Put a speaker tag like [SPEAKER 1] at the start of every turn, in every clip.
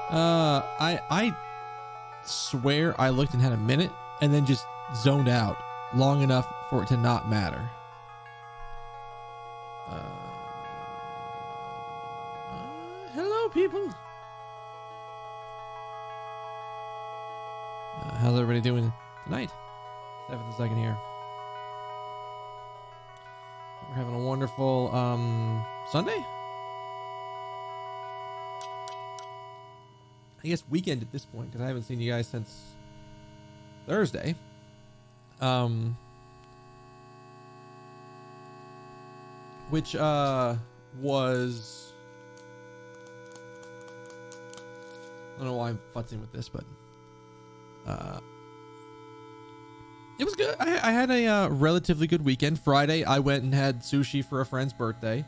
[SPEAKER 1] I swear I looked and had a minute and then just zoned out long enough for it to not matter. Hello, people. How's everybody doing tonight? 7th second here. We're having a wonderful Sunday. I guess weekend at this point, because I haven't seen you guys since Thursday. Which was, I don't know why I'm futzing with this, but it was good. I had a relatively good weekend. Friday, I went and had sushi for a friend's birthday.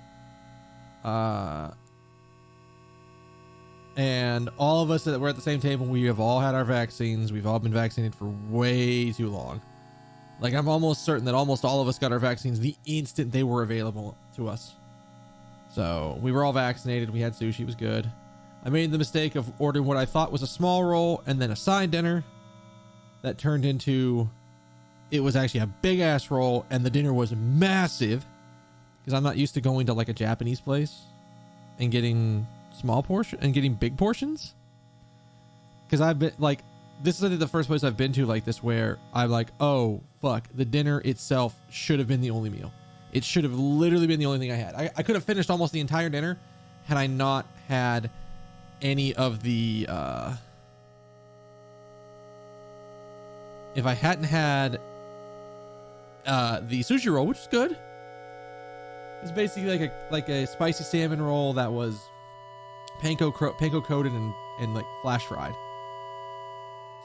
[SPEAKER 1] And all of us that were at the same table, we have all had our vaccines. We've all been vaccinated for way too long. Like, I'm almost certain that almost all of us got our vaccines the instant they were available to us. So we were all vaccinated. We had sushi. It was good. I made the mistake of ordering what I thought was a small roll and then a side dinner that turned into, it was actually a big ass roll, and the dinner was massive because I'm not used to going to like a Japanese place and getting small portion and getting big portions. Because I've been like, this is I think the first place I've been to like this where I'm like, oh fuck, the dinner itself should have been the only meal. It should have literally been the only thing I had. I could have finished almost the entire dinner had I not had any of the if I hadn't had the sushi roll, which is good. It's basically like a spicy salmon roll that was panko coated and like flash fried.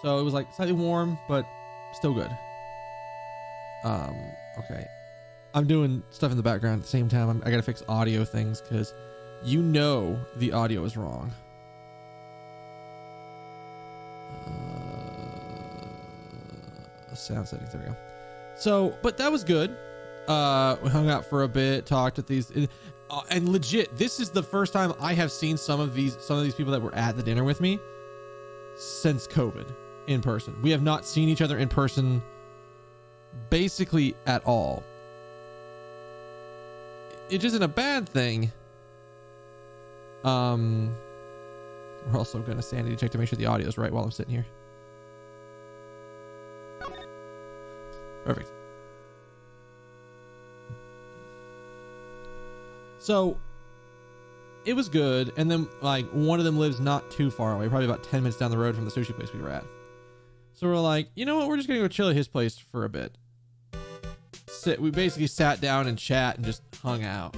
[SPEAKER 1] So it was like slightly warm, but still good. Okay. I'm doing stuff in the background at the same time. I gotta fix audio things because you know the audio is wrong. Sound settings, there we go. So, but that was good. We hung out for a bit, talked with these, and legit, this is the first time I have seen some of these people that were at the dinner with me since COVID in person. We have not seen each other in person basically at all. It isn't a bad thing. We're also going to sanity check to make sure the audio is right while I'm sitting here. Perfect. So it was good. And then like one of them lives not too far away, probably about 10 minutes down the road from the sushi place we were at. So we're like, you know what? We're just going to go chill at his place for a bit. We basically sat down and chat and just hung out.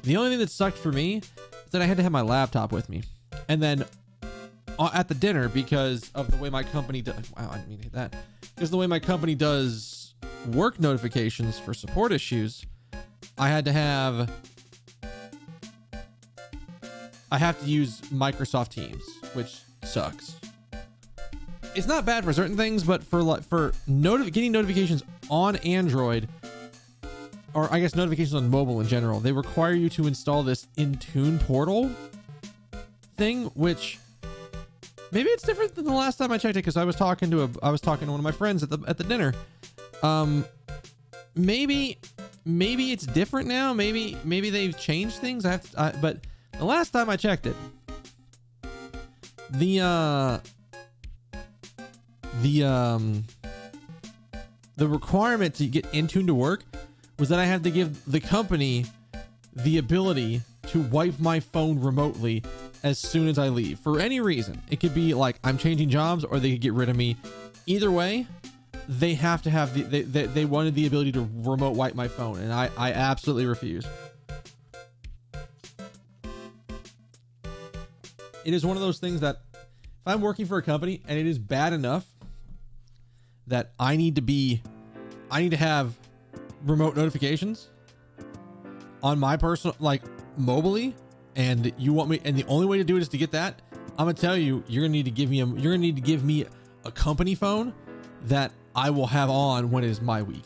[SPEAKER 1] The only thing that sucked for me is that I had to have my laptop with me. And then at the dinner, because of the way my company does, wow, I didn't mean to hit that. Because the way my company does work notifications for support issues, I have to use Microsoft Teams, which sucks. It's not bad for certain things, but for getting notifications on Android, or I guess notifications on mobile in general, they require you to install this Intune portal thing, which maybe it's different than the last time I checked it, because I was talking to one of my friends at the dinner. Maybe it's different now. Maybe they've changed things. But the last time I checked it, the requirement to get Intune to work was that I had to give the company the ability to wipe my phone remotely as soon as I leave for any reason. It could be like I'm changing jobs, or they could get rid of me. Either way, they have to have they wanted the ability to remote wipe my phone, and I absolutely refuse. It is one of those things that if I'm working for a company and it is bad enough that I need to have remote notifications on my personal, like mobily, and you want me, and the only way to do it is to get that, I'm gonna tell you, you're gonna need to give me a company phone that I will have on when it is my week.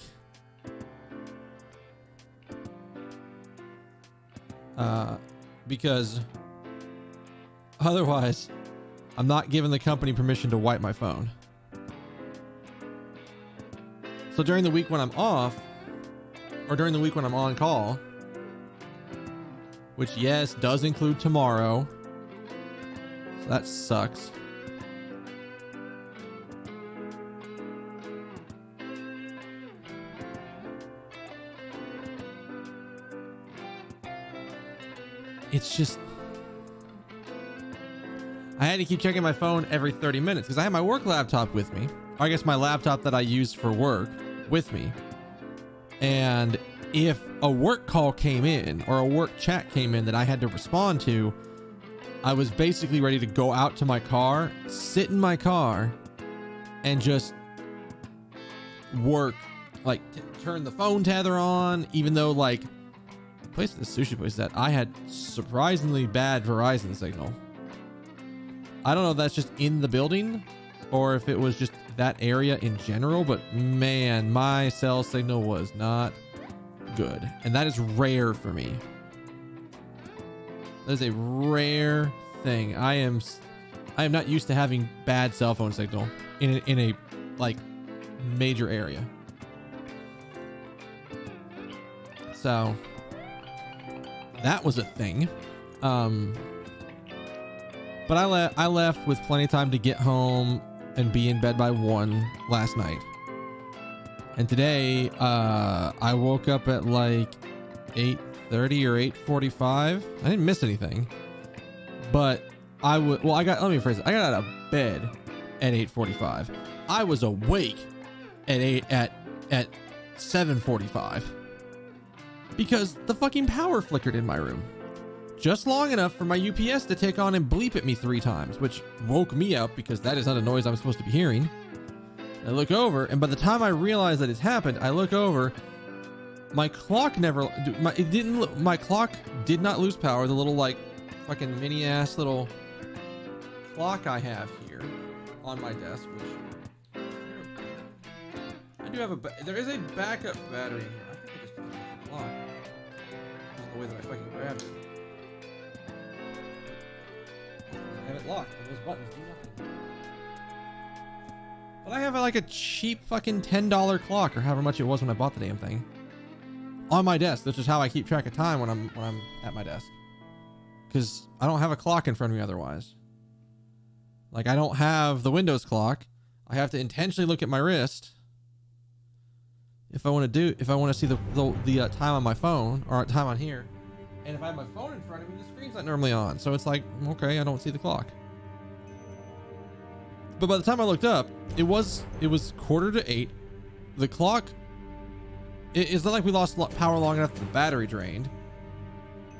[SPEAKER 1] Because otherwise I'm not giving the company permission to wipe my phone. So during the week when I'm off, or during the week when I'm on call, which yes, does include tomorrow. So that sucks. It's just, I had to keep checking my phone every 30 minutes because I had my work laptop with me. Or I guess my laptop that I use for work with me. And if a work call came in or a work chat came in that I had to respond to, I was basically ready to go out to my car, sit in my car, and just work, like turn the phone tether on, even though like the place, the sushi place, that I had surprisingly bad Verizon signal. I don't know if that's just in the building or if it was just that area in general, but man, my cell signal was not good, and that is rare for me. That is a rare thing. I am not used to having bad cell phone signal in a like major area. So that was a thing. But I left with plenty of time to get home and be in bed by 1 last night. And today, I woke up at like 8:30 or 8:45. I didn't miss anything, but let me rephrase it. I got out of bed at 8:45. I was awake at 7:45 because the fucking power flickered in my room. Just long enough for my UPS to tick on and bleep at me 3 times, which woke me up because that is not a noise I'm supposed to be hearing. I look over, and by the time I realize that it's happened, I look over. My clock my clock did not lose power. The little like fucking mini ass little clock I have here on my desk, which I do have there is a backup battery in here. I think I just put the clock. This is the way that I fucking grabbed it. I have it locked, and those buttons do nothing. But I have like a cheap fucking $10 clock, or however much it was when I bought the damn thing, on my desk. That's just how I keep track of time when I'm at my desk, because I don't have a clock in front of me otherwise. Like, I don't have the Windows clock. I have to intentionally look at my wrist if I want to see the time on my phone, or time on here. And if I have my phone in front of me, the screen's not normally on. So it's like, okay, I don't see the clock. But by the time I looked up, it was 7:45. The clock, it's not like we lost power long enough that the battery drained.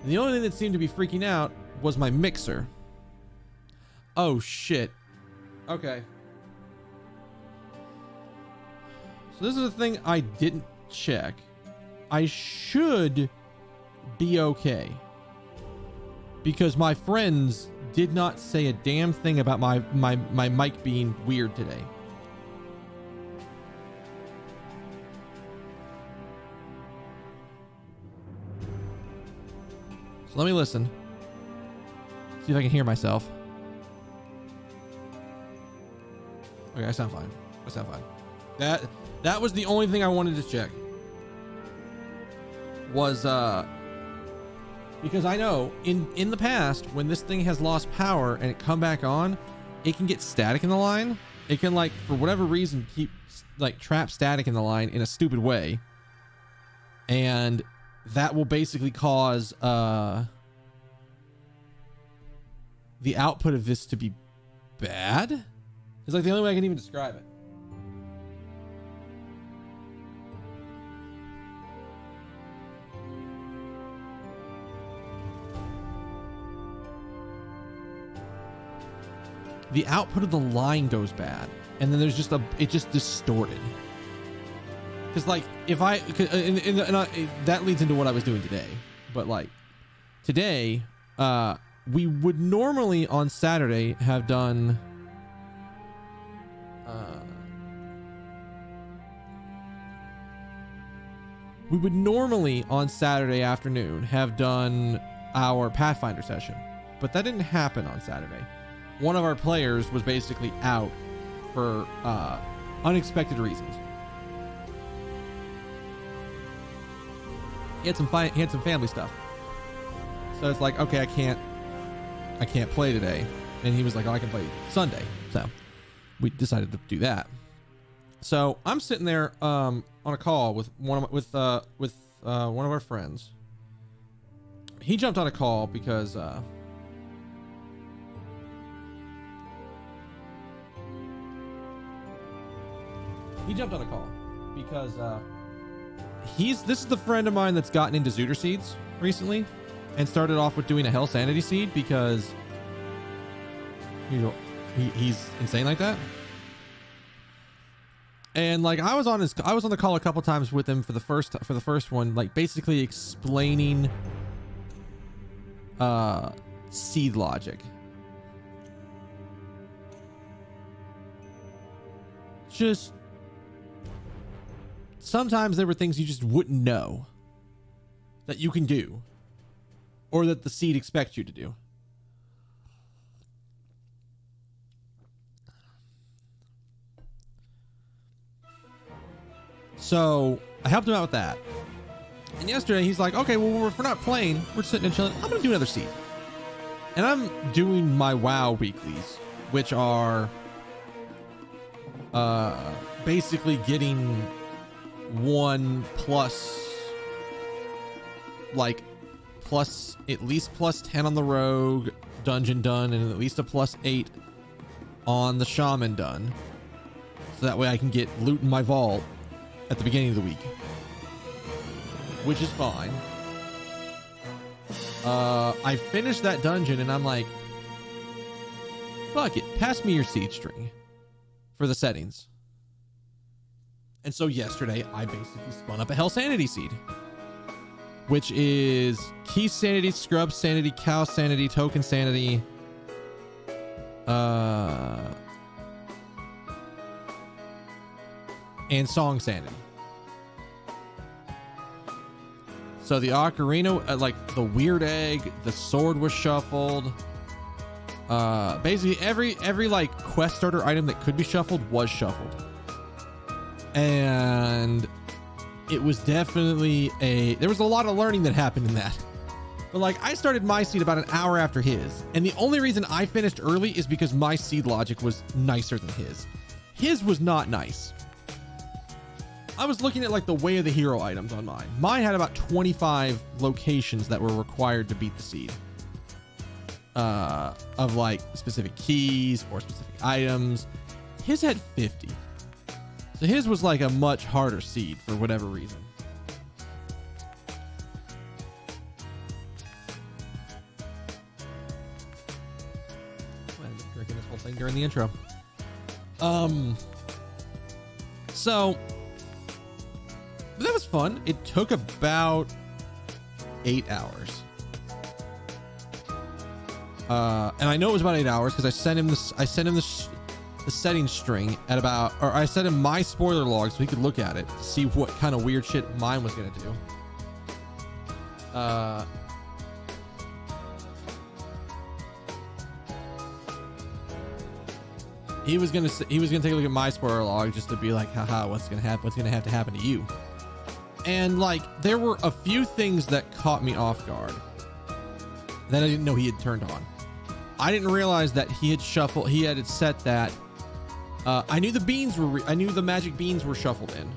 [SPEAKER 1] And the only thing that seemed to be freaking out was my mixer. Oh shit. Okay. So this is a thing I didn't check. I should be okay, because my friends did not say a damn thing about my mic being weird today. So let me listen. See if I can hear myself. Okay, I sound fine. That was the only thing I wanted to check. Was because I know in the past, when this thing has lost power and it come back on, it can get static in the line. It can, like, for whatever reason, keep like trap static in the line in a stupid way, and that will basically cause the output of this to be bad. It's like the only way I can even describe it. The output of the line goes bad, and then there's it just distorted. Because like if that leads into what I was doing today. But like today, we would normally on Saturday have done we would normally on Saturday afternoon have done our Pathfinder session, but that didn't happen on Saturday. one of our players was basically out for unexpected reasons. He had some family stuff. So it's like, okay, I can't play today. And he was like, oh, I can play Sunday. So we decided to do that. So I'm sitting there on a call with one of our friends. He jumped on a call because this is the friend of mine that's gotten into Zooter Seeds recently and started off with doing a Hell Sanity Seed because he's insane like that. And like I was on the call a couple times with him for the first one, like basically explaining seed logic. Just sometimes there were things you just wouldn't know that you can do or that the seed expects you to do. So I helped him out with that. And yesterday he's like, okay, well, if we're not playing, we're sitting and chilling, I'm going to do another seed. And I'm doing my WoW weeklies, which are basically getting one plus, like, at least plus 10 on the rogue dungeon done and at least a plus 8 on the shaman done. So that way I can get loot in my vault at the beginning of the week, which is fine. I finished that dungeon and I'm like, fuck it, pass me your seed string for the settings. And so yesterday I basically spun up a Hell Sanity Seed, which is Key Sanity, Scrub Sanity, Cow Sanity, Token Sanity, and Song Sanity. So the Ocarina, like the Weird Egg, the sword was shuffled. Basically every like quest starter item that could be shuffled was shuffled. And it was definitely there was a lot of learning that happened in that. But like I started my seed about an hour after his. And the only reason I finished early is because my seed logic was nicer than his. His was not nice. I was looking at like the Way of the Hero items on mine. Mine had about 25 locations that were required to beat the seed. Of like specific keys or specific items. His had 50. So his was like a much harder seed for whatever reason. I'm drinking this whole thing during the intro. So that was fun. It took about 8 hours. And I know it was about 8 hours because I sent him the settings string at about, or I sent him my spoiler log so he could look at it, see what kind of weird shit mine was gonna do. He was gonna take a look at my spoiler log just to be like, haha, what's gonna happen? What's gonna have to happen to you? And like, there were a few things that caught me off guard that I didn't know he had turned on. I didn't realize that he had it set that. I knew the magic beans were shuffled in,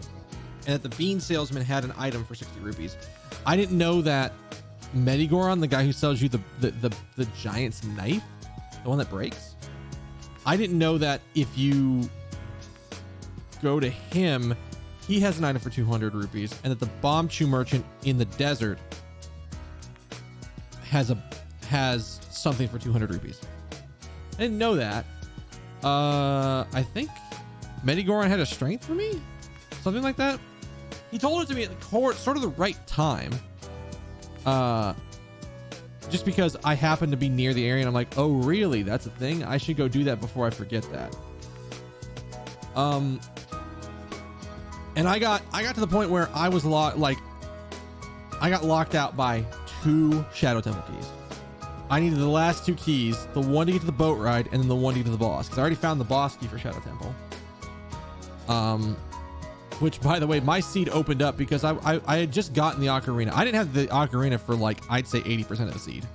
[SPEAKER 1] and that the bean salesman had an item for 60 rupees. I didn't know that Medigoron, the guy who sells you the giant's knife, the one that breaks. I didn't know that if you go to him, he has an item for 200 rupees, and that the bomb chew merchant in the desert has something for 200 rupees. I didn't know that. I think Medigoron had a strength for me, something like that. He told it to me at sort of the right time. Just because I happened to be near the area and I'm like, oh really? That's a thing? I should go do that before I forget that. And I got to the point where I was I got locked out by 2 Shadow Temple keys. I needed the last 2 keys, the one to get to the boat ride and then the one to get to the boss, because I already found the boss key for Shadow Temple. Which, by the way, my seed opened up because I had just gotten the ocarina. I didn't have the ocarina for like, I'd say 80% of the seed.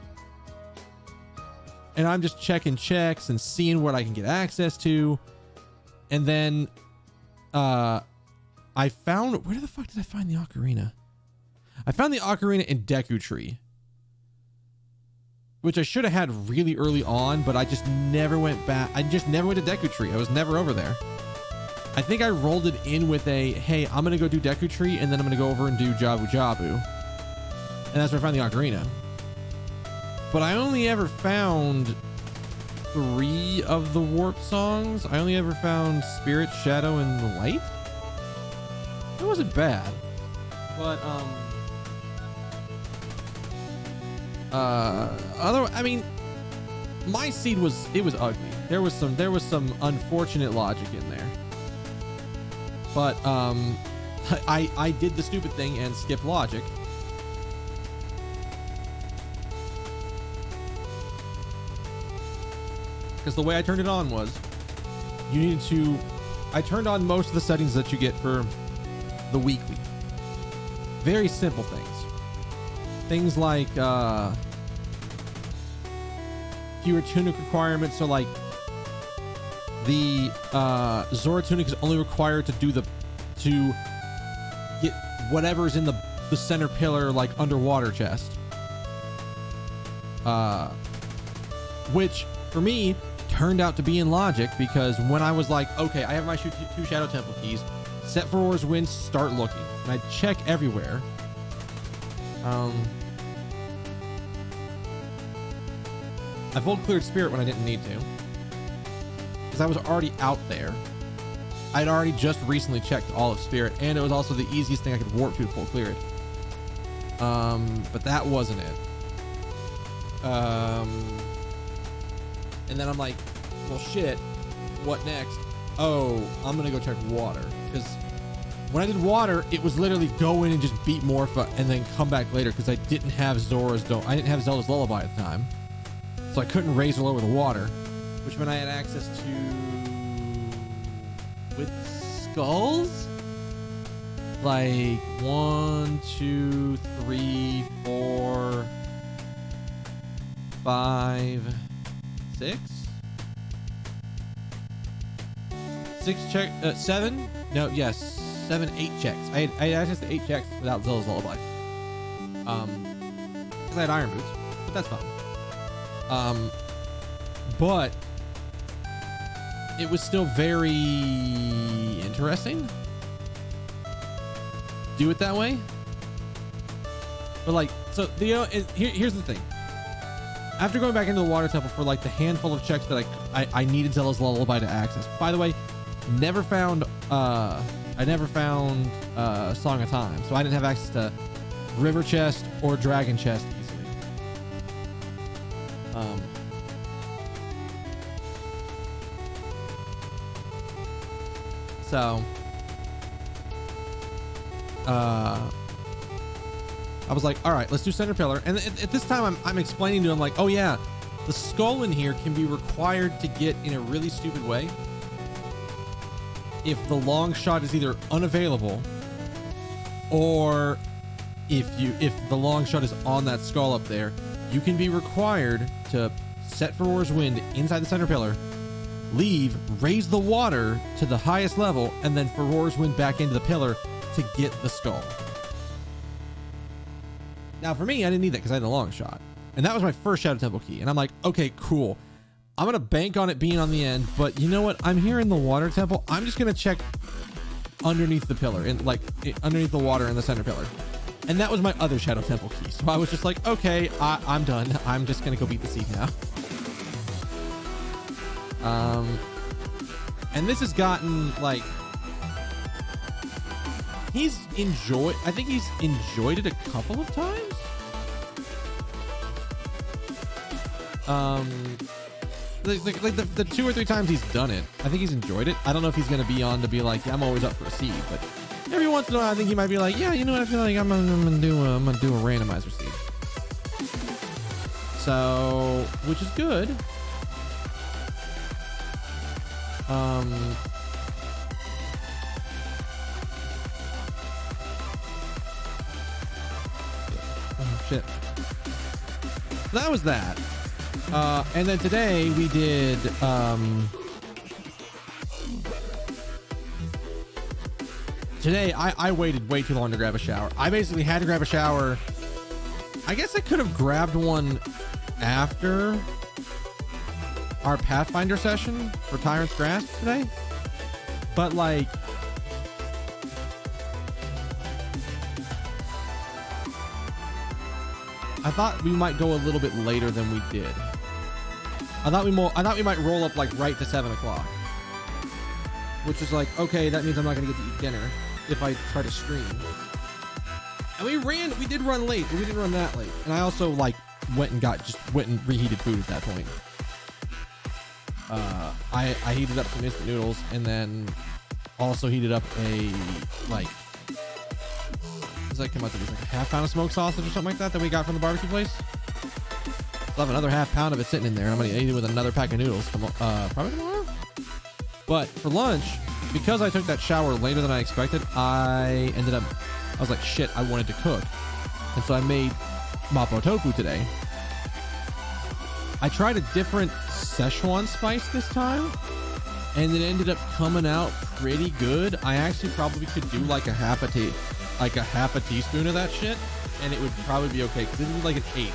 [SPEAKER 1] And I'm just checking checks and seeing what I can get access to. And then I found, where the fuck did I find the ocarina? I found the ocarina in Deku Tree, which I should have had really early on, but I just never went back. I just never went to Deku Tree. I was never over there. I think I rolled it in with a, hey, I'm going to go do Deku Tree, and then I'm going to go over and do Jabu Jabu. And that's where I found the ocarina. But I only ever found 3 of the warp songs. I only ever found Spirit, Shadow, and Light. It wasn't bad. But, I mean, my seed was, it was ugly. There was some unfortunate logic in there. But, I did the stupid thing and skipped logic. Because the way I turned it on was, you needed to, I turned on most of the settings that you get for the weekly. Very simple things. Things like fewer tunic requirements. So like the Zora tunic is only required to do to get whatever's in the center pillar, like underwater chest. Which for me turned out to be in logic, because when I was like, okay, I have my 2 Shadow Temple keys, set for War's Wind, start looking, and I check everywhere. I full cleared Spirit when I didn't need to, because I was already out there. I'd already just recently checked all of Spirit, and it was also the easiest thing I could warp to full clear it. But that wasn't it. And then I'm like, well, shit, what next? Oh, I'm gonna go check water, because when I did water, it was literally go in and just beat Morpha and then come back later, because I didn't have I didn't have Zelda's Lullaby at the time, so I couldn't raise her lower the water, which meant I had access to with skulls, like 1, 2, 3, 4, 5, 6 check, 7, no, yes, 7, 8 checks. I had access to 8 checks without Zelda's Lullaby, because I had Iron Boots, but that's fine. But it was still very interesting do it that way. But like, so the here's the thing. After going back into the water temple for like the handful of checks that I needed Zelda's Lullaby to access. By the way, never found Song of Time, so I didn't have access to River Chest or Dragon Chest easily. So I was like, all right, let's do center pillar. And at this time I'm explaining to him like, oh yeah, the skull in here can be required to get in a really stupid way if the long shot is either unavailable, or if the long shot is on that skull up there, you can be required to set for War's Wind inside the center pillar, leave, raise the water to the highest level, and then for War's Wind back into the pillar to get the skull. Now for me, I didn't need that because I had the long shot, and that was my first Shadow Temple key. And I'm like, okay, cool. I'm gonna bank on it being on the end, but you know what? I'm here in the water temple. I'm just gonna check underneath the pillar, and like underneath the water in the center pillar. And that was my other Shadow Temple key. So I was just like, okay, I'm done. I'm just gonna go beat the seed now. And this has gotten like, I think he's enjoyed it a couple of times. Like the 2 or 3 times he's done it, I think he's enjoyed it. I don't know if he's gonna be on to be like, yeah, I'm always up for a seed, but every once in a while I think he might be like, yeah, you know what, I feel like I'm gonna do a randomizer seed. So, which is good. Oh, shit. That was that. And then today we did, today I waited way too long to grab a shower. I basically had to grab a shower. I guess I could have grabbed one after our Pathfinder session for Tyrant's Grasp today, but like, I thought we might go a little bit later than we did. I thought we might roll up like right to 7 o'clock, which is like, okay, that means I'm not gonna get to eat dinner if I try to stream. And we did run late, but we didn't run that late. And I also like went and reheated food at that point. I heated up some instant noodles and then also heated up a like, what does that come out to be, like a half pound of smoked sausage or something like that we got from the barbecue place. I'll have another half pound of it sitting in there. I'm gonna eat it with another pack of noodles probably tomorrow. But for lunch, because I took that shower later than I expected, I was like, shit, I wanted to cook. And so I made mapo tofu today. I tried a different Szechuan spice this time, and it ended up coming out pretty good. I actually probably could do like a half a teaspoon of that shit, and it would probably be okay, because this is like an 1/8.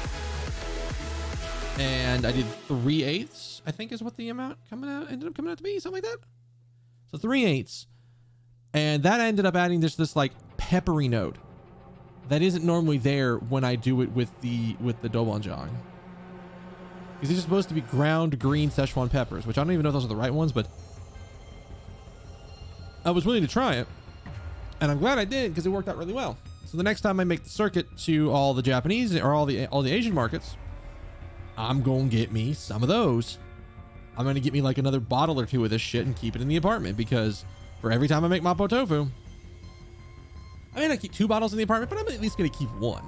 [SPEAKER 1] And I did 3/8, I think is what the amount ended up coming out to be, something like that. So 3/8. And that ended up adding this like peppery note that isn't normally there when I do it with the dobanjang. Because it's supposed to be ground green Szechuan peppers, which I don't even know if those are the right ones, but I was willing to try it, and I'm glad I did because it worked out really well. So the next time I make the circuit to all the Japanese or all the Asian markets, I'm gonna get me some of those. I'm gonna get me like another bottle or two of this shit and keep it in the apartment, because for every time I make mapo tofu, I mean, I keep 2 bottles in the apartment, but I'm at least gonna keep 1.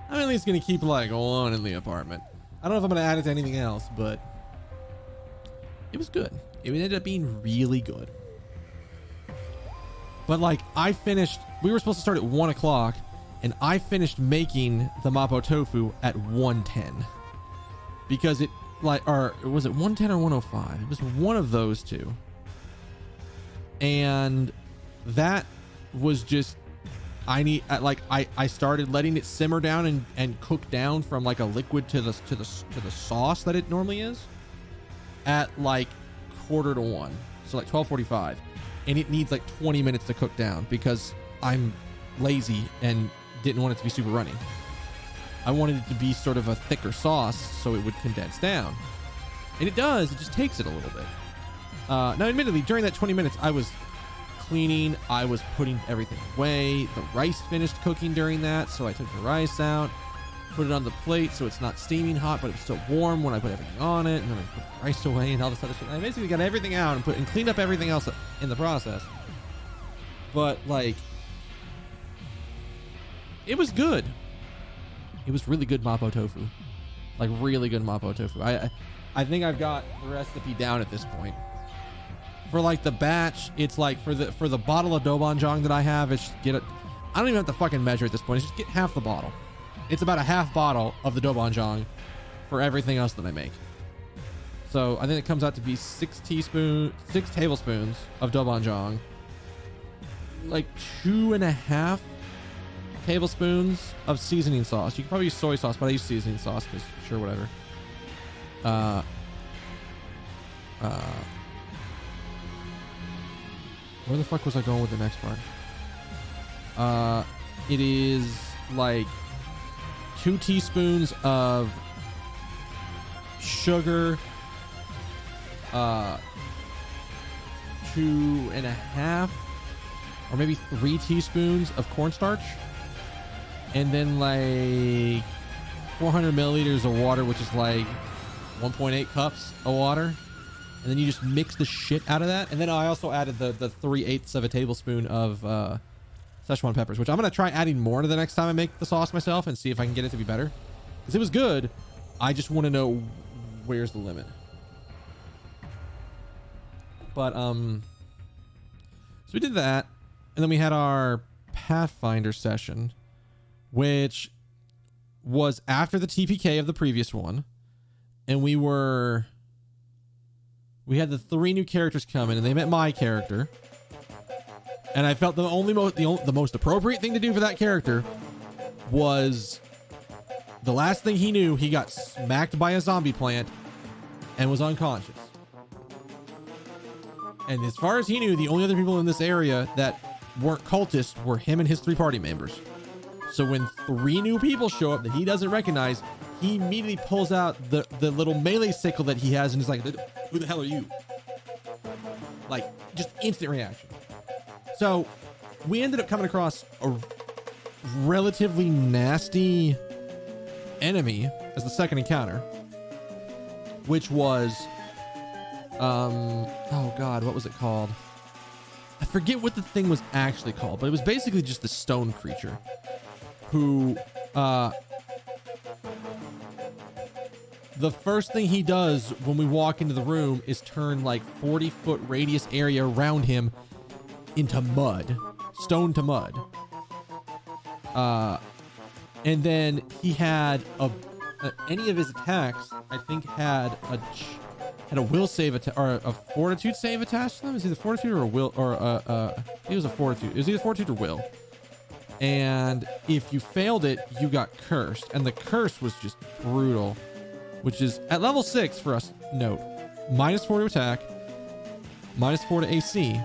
[SPEAKER 1] I'm at least gonna keep like 1 in the apartment. I don't know if I'm gonna add it to anything else, but it was good. It ended up being really good. But like, we were supposed to start at 1 o'clock, and I finished making the mapo tofu at 1:10, because it like, or was it 1:10 or 1:05? It was one of those two. And that was just, I started letting it simmer down and cook down from like a liquid to the sauce that it normally is at like 1:45, so like 12:45, and it needs like 20 minutes to cook down because I'm lazy and didn't want it to be super runny. I wanted it to be sort of a thicker sauce so it would condense down, and it does. It just takes it a little bit. Now, admittedly, during that 20 minutes, I was cleaning, I was putting everything away. The rice finished cooking during that, so I took the rice out, put it on the plate so it's not steaming hot, but it was still warm when I put everything on it, and then I put the rice away and all this other shit. I basically got everything out and cleaned up everything else in the process. But like, it was good. It was really good mapo tofu, like really good mapo tofu. I think I've got the recipe down at this point. For like the batch, it's like for the bottle of dobanjang that I have, it's just I don't even have to fucking measure at this point. It's just get half the bottle. It's about a half bottle of the dobanjang for everything else that I make. So I think it comes out to be 6 tablespoons of dobanjang, like 2.5 tablespoons of seasoning sauce. You can probably use soy sauce, but I use seasoning sauce because sure, whatever. Where the fuck was I going with the next part? It is like 2 teaspoons of sugar, 2.5 or maybe 3 teaspoons of cornstarch, and then like 400 milliliters of water, which is like 1.8 cups of water. And then you just mix the shit out of that. And then I also added the 3/8 of a tablespoon of Szechuan peppers, which I'm going to try adding more to the next time I make the sauce myself and see if I can get it to be better. Because it was good, I just want to know where's the limit. But so we did that, and then we had our Pathfinder session, which was after the TPK of the previous one, and we had the 3 new characters come in, and they met my character, and I felt the most appropriate thing to do for that character was the last thing he knew, he got smacked by a zombie plant and was unconscious. And as far as he knew, the only other people in this area that weren't cultists were him and his 3 party members. So when 3 new people show up that he doesn't recognize, he immediately pulls out the little melee sickle that he has and is like, who the hell are you? Like, just instant reaction. So we ended up coming across a relatively nasty enemy as the second encounter, which was oh god, what was it called? I forget what the thing was actually called, but it was basically just the stone creature who the first thing he does when we walk into the room is turn like 40-foot radius area around him into mud, stone to mud. And then he had any of his attacks, I think, had a will save or a fortitude save attached to them. Is either fortitude or a will, or it was a fortitude. It was either fortitude or will. And if you failed it, you got cursed, and the curse was just brutal. Which is at level 6 for us. Note, -4 to attack, -4 to AC,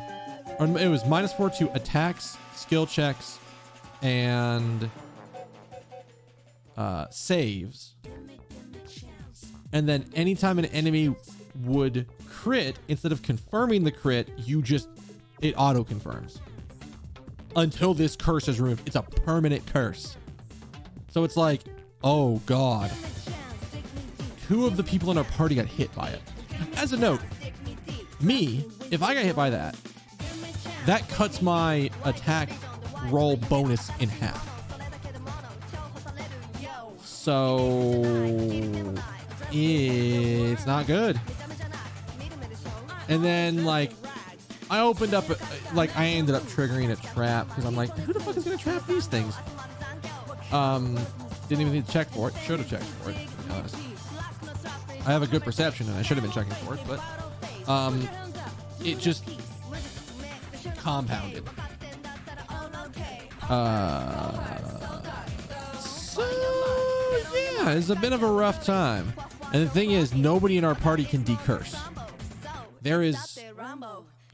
[SPEAKER 1] or it was -4 to attacks, skill checks, and saves. And then anytime an enemy would crit, instead of confirming the crit, it auto confirms until this curse is removed. It's a permanent curse. So it's like, oh god, 2 of the people in our party got hit by it. As a note, me, if I got hit by that cuts my attack roll bonus in half. So it's not good. And then like I opened up I ended up triggering a trap because I'm like, who the fuck is gonna trap these things? Didn't even need to check for it. Should have checked for it, to be honest. I have a good perception and I should have been checking for it, but it just compounded. So yeah, it's a bit of a rough time. And the thing is, nobody in our party can decurse. There is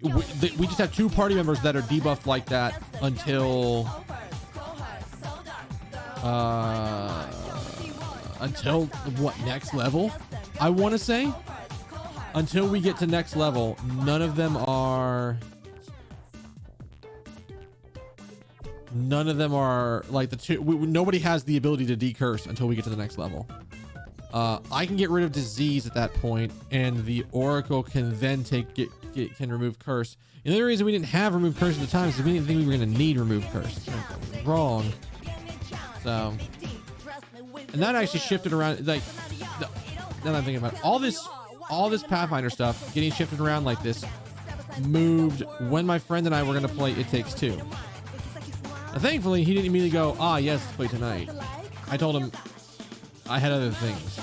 [SPEAKER 1] we just have 2 party members that are debuffed like that until what, next level? I want to say until we get to next level, none of them are like the 2. Nobody has the ability to decurse until we get to the next level. I can get rid of disease at that point, and the Oracle can then can remove curse. And the other reason we didn't have remove curse at the time is we didn't think we were going to need remove curse. That was wrong. So, and that actually shifted around. Like, now that I'm thinking about it, all this Pathfinder stuff getting shifted around like this moved when my friend and I were going to play It Takes Two. Now, thankfully, he didn't immediately go, yes, let's play tonight. I told him I had other things,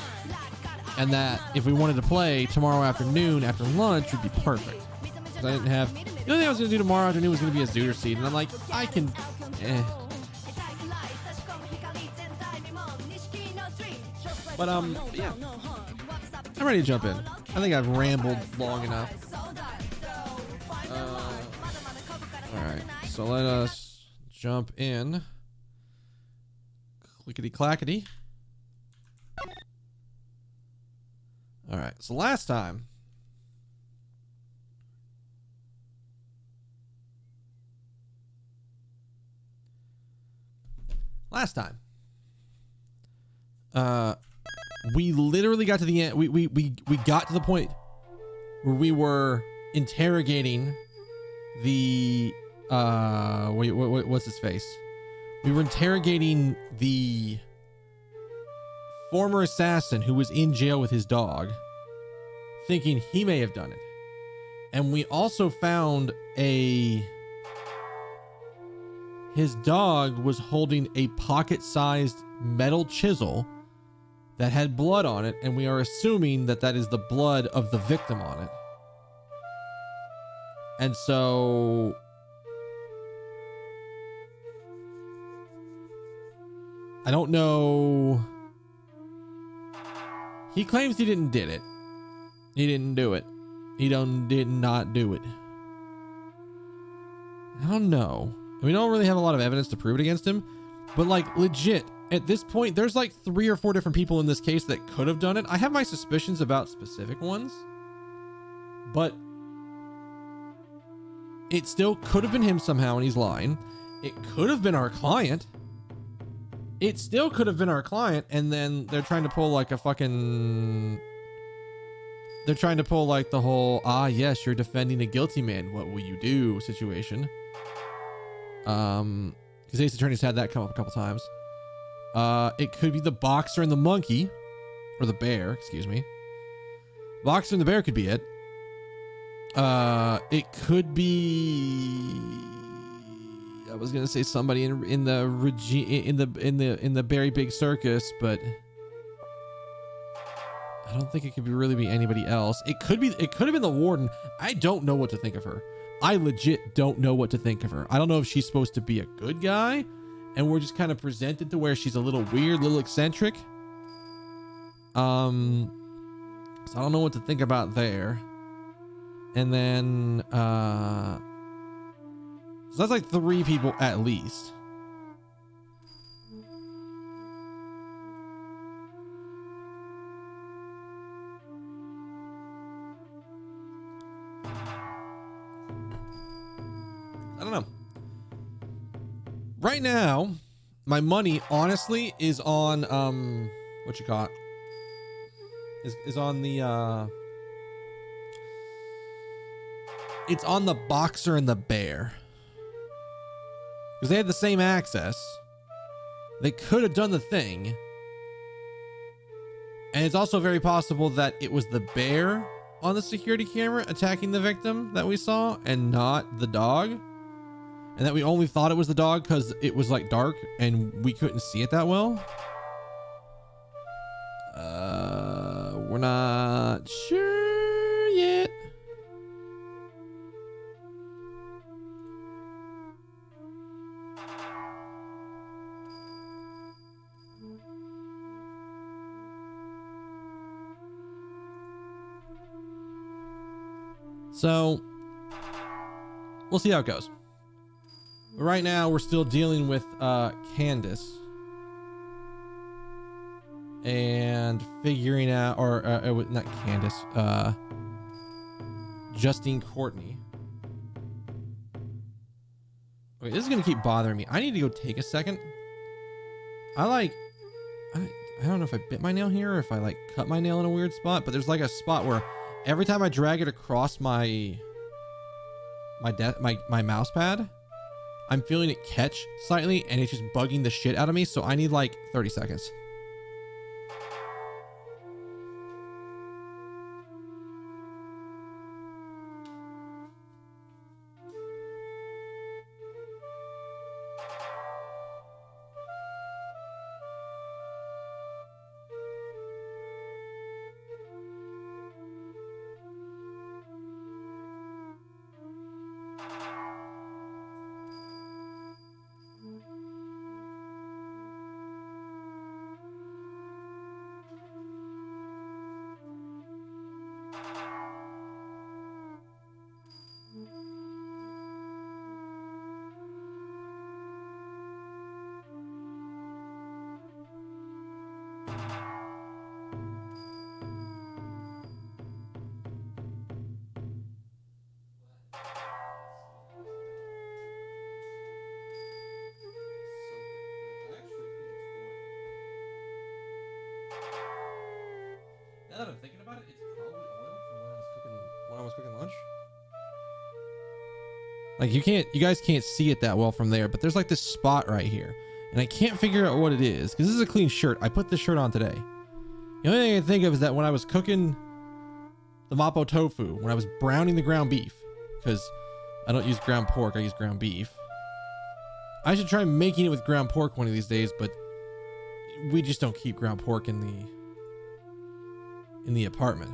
[SPEAKER 1] and that if we wanted to play tomorrow afternoon after lunch would be perfect. Because I didn't have, the only thing I was going to do tomorrow afternoon was going to be a Zooter seed, and I'm like, I can, But yeah, I'm ready to jump in. I think I've rambled long enough. All right, so let us jump in. Clickety clackety. All right, so last time we literally got to the end. We got to the point where we were interrogating the what's his face? We were interrogating the former assassin who was in jail with his dog, thinking he may have done it. And we also found his dog was holding a pocket-sized metal chisel that had blood on it, and we are assuming that that is the blood of the victim on it. And so I don't know. He claims he didn't did it. He didn't do it. He did not do it. I don't know. We don't really have a lot of evidence to prove it against him, but like legit at this point, there's like 3 or 4 different people in this case that could have done it. I have my suspicions about specific ones, but it still could have been him somehow and he's lying. It could have been our client. It still could have been our client, and then they're trying to pull like a fucking... They're trying to pull like the whole, yes, you're defending a guilty man, what will you do situation. Because Ace Attorney's had that come up a couple times. It could be the boxer and the monkey, or the bear, excuse me. Boxer and the bear could be it. It could be... I was gonna say somebody in the Berry Big Circus, but I don't think it could really be anybody else. It could have been the warden. I don't know what to think of her. I legit don't know what to think of her. I don't know if she's supposed to be a good guy, and we're just kind of presented to where she's a little weird, little eccentric. So I don't know what to think about there. And then so that's like 3 people at least. I don't know. Right now, my money honestly is on what you call it? Is on the it's on the boxer and the bear. Because they had the same access. They could have done the thing. And it's also very possible that it was the bear on the security camera attacking the victim that we saw and not the dog. And that we only thought it was the dog because it was like dark and we couldn't see it that well. We're not sure yet. So we'll see how it goes. But right now we're still dealing with Candace and figuring out, or not Candace, Justine Courtney. Okay, this is gonna keep bothering me. I need to go take a second. I don't know if I bit my nail here or if I like cut my nail in a weird spot, but there's like a spot where every time I drag it across my mouse pad, I'm feeling it catch slightly and it's just bugging the shit out of me. So I need like 30 seconds. Now that I'm thinking about it, it's probably oil from when I was cooking lunch. Like you guys can't see it that well from there, but there's like this spot right here, and I can't figure out what it is because this is a clean shirt. I put this shirt on today, The only thing I can think of is that when I was cooking the mapo tofu, when I was browning the ground beef, because I don't use ground pork, I use ground beef. I should try making it with ground pork one of these days, but we just don't keep ground pork in the apartment.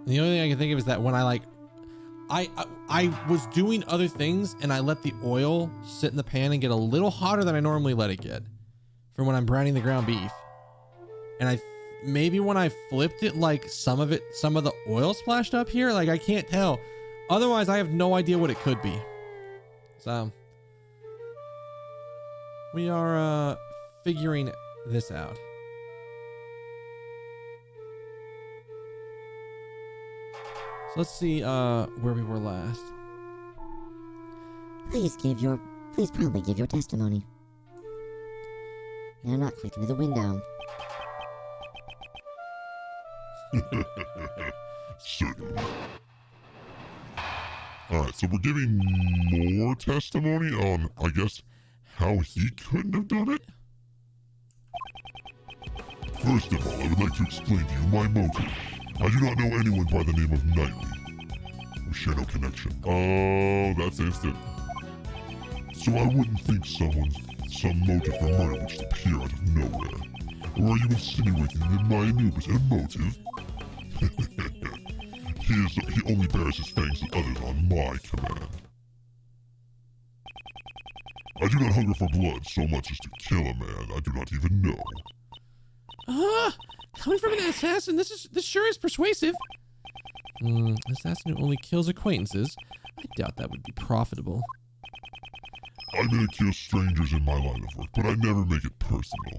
[SPEAKER 1] The only thing I can think of is that when I was doing other things and I let the oil sit in the pan and get a little hotter than I normally let it get for when I'm browning the ground beef. And maybe when I flipped it, like some of the oil splashed up here. Like I can't tell. Otherwise, I have no idea what it could be. So we are figuring this out. Let's see where we were last.
[SPEAKER 2] Please proudly give your testimony. And I'm not clicking to the window.
[SPEAKER 3] Certainly. Alright, so we're giving more testimony on, I guess, how he couldn't have done it? First of all, I would like to explain to you my motive. I do not know anyone by the name of Knightley. We share no connection. Oh, that's instant. So I wouldn't think some motive for murder would just appear out of nowhere. Or are you insinuating that my Anubis had a motive? He only bears his fangs at others on my command. I do not hunger for blood so much as to kill a man I do not even know.
[SPEAKER 1] Coming from an assassin, this sure is persuasive. Assassin who only kills acquaintances. I doubt that would be profitable.
[SPEAKER 3] I may kill strangers in my line of work, but I never make it personal.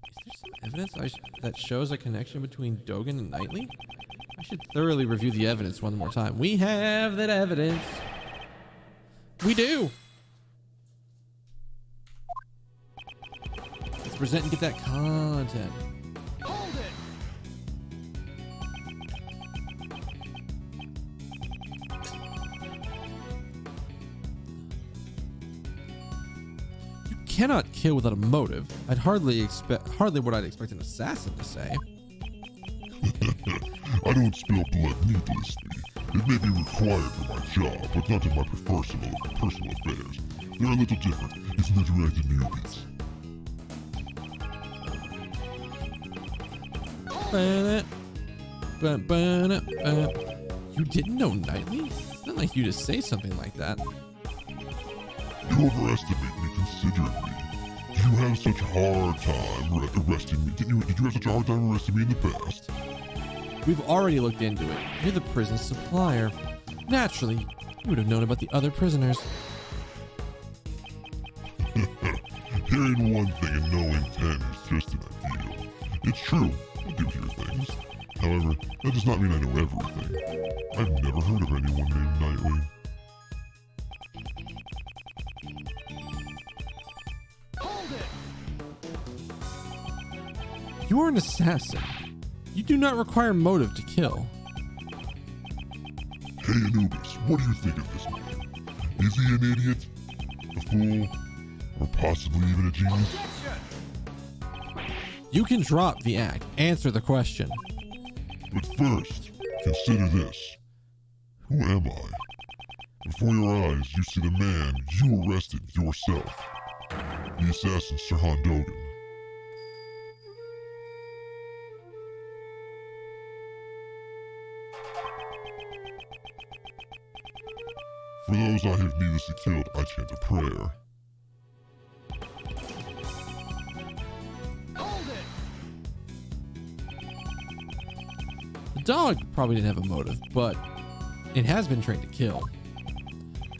[SPEAKER 1] Is there some evidence that shows a connection between Dogen and Knightley? I should thoroughly review the evidence one more time. We have that evidence. We do. Let's present and get that content.
[SPEAKER 4] Hold it.
[SPEAKER 1] You cannot kill without a motive. Hardly what I'd expect an assassin to say.
[SPEAKER 3] I don't spill blood needlessly. It may be required for my job, but not in my personal affairs. They're a little different, isn't it right, Anubis?
[SPEAKER 1] You didn't know Knightley? It's not like you to say something like that.
[SPEAKER 3] You overestimate me considerably. Did you have such a hard time arresting me? Did you have such a hard time arresting me in the past?
[SPEAKER 1] We've already looked into it. You're the prison supplier. Naturally, you would have known about the other prisoners.
[SPEAKER 3] Hearing one thing and knowing 10 is just an ideal. It's true, I do hear things. However, that does not mean I know everything. I've never heard of anyone named Knightley.
[SPEAKER 4] Hold it.
[SPEAKER 1] You are an assassin. You do not require motive to kill.
[SPEAKER 3] Hey Anubis, what do you think of this man? Is he an idiot? A fool? Or possibly even a genius?
[SPEAKER 1] You can drop the act. Answer the question.
[SPEAKER 3] But first, consider this. Who am I? Before your eyes, you see the man you arrested yourself. The assassin Sirhan Dogen. For those I have needlessly killed, I chant a prayer.
[SPEAKER 4] Hold it.
[SPEAKER 1] The dog probably didn't have a motive, but it has been trained to kill.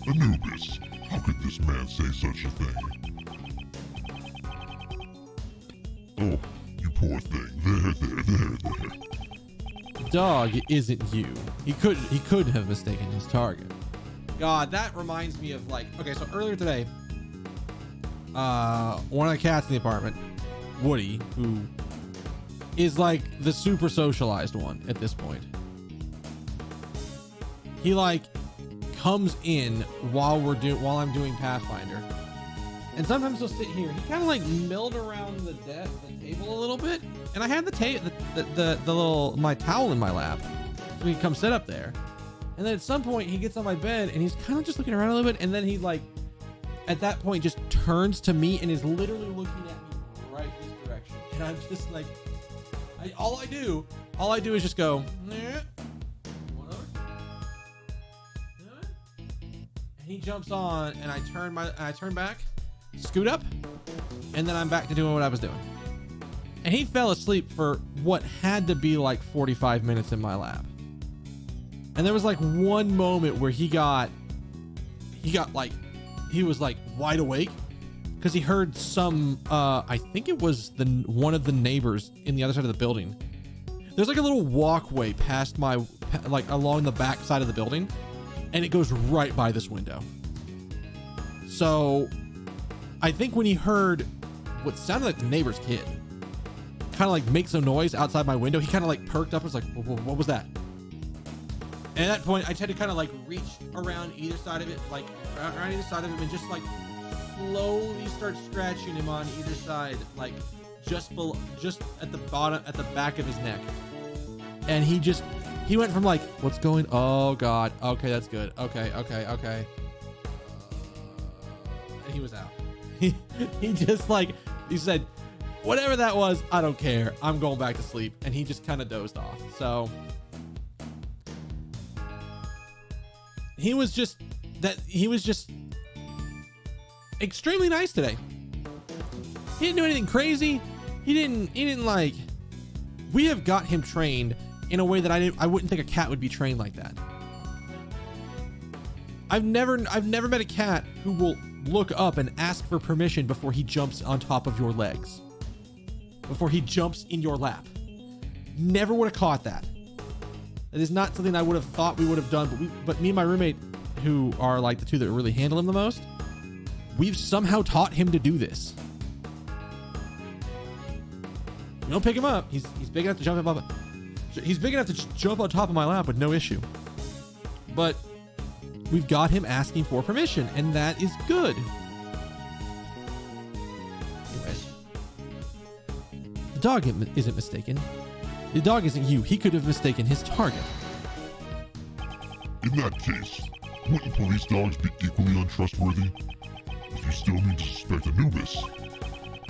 [SPEAKER 3] Anubis, how could this man say such a thing? Oh, you poor thing. There.
[SPEAKER 1] The dog isn't you. He could have mistaken his target. God, that reminds me of okay, so earlier today, one of the cats in the apartment, Woody, who is like the super socialized one at this point. He like comes in while I'm doing Pathfinder, and sometimes he'll sit here. He kind of like milled around the table a little bit, and I had the little my towel in my lap, so he can come sit up there. And then at some point he gets on my bed and he's kind of just looking around a little bit, and then he like at that point just turns to me and is literally looking at me right this direction, and I'm just like, all I do is just go, and he jumps on, and I turn back, scoot up, and then I'm back to doing what I was doing. And he fell asleep for what had to be like 45 minutes in my lap. And there was like one moment where he was like wide awake because he heard some, I think it was one of the neighbors in the other side of the building. There's like a little walkway past like along the back side of the building, and it goes right by this window. So I think when he heard what sounded like the neighbor's kid kind of like make some noise outside my window, he kind of like perked up and was like, what was that? And at that point, I tried to kind of like reach around either side of it, like around either side of him, and just like slowly start scratching him on either side, like just at the bottom, at the back of his neck. And he went from like, what's going? Oh God. Okay, that's good. Okay. And he was out. He just like, he said, whatever that was, I don't care. I'm going back to sleep. And he just kind of dozed off. So he was just extremely nice today. He didn't do anything crazy. He didn't like, we have got him trained in a way that I wouldn't think a cat would be trained like that. I've never met a cat who will look up and ask for permission before he jumps on top of your legs, before he jumps in your lap. Never would have caught that. That is not something I would have thought we would have done, but me and my roommate, who are like the two that really handle him the most, we've somehow taught him to do this. You don't pick him up. He's big enough to jump above it. He's big enough to jump on top of my lap with no issue. But we've got him asking for permission, and that is good. Anyways, the dog isn't mistaken. The dog isn't you. He could have mistaken his target.
[SPEAKER 3] In that case, wouldn't police dogs be equally untrustworthy? If you still need to suspect Anubis,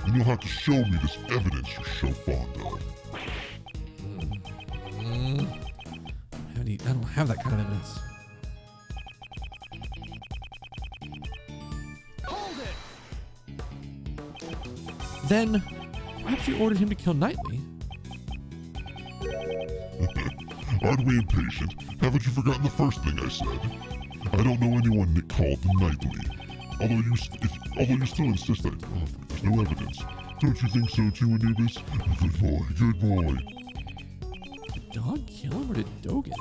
[SPEAKER 3] then you'll have to show me this evidence you're so fond of.
[SPEAKER 1] I don't have that kind of evidence.
[SPEAKER 4] Hold it!
[SPEAKER 1] Then, perhaps you ordered him to kill Knightley.
[SPEAKER 3] Aren't we impatient? Haven't you forgotten the first thing I said? I don't know anyone called Knightley. Although you still insist that there's no evidence. Don't you think so too, Anubis? Good boy, good boy.
[SPEAKER 1] Did Dog kill him, or did Dogen?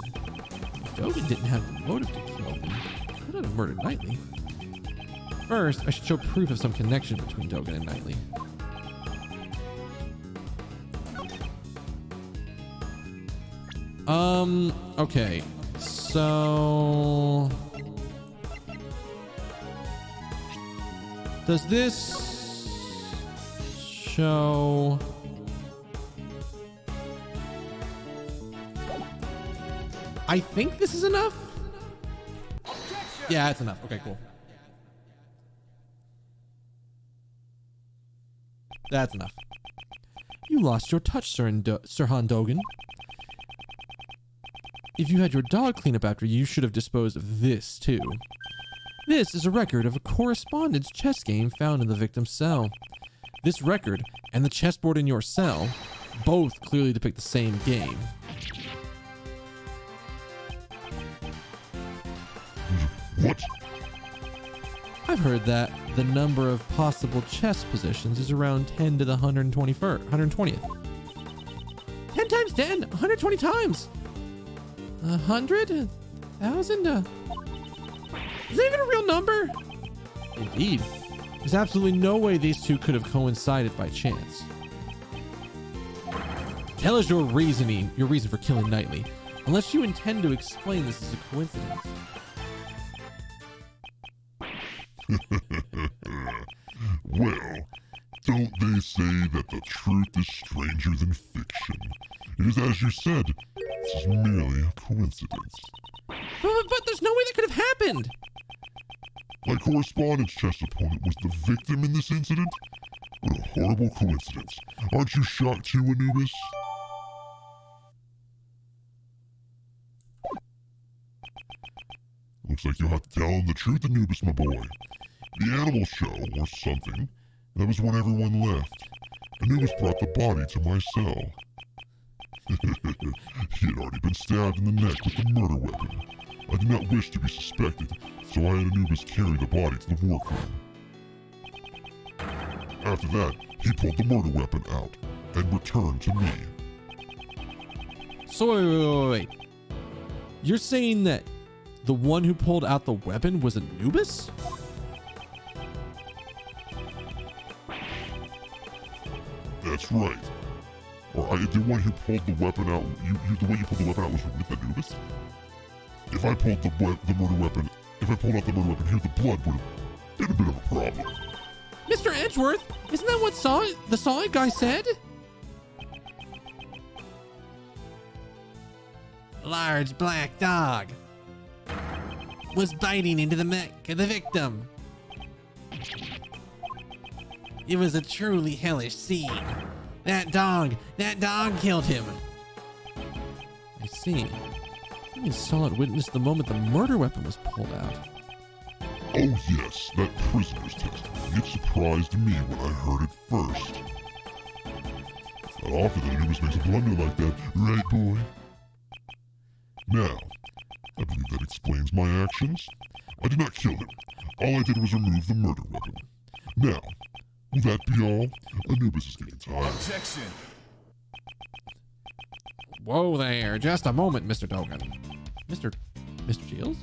[SPEAKER 1] If Dogen didn't have the motive to kill him, he could have murdered Knightley. First, I should show proof of some connection between Dogen and Knightley. Okay. So does this show I think this is enough? Yeah, it's enough. Okay, cool. That's enough. You lost your touch, Sirhan Dogen. If you had your dog clean up after you, you should have disposed of this, too. This is a record of a correspondence chess game found in the victim's cell. This record and the chessboard in your cell both clearly depict the same game.
[SPEAKER 3] What?
[SPEAKER 1] I've heard that the number of possible chess positions is around 10 to the 120th. 10 times 10? 120 times! 100? 1,000? Is that even a real number? Indeed. There's absolutely no way these two could have coincided by chance. Tell us your reason for killing Knightley, unless you intend to explain this as a coincidence.
[SPEAKER 3] Well, don't they say that the truth is stranger than fiction? It is as you said, this is merely a coincidence.
[SPEAKER 1] But there's no way that could have happened!
[SPEAKER 3] My correspondence chess opponent was the victim in this incident? What a horrible coincidence. Aren't you shocked too, Anubis? Looks like you'll have to tell him the truth, Anubis, my boy. The animal show, or something. That was when everyone left. Anubis brought the body to my cell. He had already been stabbed in the neck with the murder weapon. I did not wish to be suspected, so I had Anubis carry the body to the workroom. After that, he pulled the murder weapon out and returned to me.
[SPEAKER 1] So wait. You're saying that the one who pulled out the weapon was Anubis?
[SPEAKER 3] That's right. Or the one who pulled the weapon out, the way you pulled the weapon out was with Anubis? If I pulled the murder weapon, if I pulled out the murder weapon here, the blood would have been a bit of a problem.
[SPEAKER 1] Mr. Edgeworth, isn't that what the Sonic guy said? Large black dog was biting into the neck of the victim. It was a truly hellish scene. That dog killed him. I see. You saw it witness the moment the murder weapon was pulled out.
[SPEAKER 3] Oh yes, that prisoner's testimony. It surprised me when I heard it first. It's not often that Anubis makes a blunder like that, right, boy? Now, I believe that explains my actions. I did not kill him. All I did was remove the murder weapon. Now, will that be all? Anubis is getting tired.
[SPEAKER 4] Objection.
[SPEAKER 1] Whoa there, just a moment, Mr. Dogan. Mr. Shields?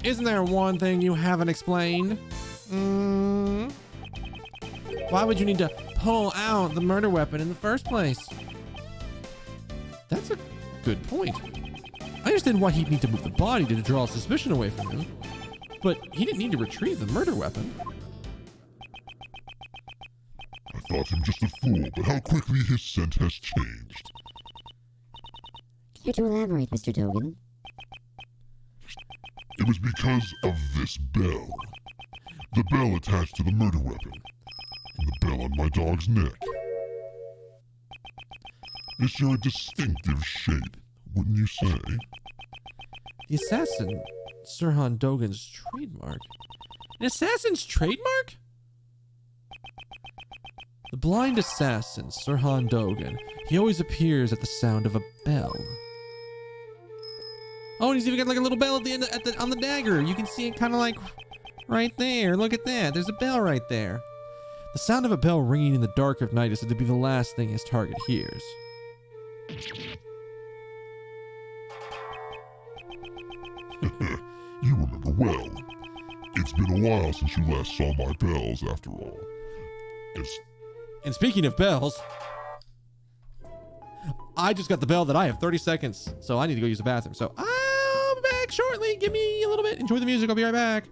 [SPEAKER 1] Isn't there one thing you haven't explained? Why would you need to pull out the murder weapon in the first place? That's a good point. I understand why he'd need to move the body to draw suspicion away from him, but he didn't need to retrieve the murder weapon.
[SPEAKER 3] I thought him just a fool, but how quickly his scent has changed.
[SPEAKER 2] Care to elaborate, Mr. Dogan?
[SPEAKER 3] It was because of this bell. The bell attached to the murder weapon. And the bell on my dog's neck. They share a distinctive shape, wouldn't you say?
[SPEAKER 1] The assassin, Sirhan Dogan's trademark. An assassin's trademark? The blind assassin, Sirhan Dogan. He always appears at the sound of a bell. Oh, and he's even got like a little bell at the end on the dagger. You can see it kind of like right there. Look at that. There's a bell right there. The sound of a bell ringing in the dark of night is said to be the last thing his target hears.
[SPEAKER 3] You remember well. It's been a while since you last saw my bells, after all.
[SPEAKER 1] And speaking of bells, I just got the bell that I have 30 seconds, so I need to go use the bathroom. So I'll be back shortly. Give me a little bit. Enjoy the music. I'll be right back.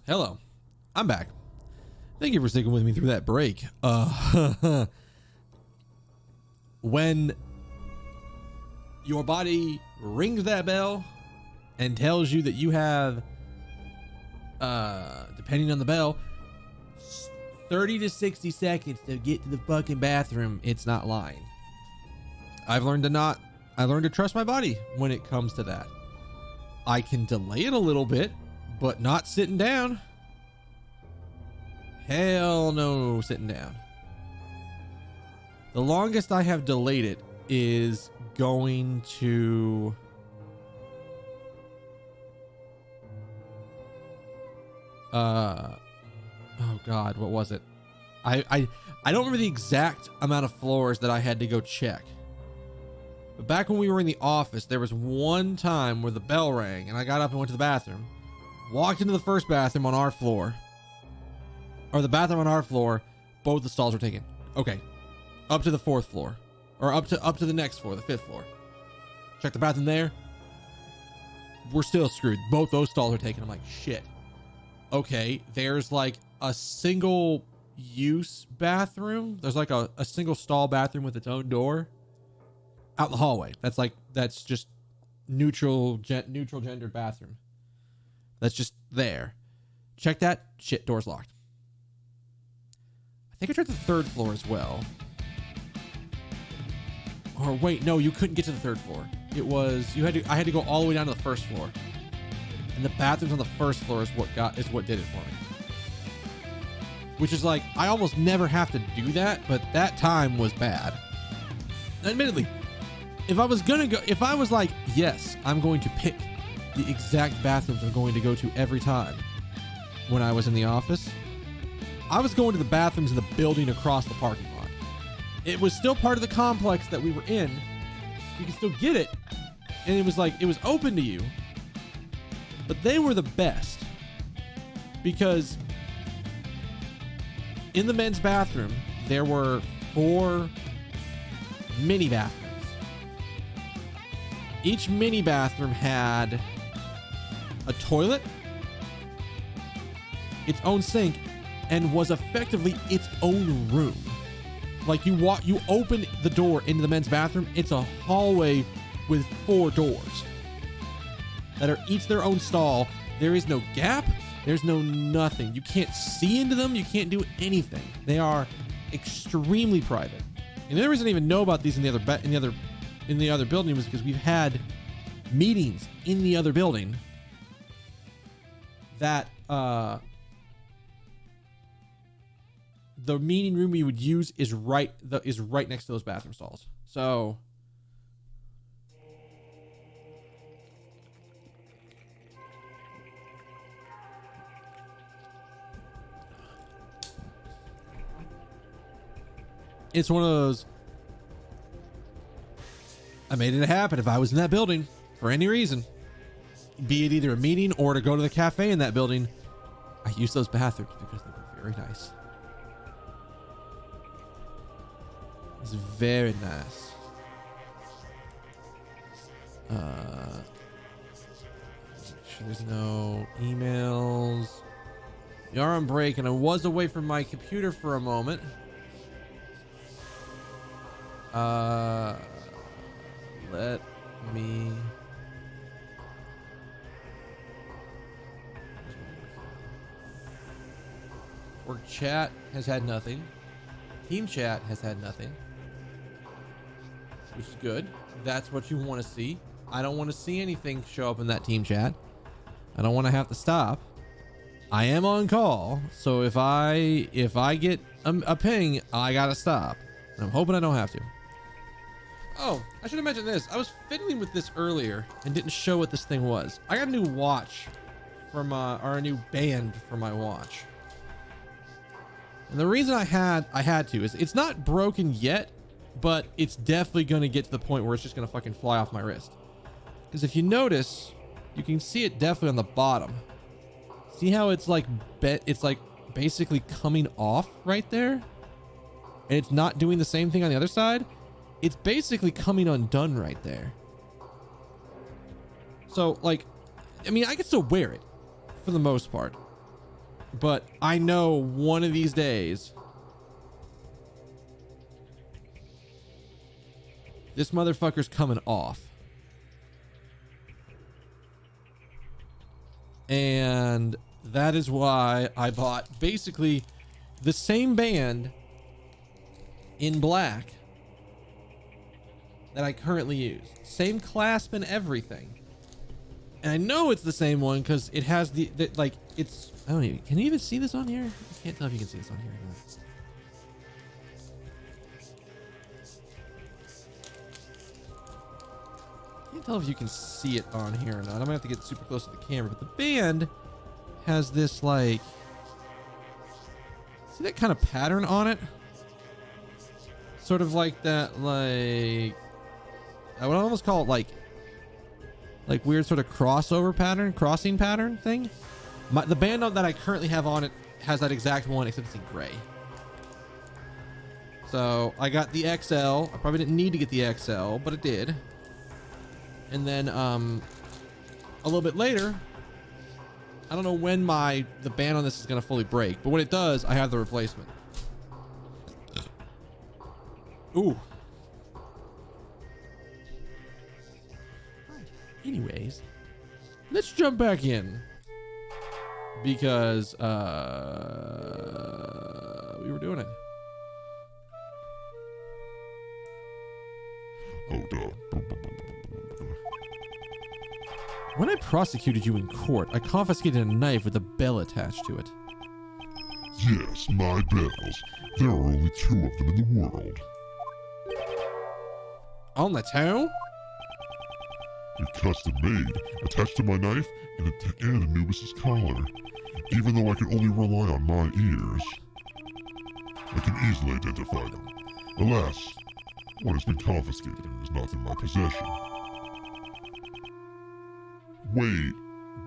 [SPEAKER 1] Hello, I'm back. Thank you for sticking with me through that break. When your body rings that bell and tells you that you have, depending on the bell, 30 to 60 seconds to get to the fucking bathroom, it's not lying. I learned to trust my body when it comes to that. I can delay it a little bit, but not sitting down. Hell no, sitting down. The longest I have delayed it is going to oh god, what was it? I don't remember the exact amount of floors that I had to go check. But back when we were in the office, there was one time where the bell rang and I got up and went to the bathroom. Walked into the first bathroom on our floor. Or the bathroom on our floor, both the stalls were taken. Okay. Up to the 4th floor. Or up to the next floor, the 5th floor. Check the bathroom there. We're still screwed. Both those stalls are taken. I'm like, shit. Okay, there's like a single use bathroom. There's like a single stall bathroom with its own door out in the hallway. That's just neutral gendered bathroom. That's just there. Check that. Shit, door's locked. I think I tried the 3rd floor as well. Or wait, no, you couldn't get to the 3rd floor. It was I had to go all the way down to the 1st floor. And the bathrooms on the 1st floor is what did it for me. Which is like, I almost never have to do that, but that time was bad. Admittedly, if I was like, yes, I'm going to pick the exact bathrooms I'm going to go to every time when I was in the office, I was going to the bathrooms in the building across the parking lot. It was still part of the complex that we were in. You could still get it. And it was open to you. But they were the best. Because in the men's bathroom, there were 4 mini bathrooms. Each mini bathroom had a toilet, its own sink, and was effectively its own room. Like you open the door into the men's bathroom, it's a hallway with 4 doors that are each their own stall. There is no gap. There's no nothing. You can't see into them. You can't do anything. They are extremely private. And the only reason I even know about these in the other building was because we've had meetings in the other building that the meeting room we would use is right next to those bathroom stalls. So it's one of those, I made it happen if I was in that building for any reason, be it either a meeting or to go to the cafe in that building. I use those bathrooms because they were very nice. It's very nice. Sure there's no emails. We are on break, and I was away from my computer for a moment. Let me. Work chat has had nothing. Team chat has had nothing. Which is good. That's what you want to see. I don't want to see anything show up in that team chat. I don't want to have to stop. I am on call, so if I get a ping, I gotta stop. And I'm hoping I don't have to. Oh, I should have mentioned this. I was fiddling with this earlier and didn't show what this thing was. I got a new watch for or a new band for my watch. And the reason I had to is it's not broken yet, but it's definitely going to get to the point where it's just going to fucking fly off my wrist. Because if you notice, you can see it definitely on the bottom. See how it's like basically coming off right there? And it's not doing the same thing on the other side? It's basically coming undone right there. So like, I mean, I can still wear it for the most part. But I know one of these days this motherfucker's coming off. And that is why I bought basically the same band in black that I currently use. Same clasp and everything. And I know it's the same one because it has the like, it's, I don't even, can you even see this on here? I can't tell if you can see this on here or not. Can't tell if you can see it on here or not. I'm gonna have to get super close to the camera, but the band has this like, see that kind of pattern on it? Sort of like that, like, I would almost call it like weird sort of crossover pattern, crossing pattern thing. The band that I currently have on it has that exact one, except it's in gray. So I got the XL. I probably didn't need to get the XL, but it did. And then a little bit later, I don't know when the band on this is gonna fully break, but when it does, I have the replacement. Ooh. Anyways, let's jump back in because we were doing it.
[SPEAKER 3] Oh, duh.
[SPEAKER 1] When I prosecuted you in court, I confiscated a knife with a bell attached to it.
[SPEAKER 3] Yes, my bells. There are only 2 of them in the world.
[SPEAKER 1] On the toe?
[SPEAKER 3] They're custom made, attached to my knife and Anubis's collar. Even though I can only rely on my ears, I can easily identify them. Alas, one has been confiscated and is not in my possession. Wait,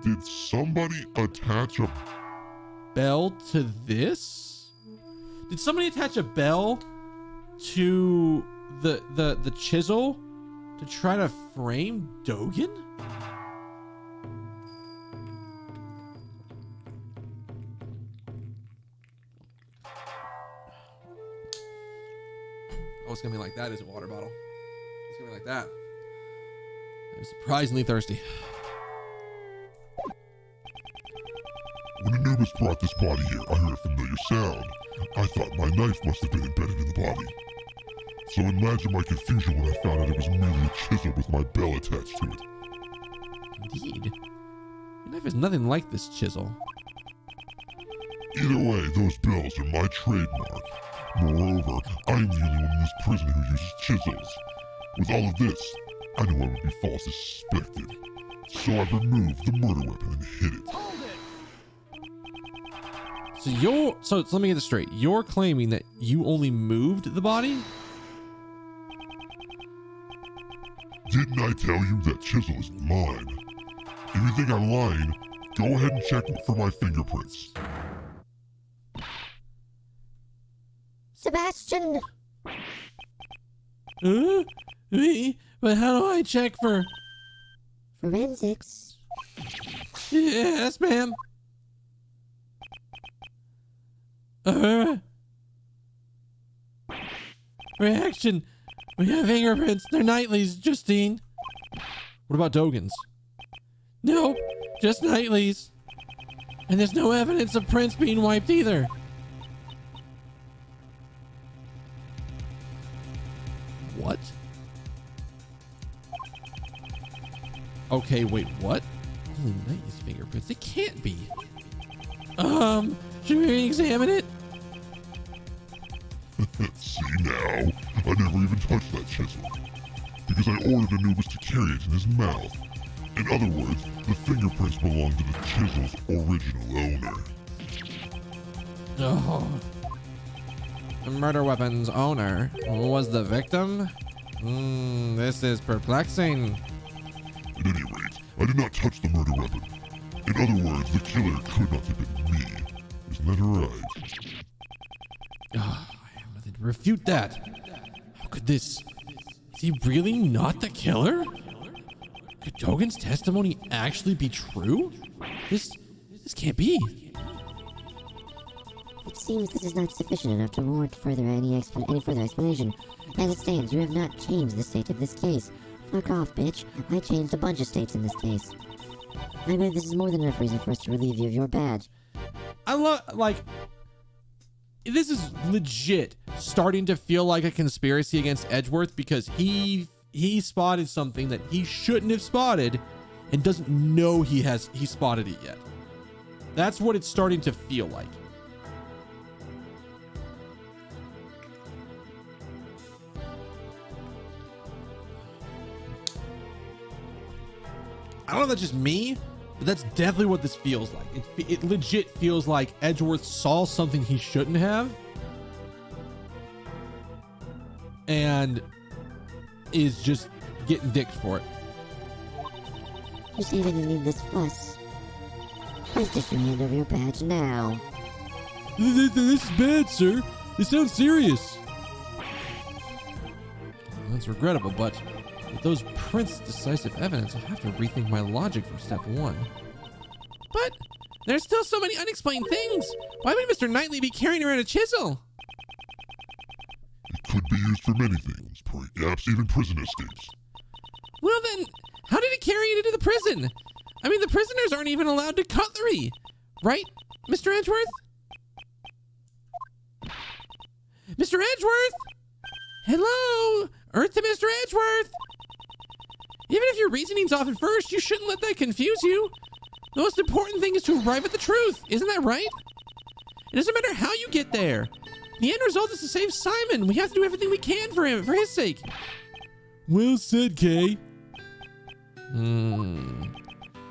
[SPEAKER 3] did somebody attach a
[SPEAKER 1] Bell to this? Did somebody attach a bell to the chisel to try to frame Dogen? Oh, it's gonna be like that, is a water bottle. It's gonna be like that. I'm surprisingly thirsty.
[SPEAKER 3] When Anubis brought this body here, I heard a familiar sound. I thought my knife must have been embedded in the body. So imagine my confusion when I found out it was merely a chisel with my bell attached to it.
[SPEAKER 1] Indeed. Your knife is nothing like this chisel.
[SPEAKER 3] Either way, those bells are my trademark. Moreover, I'm the only one in this prison who uses chisels. With all of this, I knew I would be falsely suspected. So I removed the murder weapon and hid it.
[SPEAKER 4] Hold it!
[SPEAKER 1] So let me get this straight. You're claiming that you only moved the body?
[SPEAKER 3] Didn't I tell you that chisel isn't mine? If you think I'm lying, go ahead and check for my fingerprints.
[SPEAKER 2] Sebastian!
[SPEAKER 1] Me? But how do I check for...
[SPEAKER 2] Forensics.
[SPEAKER 1] Yes, ma'am. Reaction. We have fingerprints. They're Knightley's, Justine. What about Dogen's? Nope, just Knightley's. And there's no evidence of prints being wiped either. What? Okay, wait, what? Only Knightley's fingerprints? It can't be. Should we examine it?
[SPEAKER 3] See now, I never even touched that chisel. Because I ordered Anubis to carry it in his mouth. In other words, the fingerprints belong to the chisel's original owner.
[SPEAKER 1] Oh. The murder weapon's owner was the victim? This is perplexing.
[SPEAKER 3] At any rate, I did not touch the murder weapon. In other words, the killer could not have been me. Isn't that right?
[SPEAKER 1] Oh, I have nothing to refute that. How could this... Is he really not the killer? Could Dogen's testimony actually be true? This can't be.
[SPEAKER 2] It seems this is not sufficient enough to warrant any further explanation. As it stands, you have not changed the state of this case. Fuck off, bitch. I changed a bunch of states in this case. I believe this is more than enough reason for us to relieve you of your badge.
[SPEAKER 1] I love, like, this is legit starting to feel like a conspiracy against Edgeworth because he spotted something that he shouldn't have spotted and doesn't know he spotted it yet. That's what it's starting to feel like. I don't know if that's just me, but that's definitely what this feels like. It legit feels like Edgeworth saw something he shouldn't have and is just getting dicked for it.
[SPEAKER 2] You say that you need this fuss. Please just hand over your badge now.
[SPEAKER 1] This is bad, sir. It sounds serious. That's regrettable, but with those prints' decisive evidence, I'll have to rethink my logic from step one. But there's still so many unexplained things. Why would Mr. Knightley be carrying around a chisel?
[SPEAKER 3] It could be used for many things, perhaps even prison escapes.
[SPEAKER 1] Well then, how did he carry it into the prison? I mean, the prisoners aren't even allowed to cutlery. Right, Mr. Edgeworth? Mr. Edgeworth? Hello? Earth to Mr. Edgeworth? Even if your reasoning's off at first, you shouldn't let that confuse you. The most important thing is to arrive at the truth. Isn't that right? It doesn't matter how you get there. The end result is to save Simon. We have to do everything we can for him, for his sake. Well said, Kay.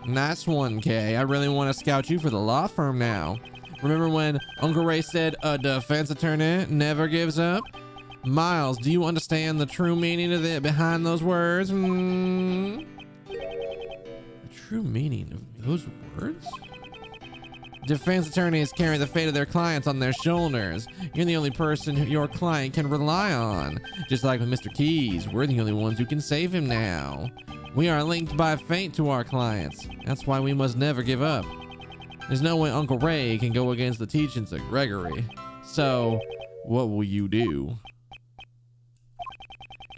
[SPEAKER 1] Nice one, Kay. I really want to scout you for the law firm now. Remember when Uncle Ray said a defense attorney never gives up? Miles, do you understand the true meaning of it behind those words? The true meaning of those words? Defense attorneys carry the fate of their clients on their shoulders. You're the only person who your client can rely on. Just like with Mr. Keys, we're the only ones who can save him now. We are linked by fate to our clients. That's why we must never give up. There's no way Uncle Ray can go against the teachings of Gregory. So, what will you do?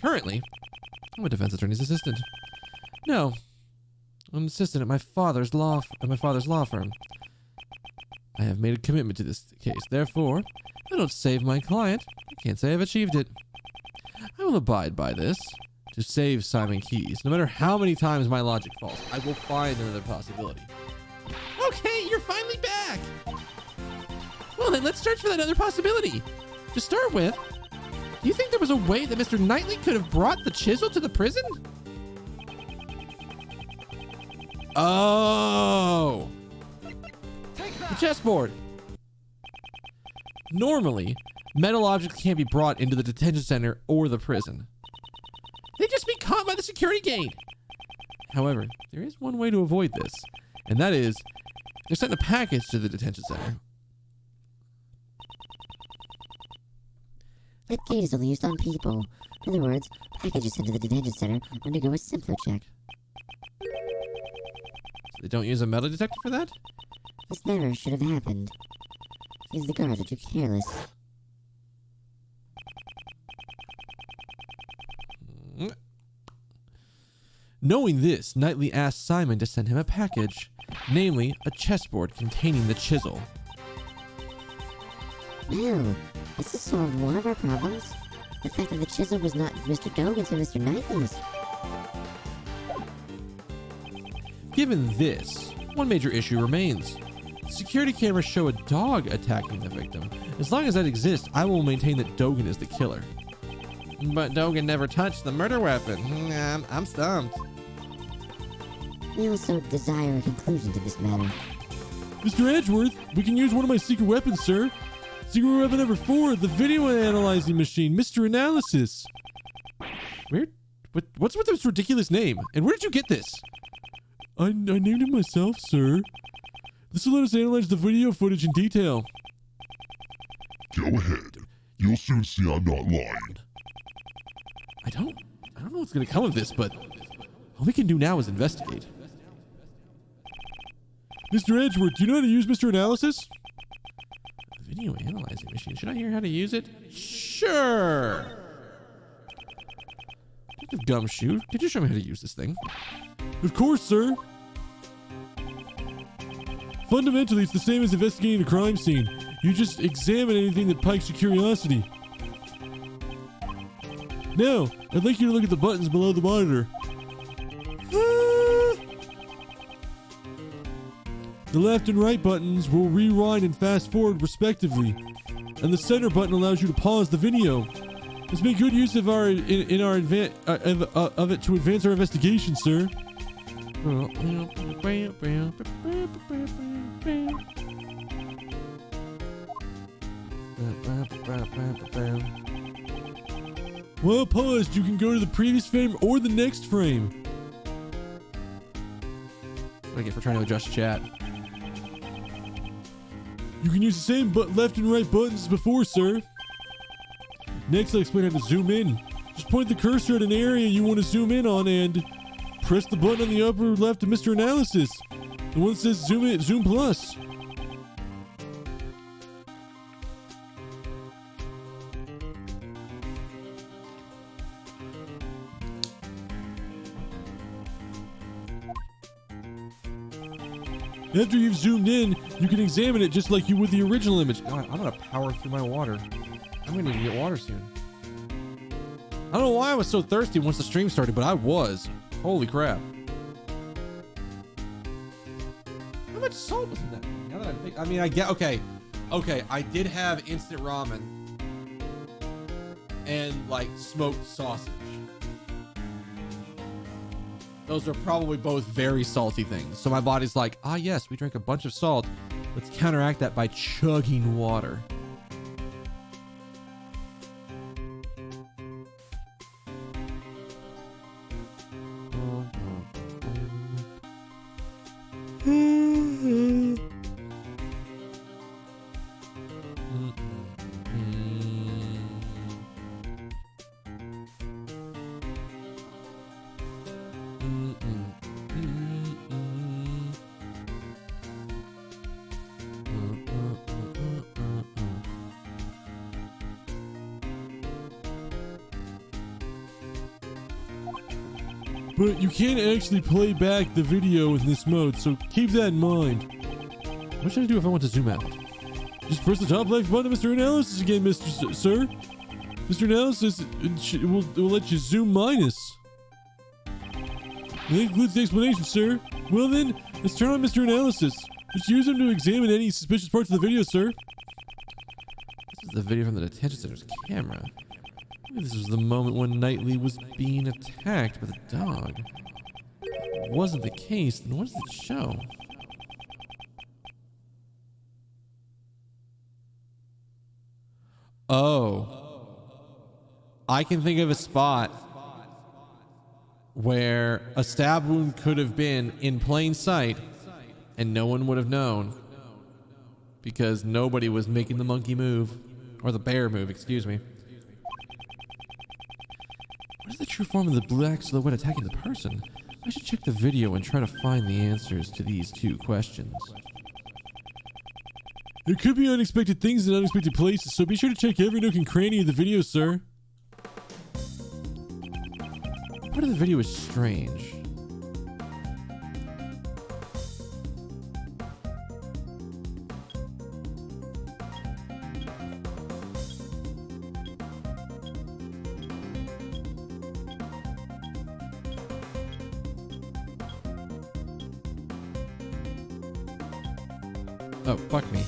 [SPEAKER 1] Currently, I'm a defense attorney's assistant. No, I'm an assistant at my father's law firm. I have made a commitment to this case. Therefore, if I don't save my client, I can't say I've achieved it. I will abide by this. To save Simon Keys, no matter how many times my logic falls, I will find another possibility. Okay, you're finally back. Well then, let's search for that other possibility. To start with, do you think there was a way that Mr. Knightley could have brought the chisel to the prison? Oh, the chessboard. Normally, metal objects can't be brought into the detention center or the prison. They'd just be caught by the security gate. However, there is one way to avoid this, and that is they're sending a package to the detention center.
[SPEAKER 2] That gate is only used on people. In other words, packages sent to the detention center undergo a simpler check.
[SPEAKER 1] So they don't use a metal detector for that?
[SPEAKER 2] This never should have happened. Seems the guards are too careless.
[SPEAKER 1] Knowing this, Knightley asked Simon to send him a package, namely a chessboard containing the chisel.
[SPEAKER 2] Well, this has solved one of our problems. The fact that the chisel was not Mr. Dogan's and Mr. Knightley's.
[SPEAKER 1] Given this, one major issue remains. Security cameras show a dog attacking the victim. As long as that exists, I will maintain that Dogan is the killer. But Dogan never touched the murder weapon. I'm stumped.
[SPEAKER 2] We also desire a conclusion to this matter.
[SPEAKER 1] Mr. Edgeworth, we can use one of my secret weapons, sir. Secret weapon number 4, the video analyzing machine, Mr. Analysis. What's with this ridiculous name? And where did you get this? I named it myself, sir. This will let us analyze the video footage in detail.
[SPEAKER 3] Go ahead. You'll soon see I'm not lying.
[SPEAKER 1] I don't know what's gonna come of this, but all we can do now is investigate. Mr. Edgeworth, do you know how to use Mr. Analysis? Video analyzing machine. Should I hear how to use it? Sure. Detective Gumshoe, could you show me how to use this thing? Of course, sir. Fundamentally, it's the same as investigating a crime scene. You just examine anything that piques your curiosity. Now, I'd like you to look at the buttons below the monitor. The left and right buttons will rewind and fast forward respectively, and the center button allows you to pause the video. Let's make good use of of it to advance our investigation, sir. While paused, you can go to the previous frame or the next frame. What do I get for trying to adjust chat? You can use the same left and right buttons as before, sir. Next, I'll explain how to zoom in. Just point the cursor at an area you want to zoom in on and press the button on the upper left of Mr. Analysis. The one that says Zoom Plus. After you've zoomed in, you can examine it just like you would the original image. God, I'm gonna power through my water. I'm gonna need to get water soon. I don't know why I was so thirsty once the stream started, but I was. Holy crap. How much salt was in that? Now that I mean, I get, okay, I did have instant ramen and like smoked sausage. Those are probably both very salty things. So my body's like, ah, yes, we drank a bunch of salt. Let's counteract that by chugging water. But you can't actually play back the video in this mode, so keep that in mind. What should I do if I want to zoom out? Just press the top left button of Mr. Analysis again, Sir. Mr. Analysis will let you zoom minus. That includes the explanation, sir. Well then, let's turn on Mr. Analysis. Just use him to examine any suspicious parts of the video, sir. This is the video from the detention center's camera. This was the moment when Knightley was being attacked by the dog. If it wasn't the case, then what does it show? Oh. I can think of a spot where a stab wound could have been in plain sight and no one would have known because nobody was making the monkey move, or the bear move, excuse me. What is the true form of the black silhouette attacking the person? I should check the video and try to find the answers to these two questions. There could be unexpected things in unexpected places, so be sure to check every nook and cranny of the video, sir. Part of the video is strange. Oh, fuck me.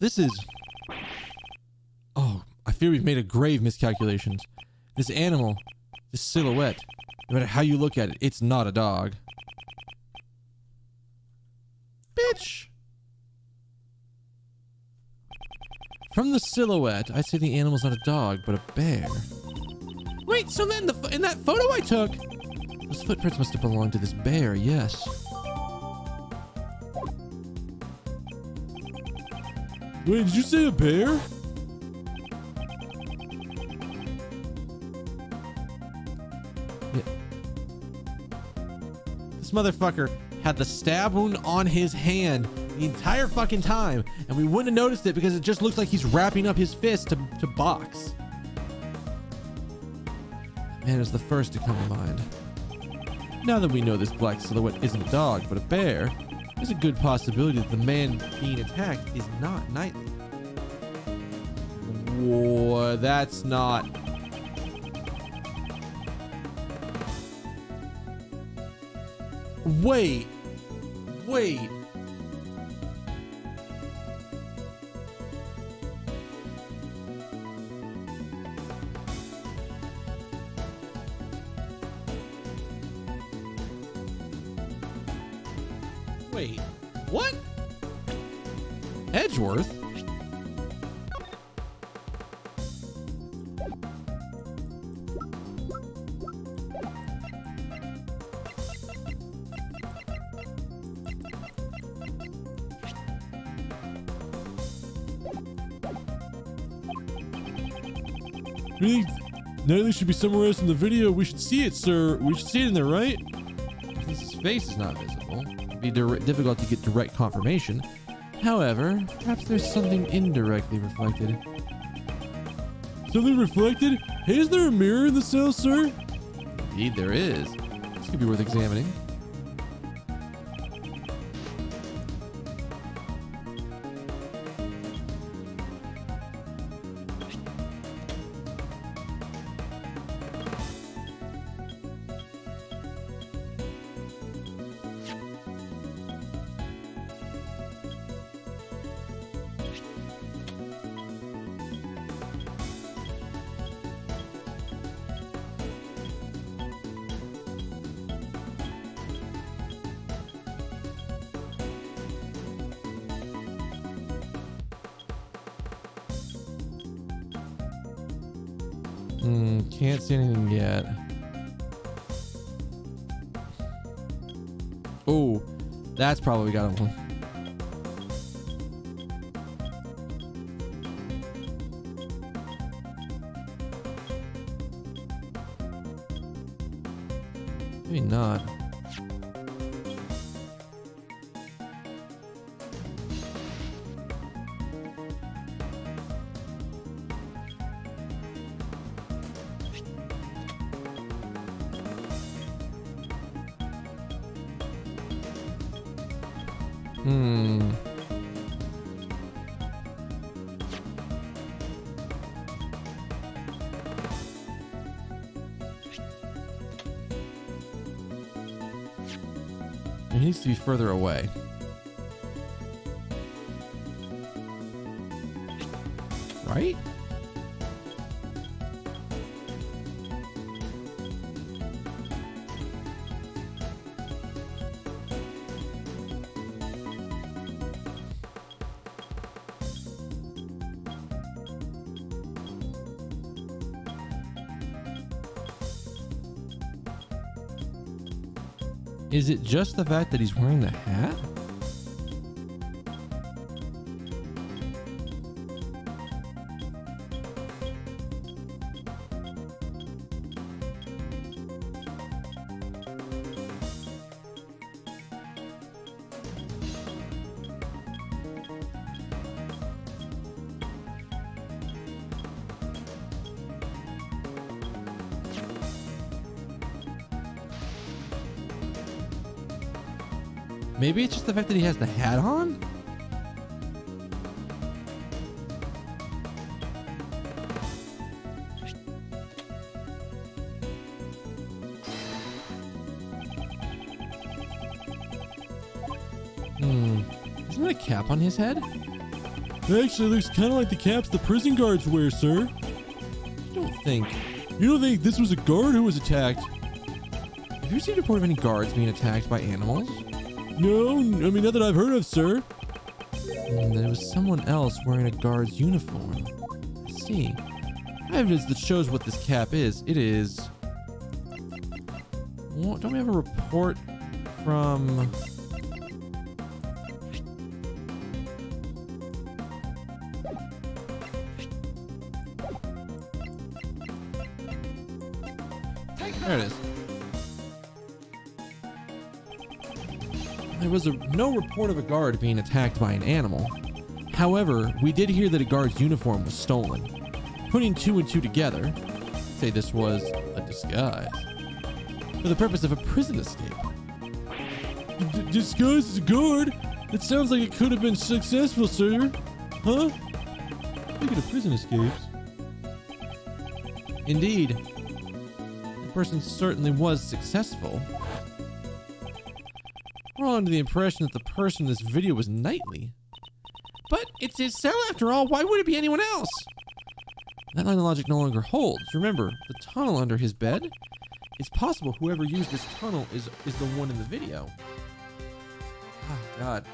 [SPEAKER 1] This is... Oh, I fear we've made a grave miscalculations. This animal, this silhouette, no matter how you look at it, it's not a dog. Bitch! From the silhouette, I say the animal's not a dog, but a bear. Wait, so then in that photo I took, those footprints must have belonged to this bear, yes. Wait, did you say a bear? Yeah. This motherfucker had the stab wound on his hand the entire fucking time, and we wouldn't have noticed it because it just looks like he's wrapping up his fist to box. Man is the first to come to mind. Now that we know this black silhouette isn't a dog but a bear, there's a good possibility that the man being attacked is not Nightly. Whoa, that's not... Wait. Wait, what? Edgeworth? Really? Nightly should be somewhere else in the video. We should see it, sir. We should see it in there, right? Since his face is not visible, it'd be difficult to get direct confirmation. However, perhaps there's something indirectly reflected. Something reflected? Hey, is there a mirror in the cell, sir? Indeed there is. This could be worth examining. Can't see anything yet. Oh, that's probably got one. Maybe not. It needs to be further away. Right? Is it just the fact that he's wearing the hat? Maybe it's just the fact that he has the hat on? Isn't that a cap on his head? It actually looks kind of like the caps the prison guards wear, sir. You don't think this was a guard who was attacked? Have you received a report of any guards being attacked by animals? No, I mean, not that I've heard of, sir. And then it was someone else wearing a guard's uniform. Let's see. I have evidence that shows what this cap is. It is... What, don't we have a report from... There it is. There was no report of a guard being attacked by an animal. However, we did hear that a guard's uniform was stolen. Putting two and two together, say this was a disguise for the purpose of a prison escape. Disguise as a guard? It sounds like it could have been successful, sir. Huh? Speaking of prison escapes. Indeed. The person certainly was successful. We're all under the impression that the person in this video was Knightley. But it's his cell after all. Why would it be anyone else? That line of logic no longer holds. Remember, the tunnel under his bed? It's possible whoever used this tunnel is the one in the video. Oh, God.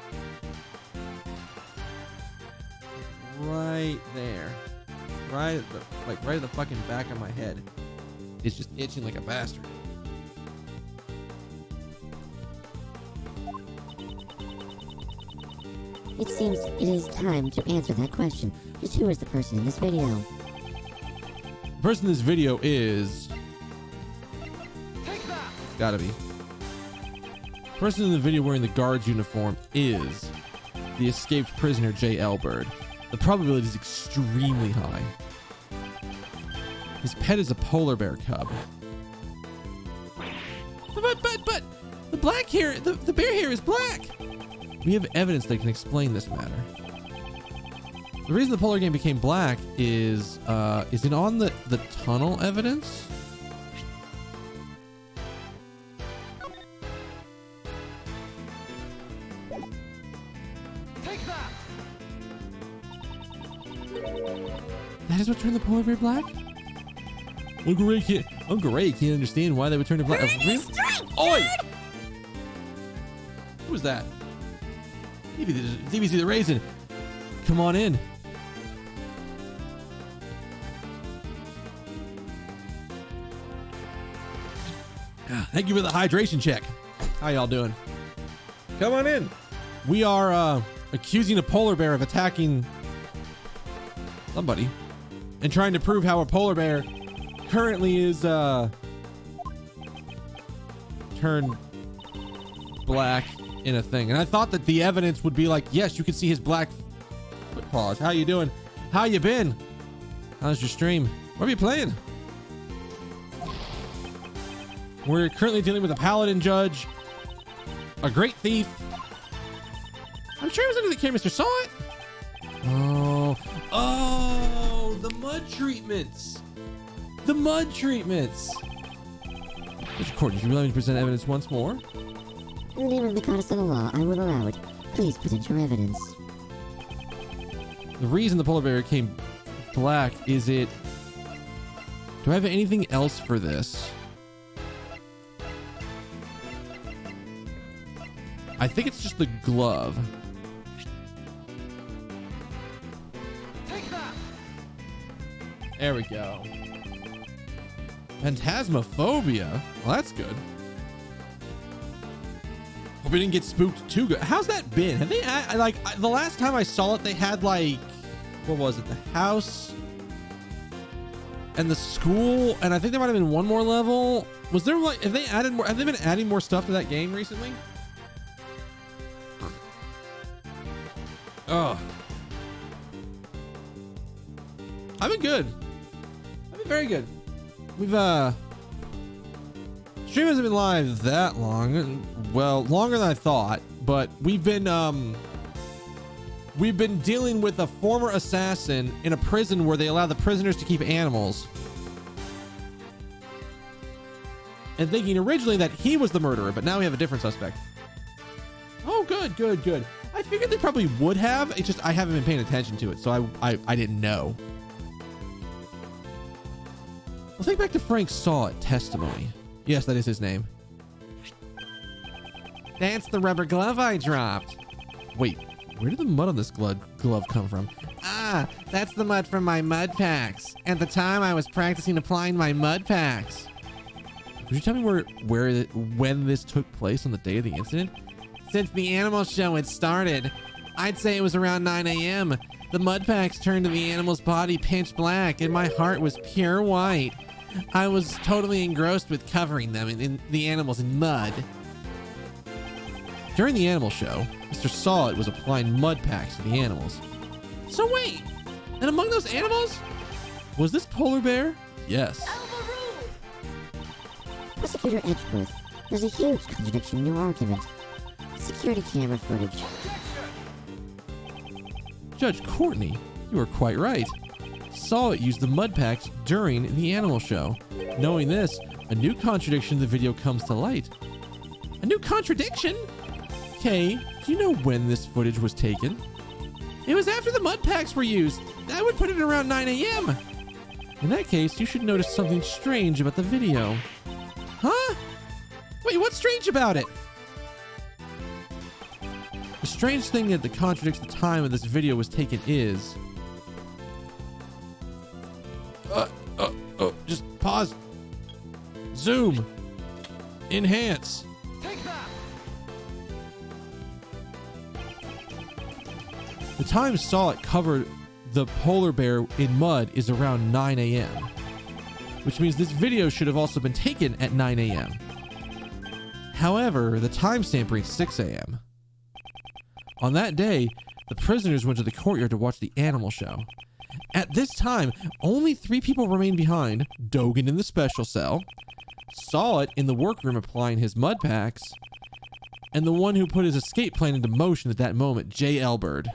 [SPEAKER 1] Right there. Right at the fucking back of my head. It's just itching like a bastard.
[SPEAKER 2] It seems it is time to answer that question. Just who is the person in this video?
[SPEAKER 1] The person in this video is...
[SPEAKER 4] Take that!
[SPEAKER 1] Gotta be. The person in the video wearing the guard's uniform is the escaped prisoner J. Elbird. The probability is extremely high. His pet is a polar bear cub. But the black hair, the bear hair is black. We have evidence that can explain this matter. The reason the polar game became black is it on the tunnel evidence?
[SPEAKER 4] Take that!
[SPEAKER 1] That is what turned the polar bear black? Uncle Ray can't understand why they would turn it black. Really? Oi! Who was that? DBZ the Raisin. Come on in. Thank you for the hydration check. How y'all doing? Come on in. We are accusing a polar bear of attacking somebody and trying to prove how a polar bear currently is turned black in a thing. And I thought that the evidence would be like, yes, you can see his black foot paws. How you doing? How you been? How's your stream? What are you playing? We're currently dealing with a paladin judge, a great thief. I'm sure it was under the camera, Mr. Saw it. Oh, the mud treatments. The mud treatments. Mr. Court, if you allow me to present evidence once more.
[SPEAKER 2] In the name of the goddess of the law, I will allow it. Please present your evidence.
[SPEAKER 1] The reason the polar bear came black is it... Do I have anything else for this? I think it's just the glove.
[SPEAKER 4] Take that!
[SPEAKER 1] There we go. Phantasmophobia. Well, that's good. Hope we didn't get spooked too good. How's that been? Have they the last time I saw it, they had like, what was it? The house and the school, and I think there might have been one more level. Was there like, have they been adding more stuff to that game recently? Oh, I've been good. I've been very good. We've stream hasn't been live that long. Well, longer than I thought, but we've been dealing with a former assassin in a prison where they allow the prisoners to keep animals. And thinking originally that he was the murderer, but now we have a different suspect. Oh, good, good, good. I figured they probably would have. It's just I haven't been paying attention to it, so I didn't know. Well, think back to Frank Saw It testimony. Yes, that is his name. That's the rubber glove I dropped. Wait, Where did the mud on this glove come from? Ah, that's the mud from my mud packs. At the time, I was practicing applying my mud packs. Could you tell me when this took place on the day of the incident? Since the animal show had started, I'd say it was around 9 a.m. The mud packs turned to the animal's body pitch black, and my heart was pure white. I was totally engrossed with covering them in the animals in mud. During the animal show, Mr. Sawit was applying mud packs to the animals. So wait, and among those animals, was this polar bear? Yes.
[SPEAKER 2] Prosecutor Edgeworth, there's a huge contradiction in your argument. Security camera footage.
[SPEAKER 1] Judge Courtney, you are quite right. Sawit used the mud packs during the animal show. Knowing this, a new contradiction in the video comes to light. A new contradiction? Kay, do you know when this footage was taken? It was after the mud packs were used. That would put it around 9 a.m. In that case, you should notice something strange about the video. Huh? Wait, what's strange about it? The strange thing that contradicts the time of this video was taken is... just pause. Zoom. Enhance.
[SPEAKER 4] Take that!
[SPEAKER 1] The time Sawit covered the polar bear in mud is around 9 a.m., which means this video should have also been taken at 9 a.m. However, the timestamp reads 6 a.m. On that day, the prisoners went to the courtyard to watch the animal show. At this time, only 3 people remained behind: Dogan in the special cell, Sawit in the workroom applying his mud packs, and the one who put his escape plan into motion at that moment, J. Elbird.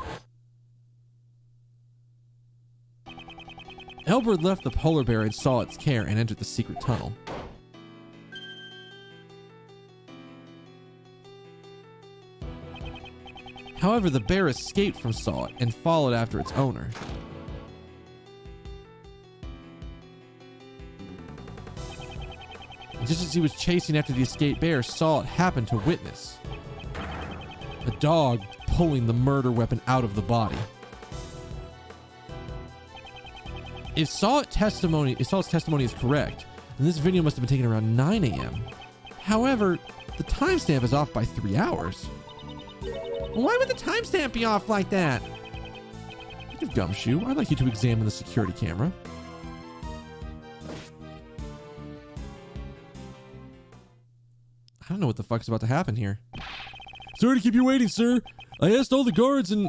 [SPEAKER 1] Elbird left the polar bear in Sawit's care and entered the secret tunnel. However, the bear escaped from Sawit and followed after its owner. Just as he was chasing after the escaped bear, Sawit happened to witness a dog pulling the murder weapon out of the body. If Sawit's testimony is correct, then this video must have been taken around 9 a.m. However, the timestamp is off by 3 hours. Why would the timestamp be off like that? Detective Gumshoe, I'd like you to examine the security camera. I don't know what the fuck's about to happen here. Sorry to keep you waiting, sir. I asked all the guards and...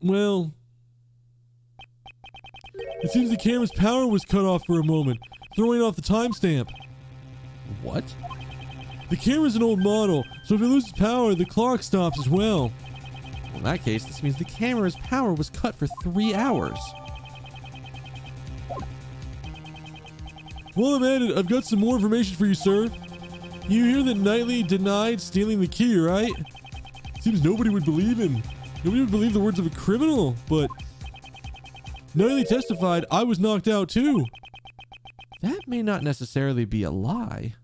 [SPEAKER 1] well... it seems the camera's power was cut off for a moment, throwing off the timestamp. What? The camera's an old model, so if it loses power, the clock stops as well. In that case, this means the camera's power was cut for 3 hours. While I'm at it, I've got some more information for you, sir. You hear that Knightley denied stealing the key, right? Seems nobody would believe him. Nobody would believe the words of a criminal, but... Knightley testified I was knocked out too. That may not necessarily be a lie.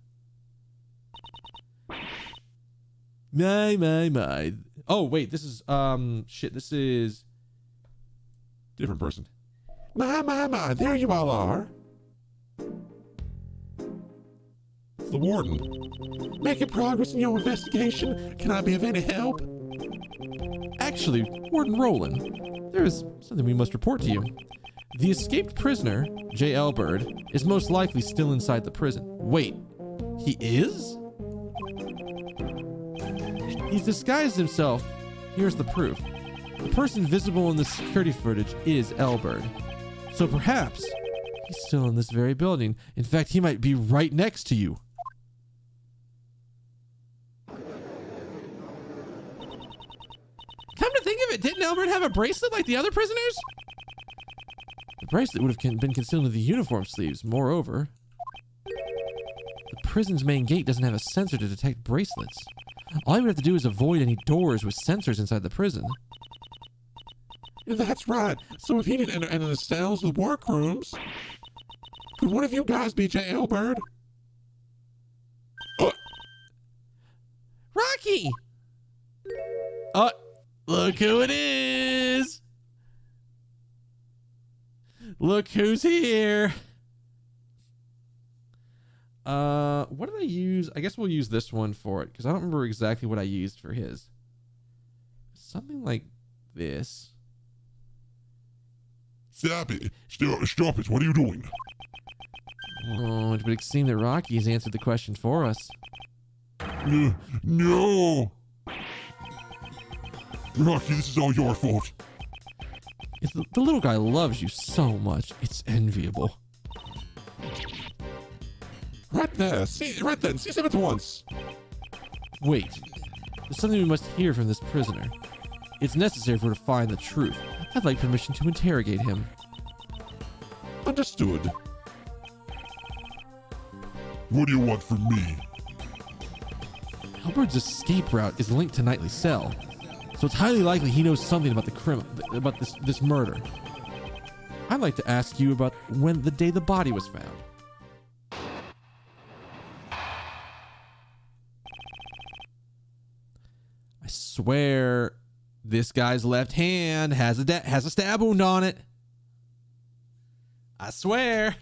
[SPEAKER 1] My. Oh, wait, this is, shit, this is... different person.
[SPEAKER 3] My, there you all are. The warden. Making progress in your investigation. Can I be of any help?
[SPEAKER 1] Actually, Warden Roland, there is something we must report to you. The escaped prisoner, J. Elbird, is most likely still inside the prison. Wait, he is? He's disguised himself. Here's the proof. The person visible in the security footage is Elbird. So perhaps he's still in this very building. In fact, he might be right next to you. Come to think of it, didn't Elbird have a bracelet like the other prisoners? The bracelet would have been concealed in the uniform sleeves. Moreover, the prison's main gate doesn't have a sensor to detect bracelets. All he would have to do is avoid any doors with sensors inside the prison.
[SPEAKER 3] That's right. So if he didn't enter any of the cells with workrooms, could one of you guys be J. Elbird?
[SPEAKER 1] Rocky! Look who it is. Look who's here. What did I use? I guess we'll use this one for it because I don't remember exactly what I used for his. Something like this.
[SPEAKER 3] Stop it. Stop it. What are you doing?
[SPEAKER 1] Oh, but it seemed that Rocky has answered the question for us.
[SPEAKER 3] No. Rocky, this is all your fault.
[SPEAKER 1] The little guy loves you so much. It's enviable.
[SPEAKER 3] Right there. Right then. Seize him at once.
[SPEAKER 1] Wait. There's something we must hear from this prisoner. It's necessary for her to find the truth. I'd like permission to interrogate him.
[SPEAKER 3] Understood. What do you want from me?
[SPEAKER 1] Albert's escape route is linked to Knightley's cell, so it's highly likely he knows something about about this murder. I'd like to ask you about the day the body was found. I swear, this guy's left hand has a stab wound on it. I swear.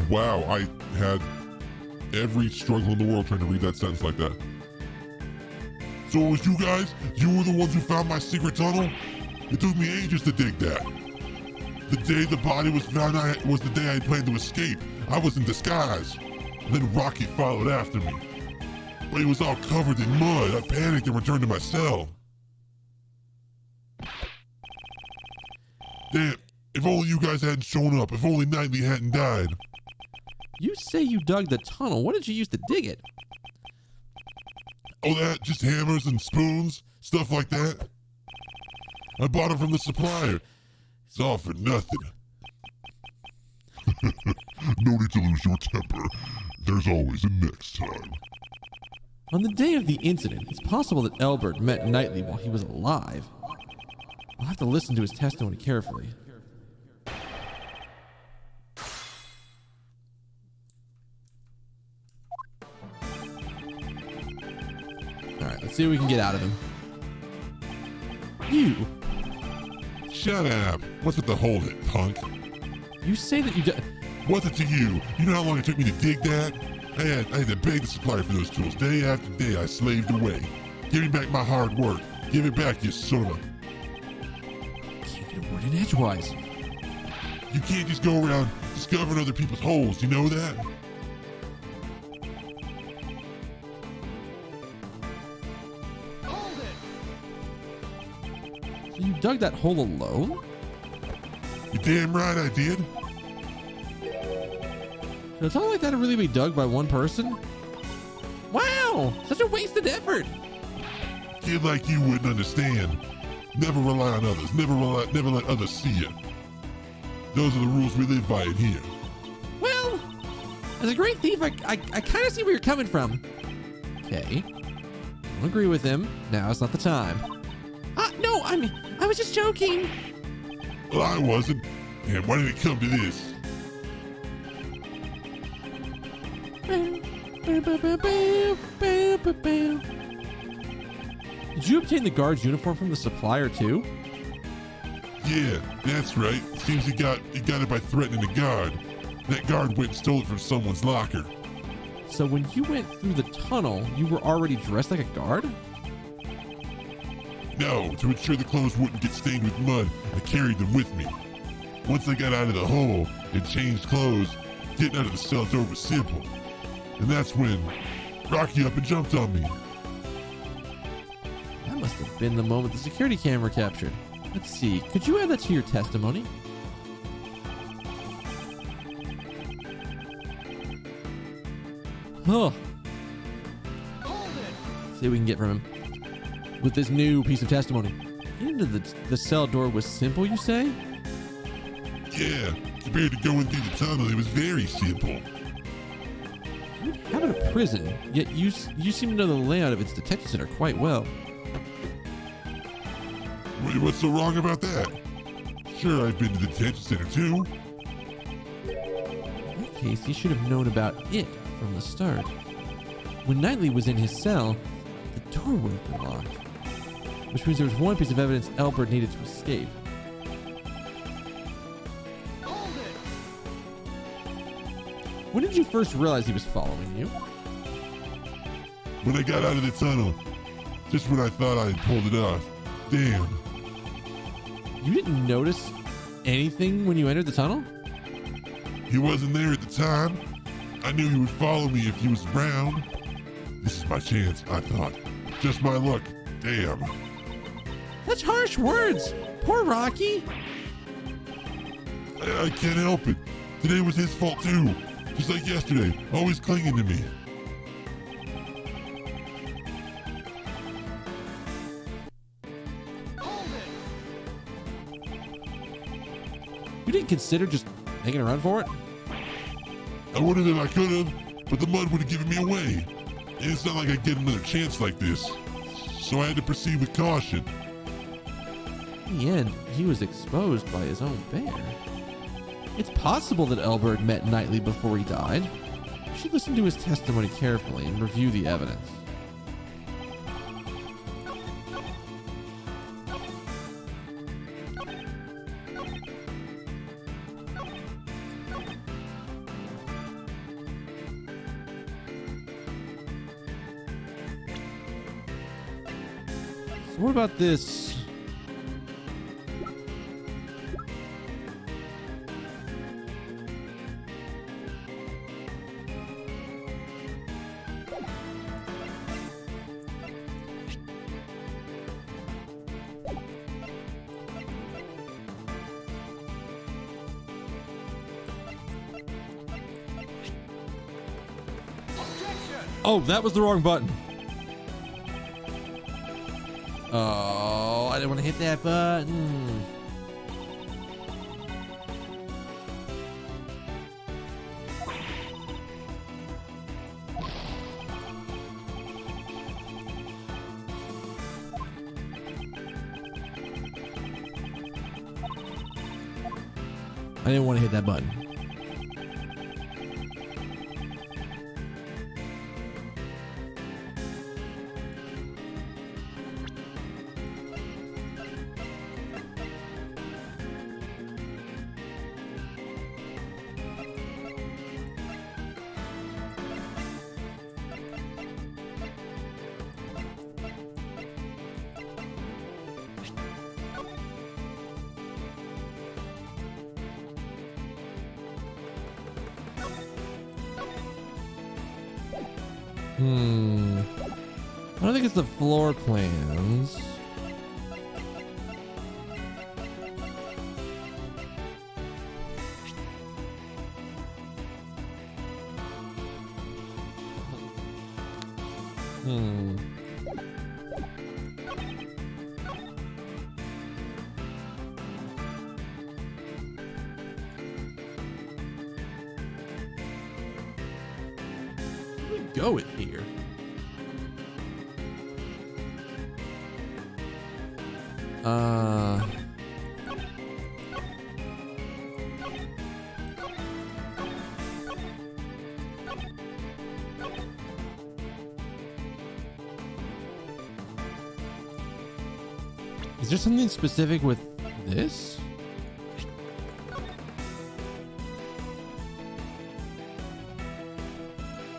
[SPEAKER 3] Wow, I had every struggle in the world trying to read that sentence like that. So it was you guys? You were the ones who found my secret tunnel? It took me ages to dig that. The day the body was found was the day I planned to escape. I was in disguise. And then Rocky followed after me. But he was all covered in mud. I panicked and returned to my cell. Damn, if only you guys hadn't shown up. If only Knightley hadn't died.
[SPEAKER 1] You say you dug the tunnel. What did you use to dig it?
[SPEAKER 3] Oh, that? Just hammers and spoons? Stuff like that? I bought it from the supplier. It's all for nothing. No need to lose your temper. There's always a next time.
[SPEAKER 1] On the day of the incident, it's possible that Albert met Knightley while he was alive. I'll have to listen to his testimony carefully. Alright, let's see what we can get out of him. You!
[SPEAKER 3] Shut up. What's with the hold it, punk?
[SPEAKER 1] You say that you
[SPEAKER 3] What's it to you? You know how long it took me to dig that? I had to beg the supplier for those tools. Day after day, I slaved away. Give me back my hard work. Give it back, you son of a...
[SPEAKER 1] Can't get a word in edgewise.
[SPEAKER 3] You can't just go around discovering other people's holes. You know that?
[SPEAKER 4] Hold it!
[SPEAKER 1] So you dug that hole alone?
[SPEAKER 3] You damn right I did.
[SPEAKER 1] Could a tunnel like that really be dug by one person? Wow! Such a wasted effort!
[SPEAKER 3] Kid like you wouldn't understand. Never rely on others. Never let others see you. Those are the rules we live by in here.
[SPEAKER 1] Well, as a great thief, I kind of see where you're coming from. Okay. I don't agree with him. Now it's not the time. No, I was just joking.
[SPEAKER 3] Well, I wasn't. And why did it come to this?
[SPEAKER 1] Did you obtain the guard's uniform from the supplier too?
[SPEAKER 3] Yeah, that's right. Seems he got it by threatening the guard. That guard went and stole it from someone's locker.
[SPEAKER 1] So when you went through the tunnel, you were already dressed like a guard?
[SPEAKER 3] No, to ensure the clothes wouldn't get stained with mud, I carried them with me. Once I got out of the hole and changed clothes, getting out of the cell door was simple. And that's when Rocky up and jumped on me.
[SPEAKER 1] That must have been the moment the security camera captured. Let's see, could you add that to your testimony? Oh.
[SPEAKER 4] Hold it!
[SPEAKER 1] See what we can get from him. With this new piece of testimony. Getting into the cell door was simple, you say?
[SPEAKER 3] Yeah, compared to going through the tunnel, it was very simple.
[SPEAKER 1] You inhabit a prison, yet you seem to know the layout of its detention center quite well.
[SPEAKER 3] Wait, what's so wrong about that? Sure, I've been to the detention center too.
[SPEAKER 1] In that case, you should have known about it from the start. When Knightley was in his cell, the door would have been locked. Which means there was one piece of evidence Albert needed to escape.
[SPEAKER 4] Hold it.
[SPEAKER 1] When did you first realize he was following you?
[SPEAKER 3] When I got out of the tunnel, just when I thought I had pulled it off. Damn.
[SPEAKER 1] You didn't notice anything when you entered the tunnel?
[SPEAKER 3] He wasn't there at the time. I knew he would follow me if he was around. This is my chance, I thought. Just my luck. Damn.
[SPEAKER 1] Such harsh words. Poor Rocky.
[SPEAKER 3] I can't help it. Today was his fault too. Just like yesterday, always clinging to me.
[SPEAKER 4] Hold it.
[SPEAKER 1] You didn't consider just making a run for it?
[SPEAKER 3] I would have if I could have, but the mud would have given me away. And it's not like I get another chance like this. So I had to proceed with caution.
[SPEAKER 1] In the end, he was exposed by his own bear. It's possible that Elbert met Knightley before he died. You should listen to his testimony carefully and review the evidence. So what about this?
[SPEAKER 4] Objection.
[SPEAKER 1] Oh, that was the wrong button. Oh, I didn't want to hit that button. I didn't want to hit that button. I don't think it's the floor plans. Go with here. Is there something specific with this?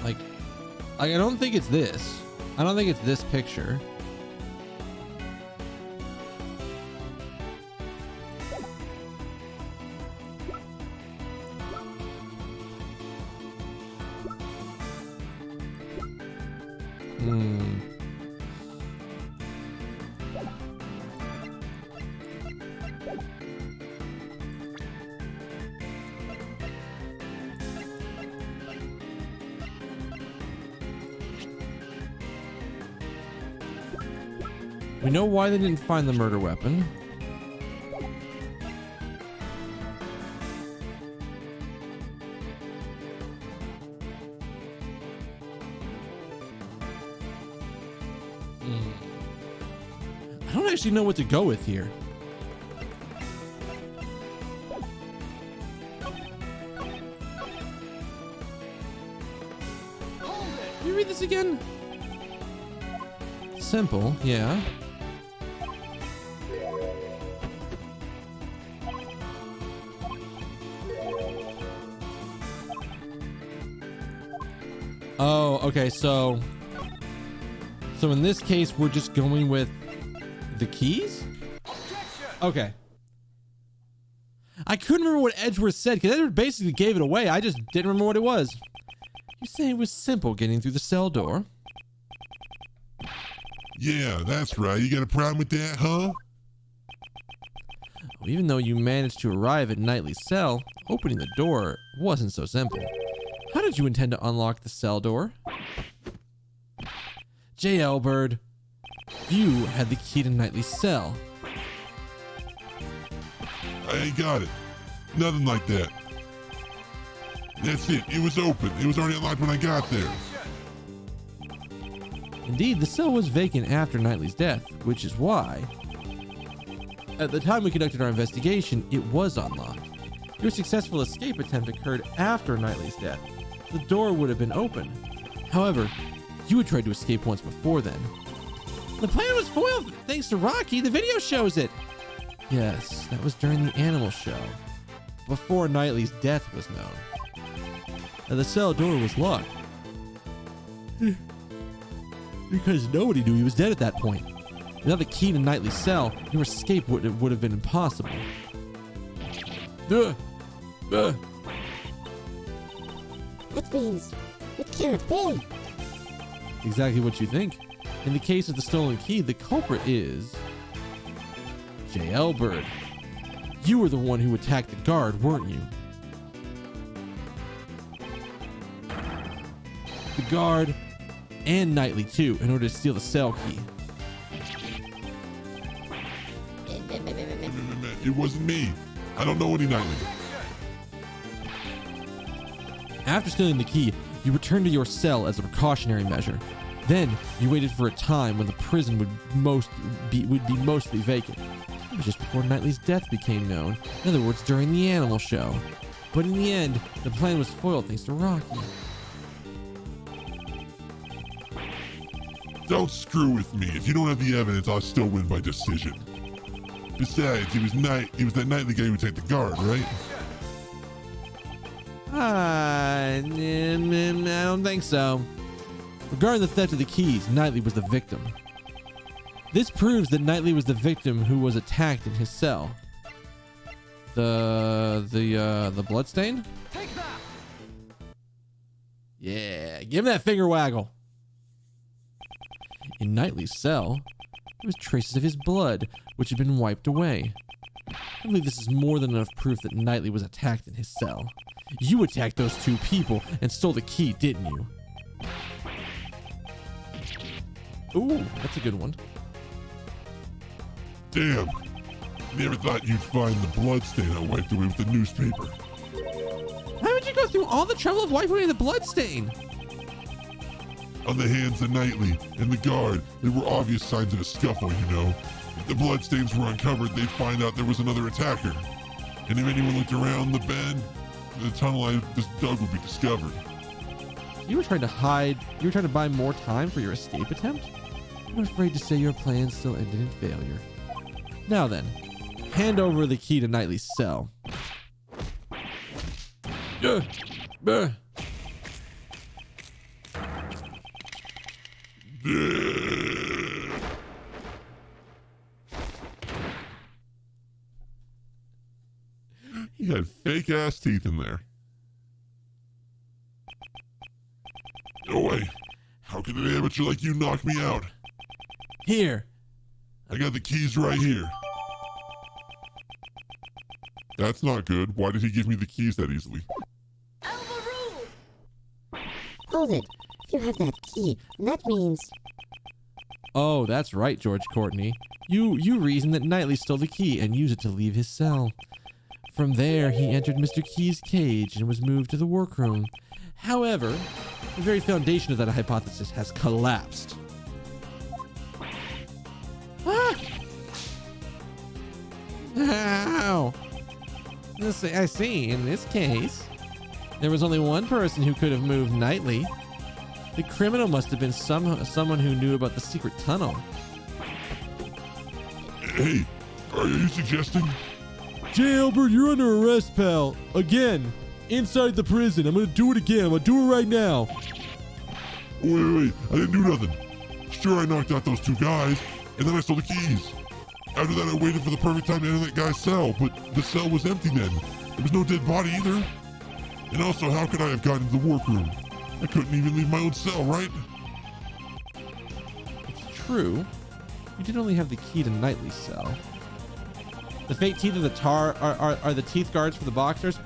[SPEAKER 1] Like, I don't think it's this. I don't think it's this picture. We know why they didn't find the murder weapon. don't actually know what to go with here. Can you read this again? Simple, yeah. Oh, okay, so in this case, we're just going with the keys? Okay. I couldn't remember what Edgeworth said, because Edgeworth basically gave it away. I just didn't remember what it was. You say it was simple getting through the cell door?
[SPEAKER 3] Yeah, that's right. You got a problem with that, huh?
[SPEAKER 1] Well, even though you managed to arrive at Knightley's cell, opening the door wasn't so simple. How did you intend to unlock the cell door? J.L. Bird, you had the key to Knightley's cell.
[SPEAKER 3] I ain't got it. Nothing like that. That's it. It was open. It was already unlocked when I got there.
[SPEAKER 1] Indeed, the cell was vacant after Knightley's death, which is why, at the time we conducted our investigation, it was unlocked. Your successful escape attempt occurred after Knightley's death. The door would have been open. However, you had tried to escape once before then. The plan was foiled thanks to Rocky. The video shows it. Yes, that was during the animal show, before Knightley's death was known. And the cell door was locked. Because nobody knew he was dead at that point. Without the key to Knightley's cell, your escape would have been impossible.
[SPEAKER 2] That means it can't be.
[SPEAKER 1] Exactly what you think. In the case of the stolen key, the culprit is J.L. Bird. You were the one who attacked the guard, weren't you? The guard and Knightley too, in order to steal the cell key.
[SPEAKER 3] It wasn't me. I don't know any Knightley.
[SPEAKER 1] After stealing the key, you returned to your cell as a precautionary measure. Then you waited for a time when the prison would be mostly vacant. It was just before Knightley's death became known. In other words, during the animal show. But in the end, the plan was foiled thanks to Rocky.
[SPEAKER 3] Don't screw with me. If you don't have the evidence, I'll still win by decision. Besides, he was that Knightley guy who attacked the guard, right?
[SPEAKER 1] I don't think so. Regarding the theft of the keys, Knightley was the victim. This proves that Knightley was the victim who was attacked in his cell. The bloodstain?
[SPEAKER 4] Take that.
[SPEAKER 1] Yeah, give him that finger waggle. In Knightley's cell, there was traces of his blood, which had been wiped away. I believe this is more than enough proof that Knightley was attacked in his cell. You attacked those two people and stole the key, didn't you? Ooh, that's a good one.
[SPEAKER 3] Damn. Never thought you'd find the bloodstain I wiped away with the newspaper.
[SPEAKER 1] Why would you go through all the trouble of wiping away the bloodstain?
[SPEAKER 3] On the hands of Knightley and the guard, there were obvious signs of a scuffle, you know. If the bloodstains were uncovered, they'd find out there was another attacker. And if anyone looked around the bend, the tunnel I just dug would be discovered.
[SPEAKER 1] You were trying to buy more time for your escape attempt? I'm afraid to say your plan still ended in failure. Now then, hand over the key to Knightley's cell.
[SPEAKER 3] He had fake ass teeth in there. No way. How could an amateur like you knock me out?
[SPEAKER 1] Here.
[SPEAKER 3] I got the keys right here. That's not good. Why did he give me the keys that easily?
[SPEAKER 2] Hold it. If you have that key, that means...
[SPEAKER 1] Oh, that's right, George Courtney. You reasoned that Knightley stole the key and used it to leave his cell. From there, he entered Mr. Key's cage and was moved to the workroom. However, the very foundation of that hypothesis has collapsed. Ah! How? I see. In this case, there was only one person who could have moved nightly. The criminal must have been someone who knew about the secret tunnel.
[SPEAKER 3] Hey, are you suggesting?
[SPEAKER 1] J. Albert, you're under arrest, pal. Again. Inside the prison. I'm gonna do it again. I'm gonna do it right now.
[SPEAKER 3] Wait, I didn't do nothing. Sure, I knocked out those two guys, and then I stole the keys. After that, I waited for the perfect time to enter that guy's cell, but the cell was empty then. There was no dead body either. And also, how could I have gotten into the workroom? I couldn't even leave my own cell, right?
[SPEAKER 1] It's true. You did only have the key to Nightly's cell. The fake teeth of the tar are the teeth guards for the boxers.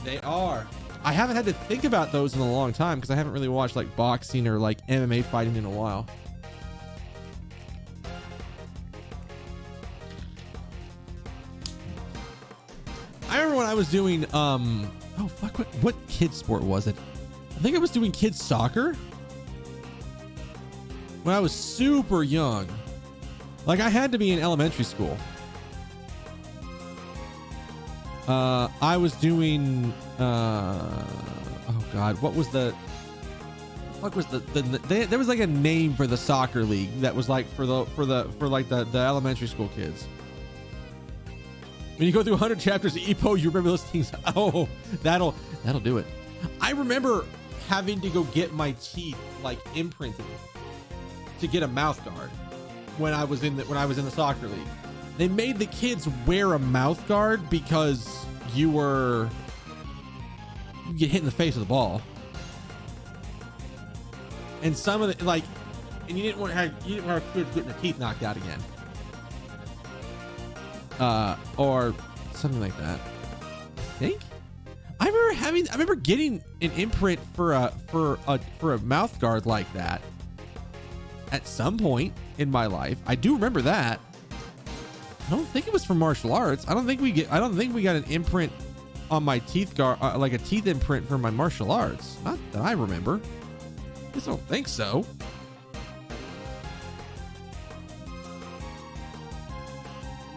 [SPEAKER 1] They are. I haven't had to think about those in a long time because I haven't really watched like boxing or like MMA fighting in a while. I remember when I was doing oh fuck, what kid sport was it? I think I was doing kids soccer when I was super young. Like I had to be in elementary school. I was doing oh god, what was the there was like a name for the soccer league that was like for the elementary school kids. When you go through 100 chapters of EPO, you remember those things. Oh, that'll do it. I remember having to go get my teeth like imprinted to get a mouth guard when I was in the soccer league. They made the kids wear a mouth guard because you get hit in the face with a ball. And some of the and you didn't want to have kids getting their teeth knocked out again. Or something like that. I think I remember getting an imprint for a mouth guard like that at some point in my life. I do remember that. I don't think it was for martial arts. I don't think we got an imprint on my teeth guard, like a teeth imprint for my martial arts. Not that I remember. I just don't think so.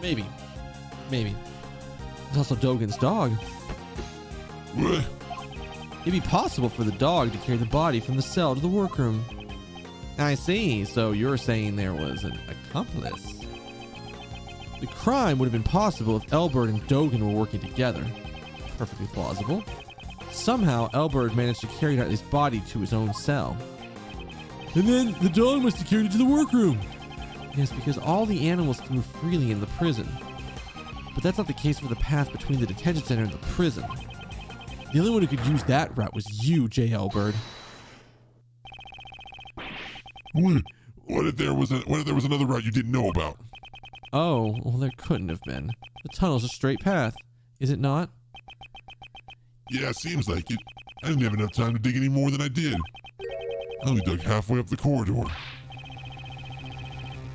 [SPEAKER 1] Maybe. It's also Dogen's dog.
[SPEAKER 3] What?
[SPEAKER 1] It'd be possible for the dog to carry the body from the cell to the workroom. I see. So you're saying there was an accomplice. The crime would have been possible if Elbert and Dogen were working together. Perfectly plausible. Somehow, Elbert managed to carry Knightley's body to his own cell. And then the dog must have carried it to the workroom. Yes, because all the animals can move freely in the prison. But that's not the case for the path between the detention center and the prison. The only one who could use that route was you, J. Elbert.
[SPEAKER 3] What if there was another route you didn't know about?
[SPEAKER 1] Oh, well, there couldn't have been. The tunnel's a straight path, is it not?
[SPEAKER 3] Yeah, seems like it. I didn't have enough time to dig any more than I did. I only dug halfway up the corridor.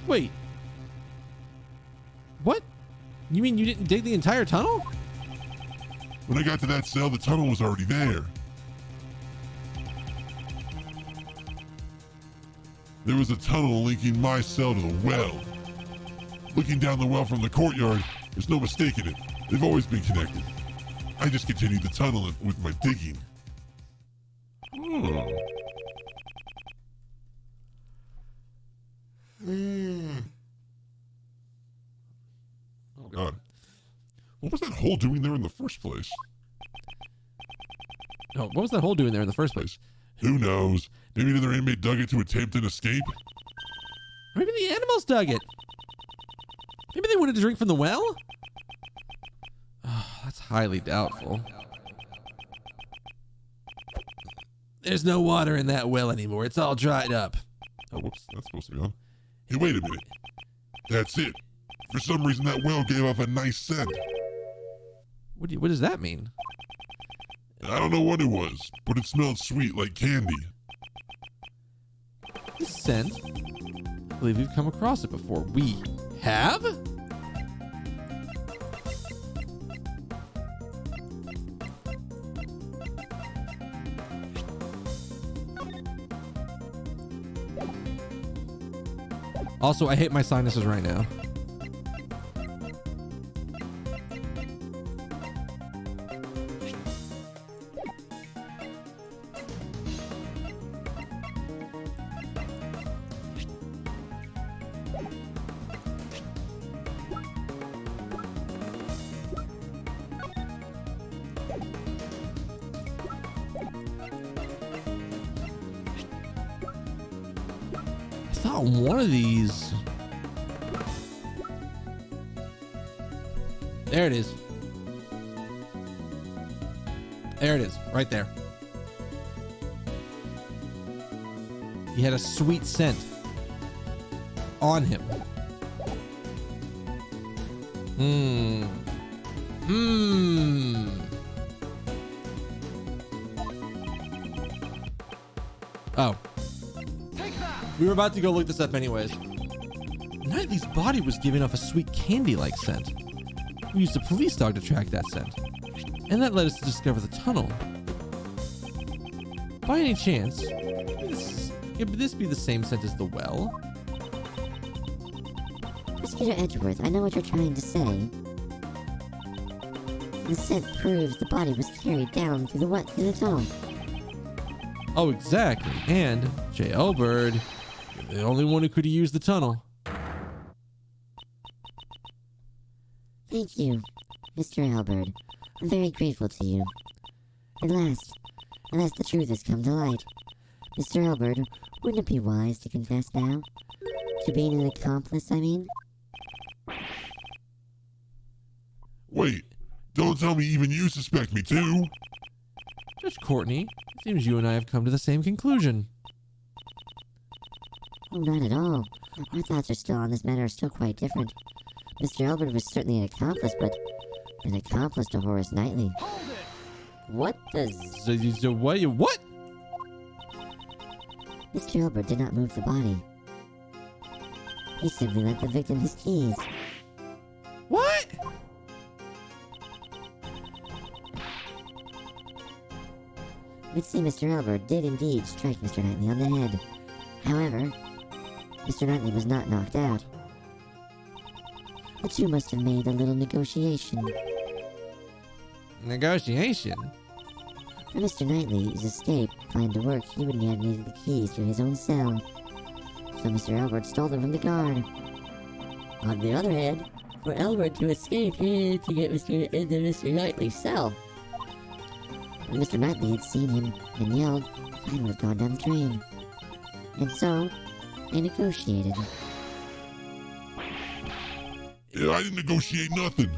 [SPEAKER 1] Wait. What? You mean you didn't dig the entire tunnel?
[SPEAKER 3] When I got to that cell, the tunnel was already there. There was a tunnel linking my cell to the well. Looking down the well from the courtyard, there's no mistaking it. They've always been connected. I just continued the tunnel with my digging. Oh God. What was that hole doing there in the first place?
[SPEAKER 1] Oh, what was that hole doing there in the first place?
[SPEAKER 3] Who knows? Maybe another inmate dug it to attempt an escape?
[SPEAKER 1] Maybe the animals dug it. Maybe they wanted to drink from the well? Oh, that's highly doubtful. There's no water in that well anymore. It's all dried up.
[SPEAKER 3] Oh, whoops. That's supposed to be on. Hey, wait a minute. That's it. For some reason, that well gave off a nice scent.
[SPEAKER 1] What does that mean?
[SPEAKER 3] I don't know what it was, but it smelled sweet like candy.
[SPEAKER 1] This scent? I believe we've come across it before. We have? Also, I hate my sinuses right now. I thought one of these. There it is. There it is, right there. He had a sweet scent on him. Oh.
[SPEAKER 4] Take that!
[SPEAKER 1] We were about to go look this up anyways. Knightley's body was giving off a sweet candy-like scent. We used a police dog to track that scent. And that led us to discover the tunnel. By any chance, could this be the same scent as the well?
[SPEAKER 2] Mosquito Edgeworth, I know what you're trying to say. The scent proves the body was carried down through the tunnel.
[SPEAKER 1] Oh, exactly. And, J. Elbird, you're the only one who could have used the tunnel.
[SPEAKER 2] Thank you, Mr. Albert. I'm very grateful to you. At last the truth has come to light. Mr. Albert, wouldn't it be wise to confess now? To being an accomplice, I mean?
[SPEAKER 3] Wait, don't tell me even you suspect me too.
[SPEAKER 1] Judge Courtney, it seems you and I have come to the same conclusion.
[SPEAKER 2] Oh, not at all. Our thoughts on this matter are still quite different. Mr. Albert was certainly an accomplice, but an accomplice to Horace Knightley.
[SPEAKER 4] Hold it!
[SPEAKER 2] What does...
[SPEAKER 1] So what?
[SPEAKER 2] Mr. Albert did not move the body. He simply lent the victim his keys.
[SPEAKER 1] What?
[SPEAKER 2] We'd see Mr. Albert did indeed strike Mr. Knightley on the head. However, Mr. Knightley was not knocked out. The two must have made a little negotiation.
[SPEAKER 1] Negotiation?
[SPEAKER 2] For Mr. Knightley's escape find to work, he would have needed the keys to his own cell. So Mr. Albert stole them from the guard. On the other hand, for Albert to escape, he had to get into Mr. Knightley's cell. When Mr. Knightley had seen him and yelled, I would have gone down the drain. And so, they negotiated.
[SPEAKER 3] Yeah, I didn't negotiate nothing.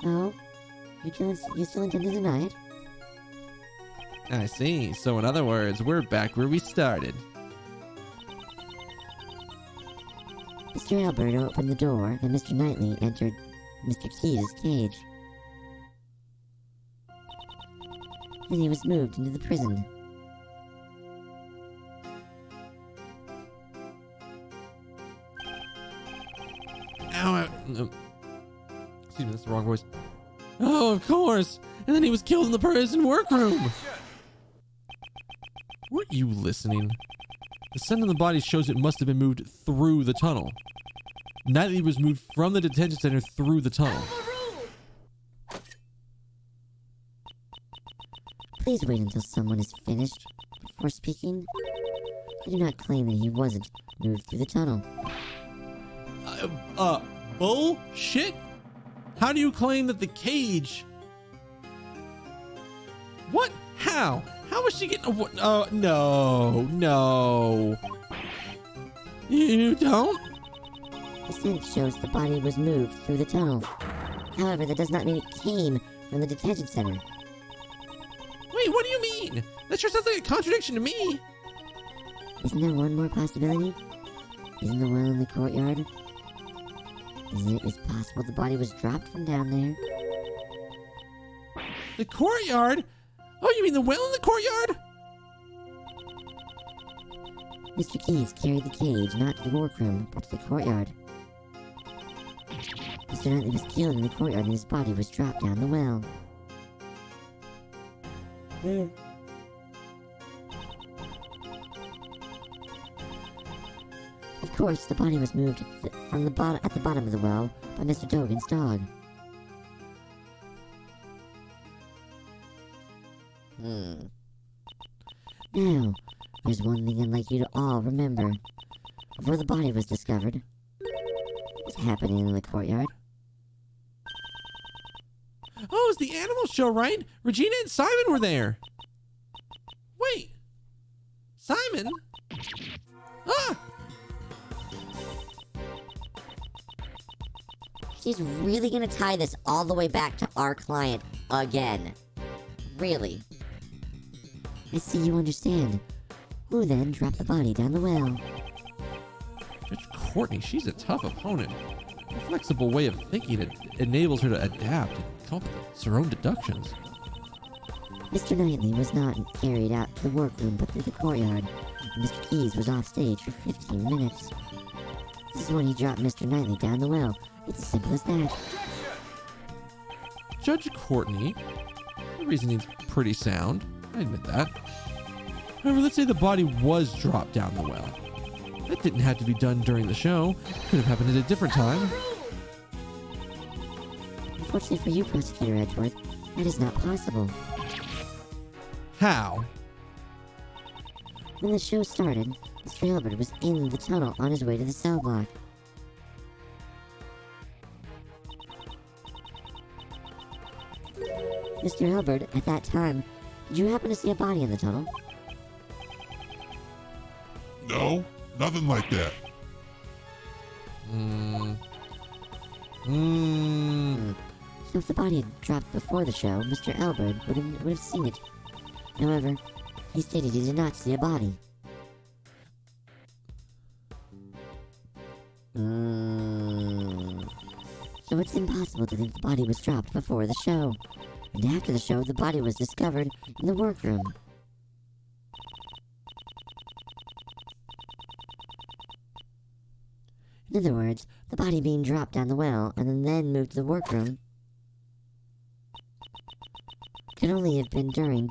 [SPEAKER 2] Oh? You still intend to deny it?
[SPEAKER 1] I see. So in other words, we're back where we started.
[SPEAKER 2] Mr. Albert opened the door, and Mr. Knightley entered Mr. Keyes' cage. Then he was moved into the prison.
[SPEAKER 1] Ow, no. Excuse me, that's the wrong voice. Oh, of course. And then he was killed in the prison workroom. Weren't you listening? The scent on the body shows it must have been moved through the tunnel. Knightley was moved from the detention center through the tunnel.
[SPEAKER 2] Please wait until someone is finished before speaking. I do not claim that he wasn't moved through the tunnel.
[SPEAKER 1] Bullshit? How do you claim that the cage... What? How? How was she getting... No. You don't?
[SPEAKER 2] The scent shows the body was moved through the tunnel. However, that does not mean it came from the detention center.
[SPEAKER 1] Wait, what do you mean? That sure sounds like a contradiction to me.
[SPEAKER 2] Isn't there one more possibility? Isn't the well in the courtyard? Is it possible the body was dropped from down there?
[SPEAKER 1] The courtyard? Oh, you mean the well in the courtyard?
[SPEAKER 2] Mr. Keyes carried the cage not to the workroom, but to the courtyard. Mr. Knightley was killed in the courtyard and his body was dropped down the well. Of course, the body was moved from the at the bottom of the well by Mr. Dogan's dog. Now, there's one thing I'd like you to all remember. Before the body was discovered, what's happening in the courtyard?
[SPEAKER 1] Oh, it's the animal show, right? Regina and Simon were there. Simon? Ah!
[SPEAKER 2] She's really gonna tie this all the way back to our client again. Really. I see you understand. Who then dropped the body down the well?
[SPEAKER 1] Judge Courtney, she's a tough opponent. Her flexible way of thinking it enables her to adapt and come up with her own deductions.
[SPEAKER 2] Mr. Knightley was not carried out to the workroom but through the courtyard. Mr. Keys was off stage for 15 minutes. This is when he dropped Mr. Knightley down the well. It's as simple as that.
[SPEAKER 1] Judge Courtney, the reasoning's pretty sound. I admit that. However, let's say the body was dropped down the well. That didn't have to be done during the show. Could have happened at a different time.
[SPEAKER 2] Unfortunately for you, Prosecutor Edgeworth, that is not possible.
[SPEAKER 1] How?
[SPEAKER 2] When the show started, Mr. Hilbert was in the tunnel on his way to the cell block. Mr. Hilbert, at that time, did you happen to see a body in the tunnel?
[SPEAKER 3] No, nothing like that.
[SPEAKER 2] So if the body had dropped before the show, Mr. Elbert would have seen it. However, he stated he did not see a body. So it's impossible to think the body was dropped before the show. And after the show, the body was discovered in the workroom. In other words, the body being dropped down the well and then moved to the workroom could only have been done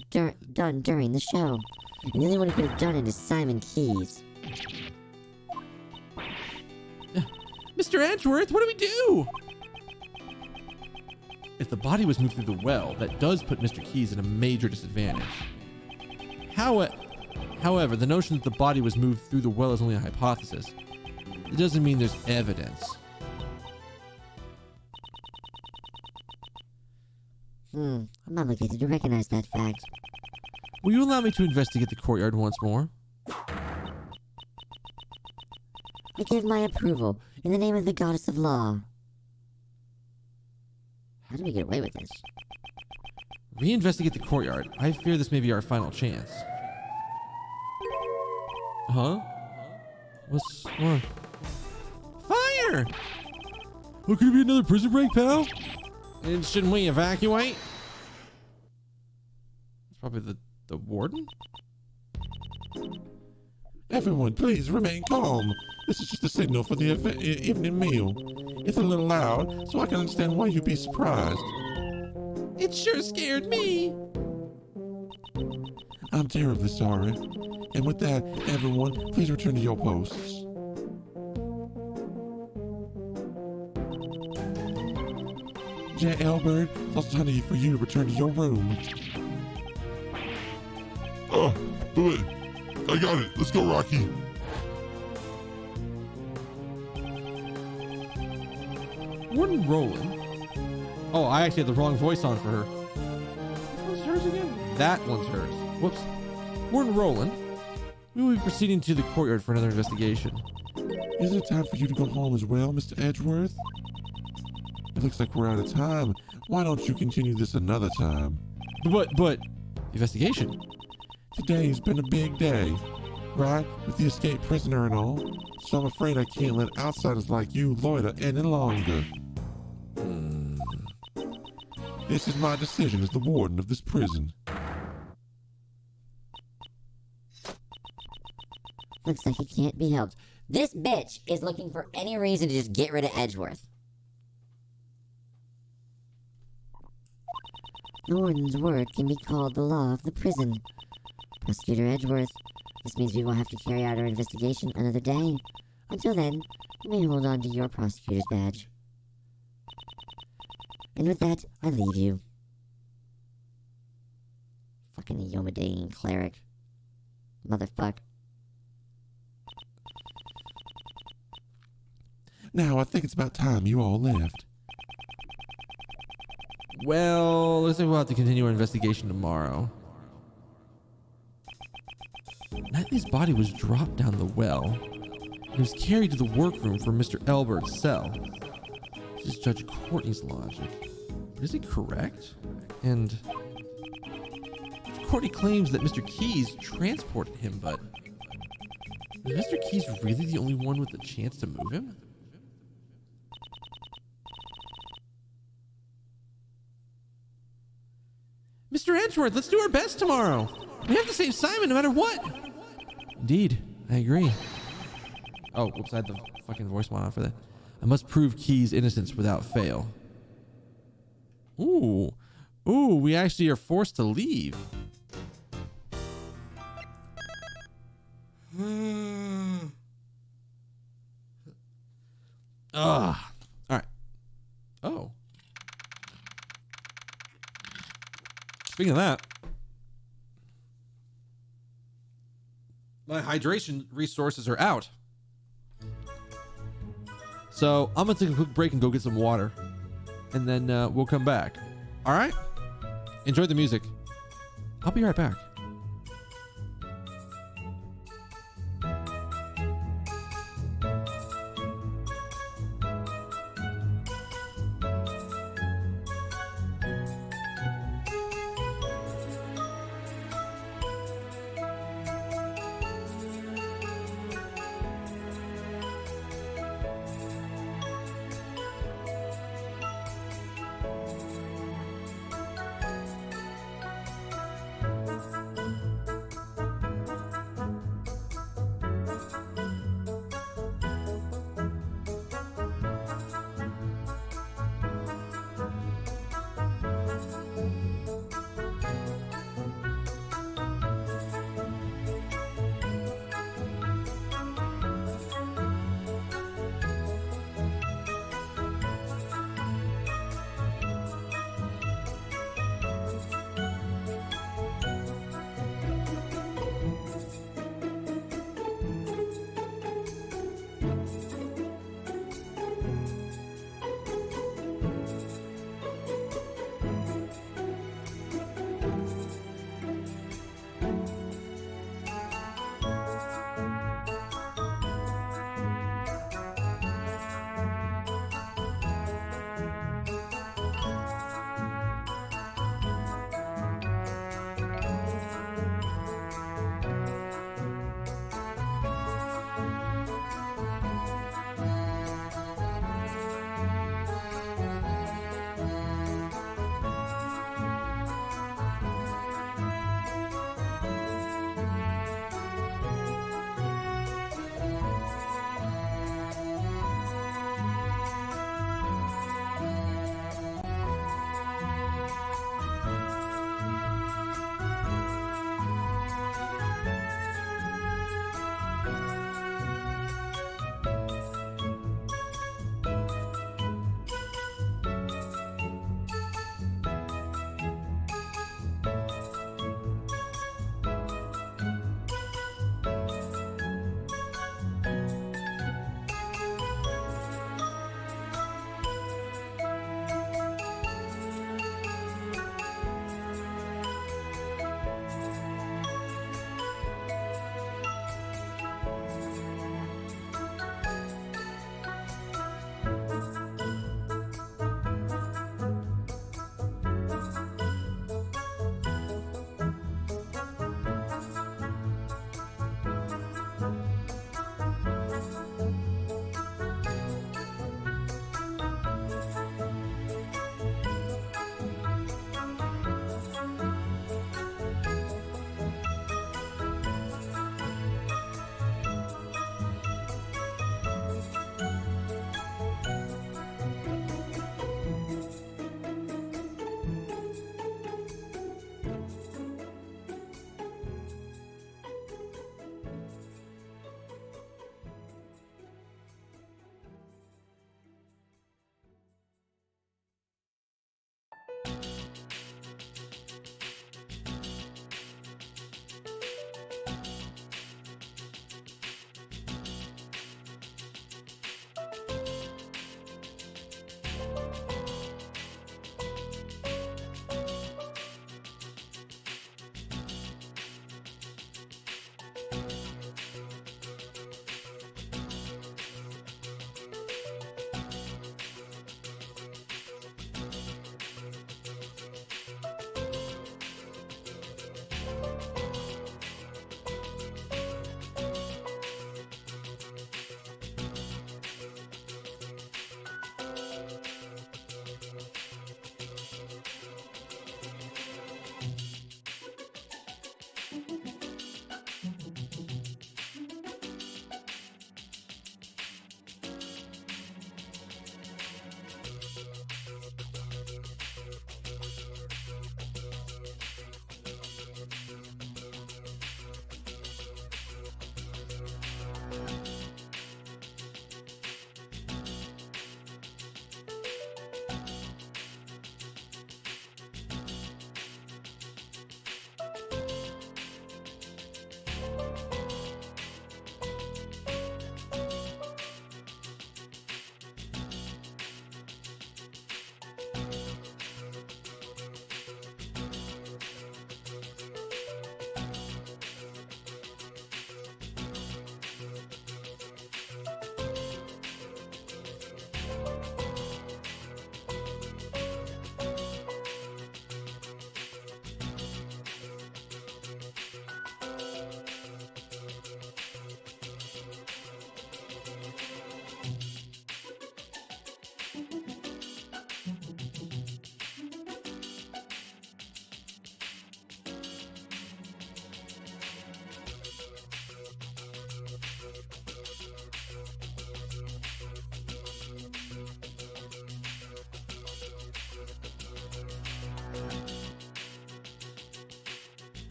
[SPEAKER 2] during the show. And the only one who could have done it is Simon Keys.
[SPEAKER 1] Mr. Edgeworth, what do we do? If the body was moved through the well, that does put Mr. Keys in a major disadvantage. However, the notion that the body was moved through the well is only a hypothesis. It doesn't mean there's evidence.
[SPEAKER 2] I'm obligated to recognize that fact.
[SPEAKER 1] Will you allow me to investigate the courtyard once more?
[SPEAKER 2] I give my approval in the name of the goddess of law. How do we get away with this?
[SPEAKER 1] Reinvestigate the courtyard. I fear this may be our final chance. Huh? What's what? Fire! What, could it be another prison break, pal? And shouldn't we evacuate? It's probably the warden?
[SPEAKER 3] Everyone, please remain calm. This is just a signal for the evening meal. It's a little loud, so I can understand why you'd be surprised.
[SPEAKER 1] It sure scared me.
[SPEAKER 3] I'm terribly sorry. And with that, everyone, please return to your posts. J. Albert, it's also time for you to return to your room. Oh, wait. I got it. Let's go, Rocky.
[SPEAKER 1] Warden Roland? Oh, I actually had the wrong voice on for her. Which one's hers again? That one's hers. Whoops. Warden Roland, we will be proceeding to the courtyard for another investigation.
[SPEAKER 3] Is it time for you to go home as well, Mr. Edgeworth? It looks like we're out of time. Why don't you continue this another time?
[SPEAKER 1] But, investigation?
[SPEAKER 3] Today's been a big day, right? With the escaped prisoner and all. So I'm afraid I can't let outsiders like you loiter any longer. This is my decision as the warden of this prison.
[SPEAKER 2] Looks like it can't be helped. This bitch is looking for any reason to just get rid of Edgeworth. The warden's word can be called the law of the prison. Prosecutor Edgeworth, this means we will have to carry out our investigation another day. Until then, you may hold on to your prosecutor's badge. And with that, I leave you. Fucking Yomadane cleric. Motherfuck.
[SPEAKER 3] Now I think it's about time you all left.
[SPEAKER 1] Well, looks like we'll have to continue our investigation tomorrow. Knightley's body was dropped down the well. He was carried to the workroom for Mr. Elbert's cell. This is Judge Courtney's logic. But is it correct? And Courtney claims that Mr. Keys transported him, but is Mr. Keys really the only one with the chance to move him? Mr. Edgeworth, let's do our best tomorrow. We have to save Simon no matter what. Indeed, I agree. Oh, whoops, I had the fucking voice mod on for that. I must prove Key's innocence without fail. Ooh. Ooh, we actually are forced to leave. Ugh. All right. Oh. Speaking of that, my hydration resources are out. So I'm going to take a quick break and go get some water. And then we'll come back. All right? Enjoy the music. I'll be right back.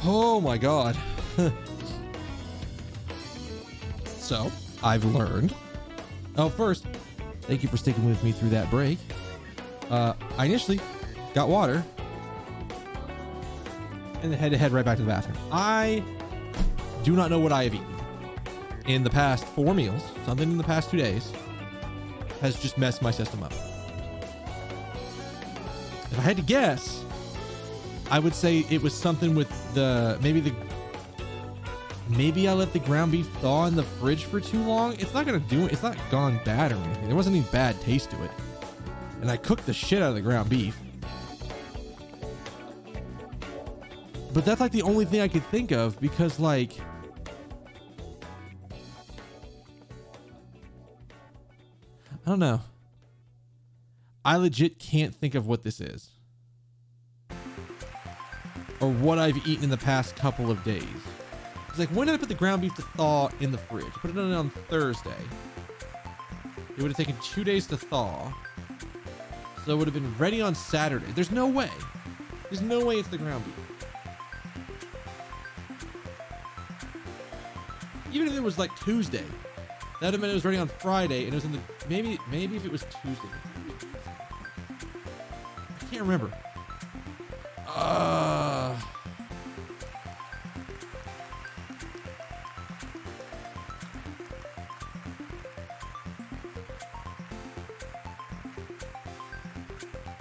[SPEAKER 1] Oh my god. So, I've learned. Oh, first, thank you for sticking with me through that break. I initially got water and then had to head right back to the bathroom. I do not know what I have eaten in the past 4 meals. Something in the past 2 days has just messed my system up. If I had to guess, I would say it was something with maybe I let the ground beef thaw in the fridge for too long. It's not gone bad or anything. There wasn't any bad taste to it. And I cooked the shit out of the ground beef. But that's like the only thing I could think of because like I don't know. I legit can't think of what this is. Or what I've eaten in the past couple of days. It's like, when did I put the ground beef to thaw in the fridge? I put it on Thursday. It would have taken 2 days to thaw. So it would have been ready on Saturday. There's no way. There's no way it's the ground beef. Even if it was like Tuesday, that would have meant it was ready on Friday, and it was in the maybe if it was Tuesday. I can't remember.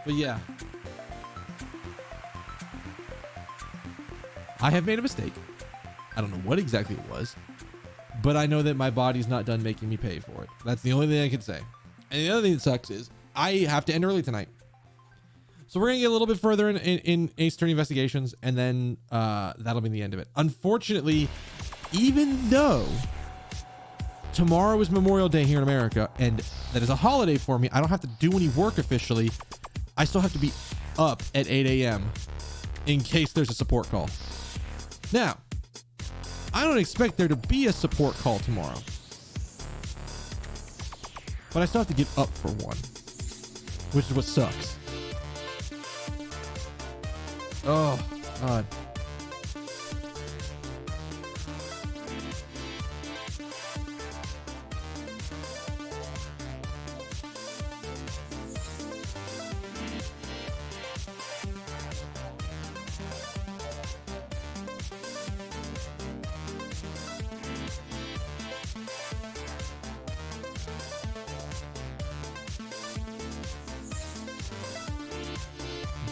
[SPEAKER 1] But yeah, I have made a mistake. I don't know what exactly it was, but I know that my body's not done making me pay for it. That's the only thing I can say. And the other thing that sucks is I have to end early tonight. So we're going to get a little bit further in Ace Attorney investigations, and then that'll be the end of it. Unfortunately, even though tomorrow is Memorial Day here in America, and that is a holiday for me, I don't have to do any work officially. I still have to be up at 8 a.m. in case there's a support call. Now, I don't expect there to be a support call tomorrow, but I still have to get up for one, which is what sucks. Oh, God.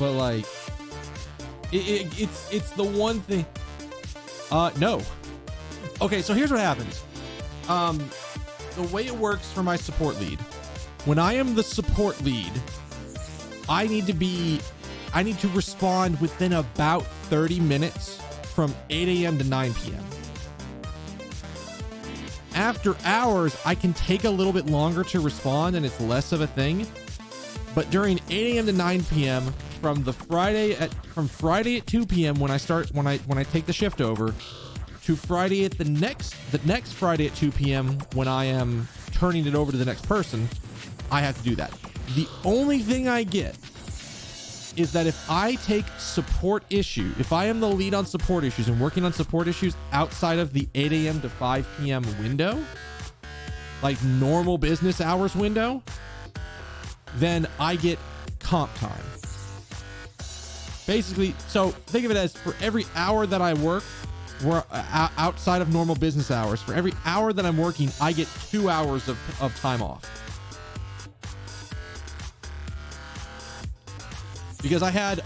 [SPEAKER 1] but like it's the one thing. No. Okay, so here's what happens. The way it works for my support lead, when I am the support lead, I need to respond within about 30 minutes from 8 a.m. to 9 p.m. After hours, I can take a little bit longer to respond and it's less of a thing. But during 8 a.m. to 9 p.m. from Friday at 2 p.m. when I take the shift over to Friday at the next Friday at 2 p.m. when I am turning it over to the next person, I have to do that. The only thing I get is that if I take support issue, if I am the lead on support issues and working on support issues outside of the 8 a.m. to 5 p.m. window, like normal business hours window, then I get comp time. Basically, so think of it as for every hour that I work, we're outside of normal business hours. For every hour that I'm working, I get 2 hours of time off. Because I had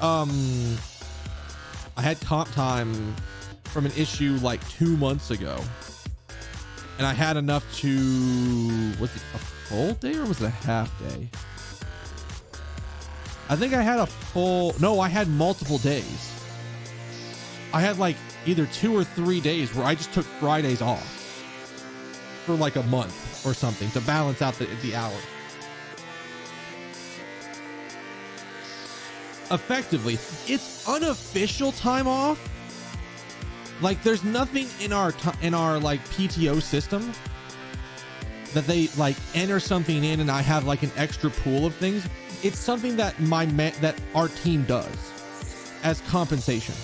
[SPEAKER 1] comp time from an issue like 2 months ago, and I had enough to, was it a full day or was it a half day? I think I had I had multiple days. I had like either 2 or 3 days where I just took Fridays off for like a month or something to balance out the hours. Effectively, it's unofficial time off. Like there's nothing in our like PTO system that they like enter something in and I have like an extra pool of things. It's something that that our team does as compensation.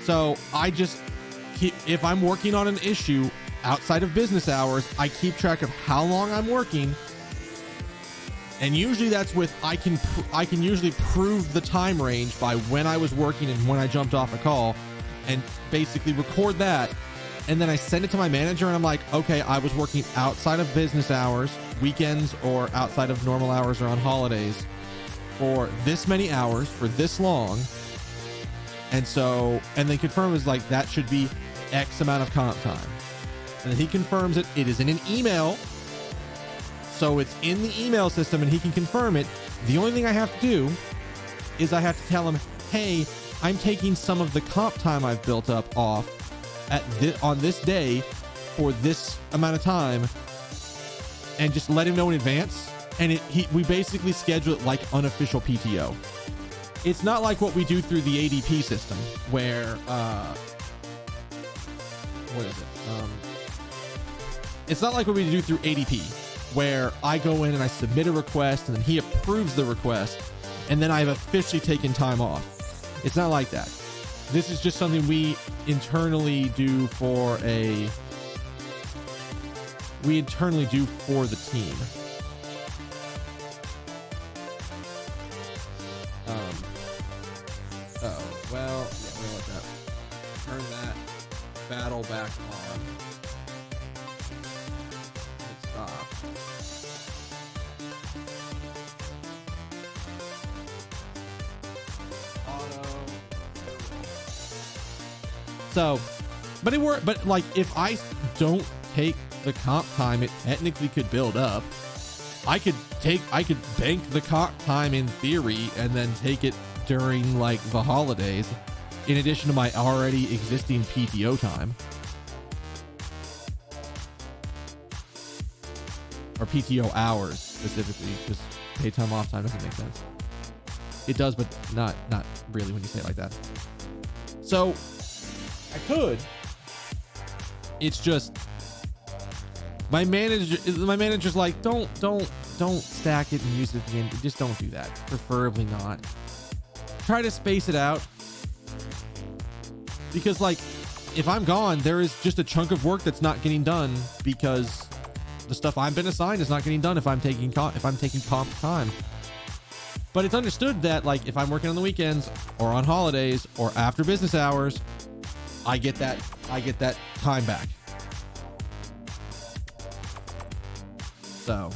[SPEAKER 1] So I just if I'm working on an issue outside of business hours, I keep track of how long I'm working. And usually that's with, I can usually prove the time range by when I was working and when I jumped off a call and basically record that. And then I send it to my manager and I'm like, okay, I was working outside of business hours, weekends, or outside of normal hours or on holidays for this many hours for this long. And so, and then confirm is like, that should be X amount of comp time. And then he confirms it. It is in an email. So it's in the email system and he can confirm it. The only thing I have to do is I have to tell him, hey, I'm taking some of the comp time I've built up off on this day for this amount of time, and just let him know in advance. And we basically schedule it like unofficial PTO. It's not like what we do through the ADP system where, what is it? It's not like what we do through ADP, where I go in and I submit a request and then he approves the request and then I've officially taken time off. It's not like that. This is just something we internally do for the team. Well, yeah, we'll let that. Turn that battle back on. Stop. So, but it worked. But like, if I don't take the comp time, it technically could build up. I could bank the comp time in theory and then take it during like the holidays, in addition to my already existing PTO time. Or PTO hours specifically, because paid time off time doesn't make sense. It does, but not really when you say it like that. So I could. It's just my manager's like, don't stack it and use it at the end. Just don't do that. Preferably not. Try to space it out, because like if I'm gone, there is just a chunk of work that's not getting done because the stuff I've been assigned is not getting done if I'm taking comp time. But it's understood that like if I'm working on the weekends or on holidays or after business hours, I get that time back. So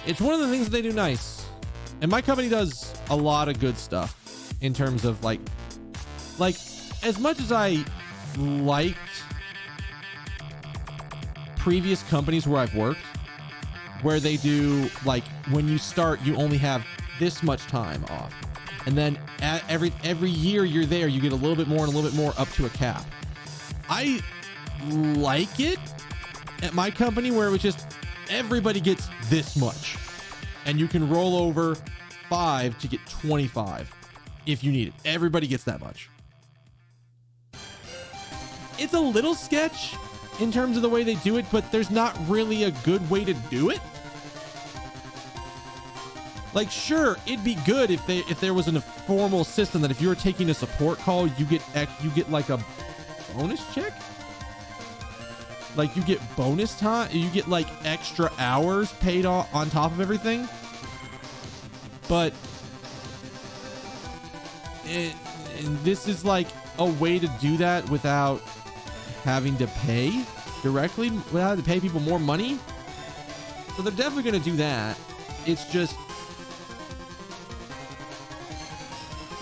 [SPEAKER 1] It's one of the things that they do nice, and my company does a lot of good stuff in terms of like as much as I liked previous companies where I've worked, where they do like when you start you only have this much time off, and then at every year you're there you get a little bit more and a little bit more up to a cap. I like it at my company where it was just everybody gets this much, and you can roll over 5 to get 25 if you need it. Everybody gets that much. It's a little sketch in terms of the way they do it, but there's not really a good way to do it. Like, sure, it'd be good if there was a formal system that if you were taking a support call, you get like a bonus check. Like you get bonus time, you get like extra hours paid on top of everything. But this is like a way to do that without having to pay directly, without having to pay people more money. So they're definitely going to do that. It's just,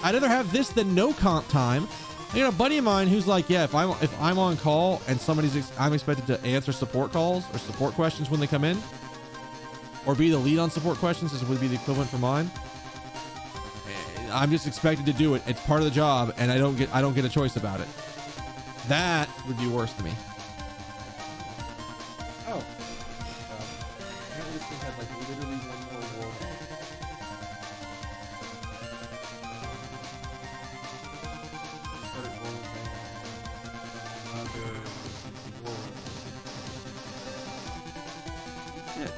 [SPEAKER 1] I'd rather have this than no comp time. I got a buddy of mine who's like, yeah, if I'm on call and I'm expected to answer support calls or support questions when they come in, or be the lead on support questions, this would be the equivalent for mine. I'm just expected to do it. It's part of the job, and I don't get a choice about it. That would be worse to me. Oh, apparently this thing had like literally one more war. Shit.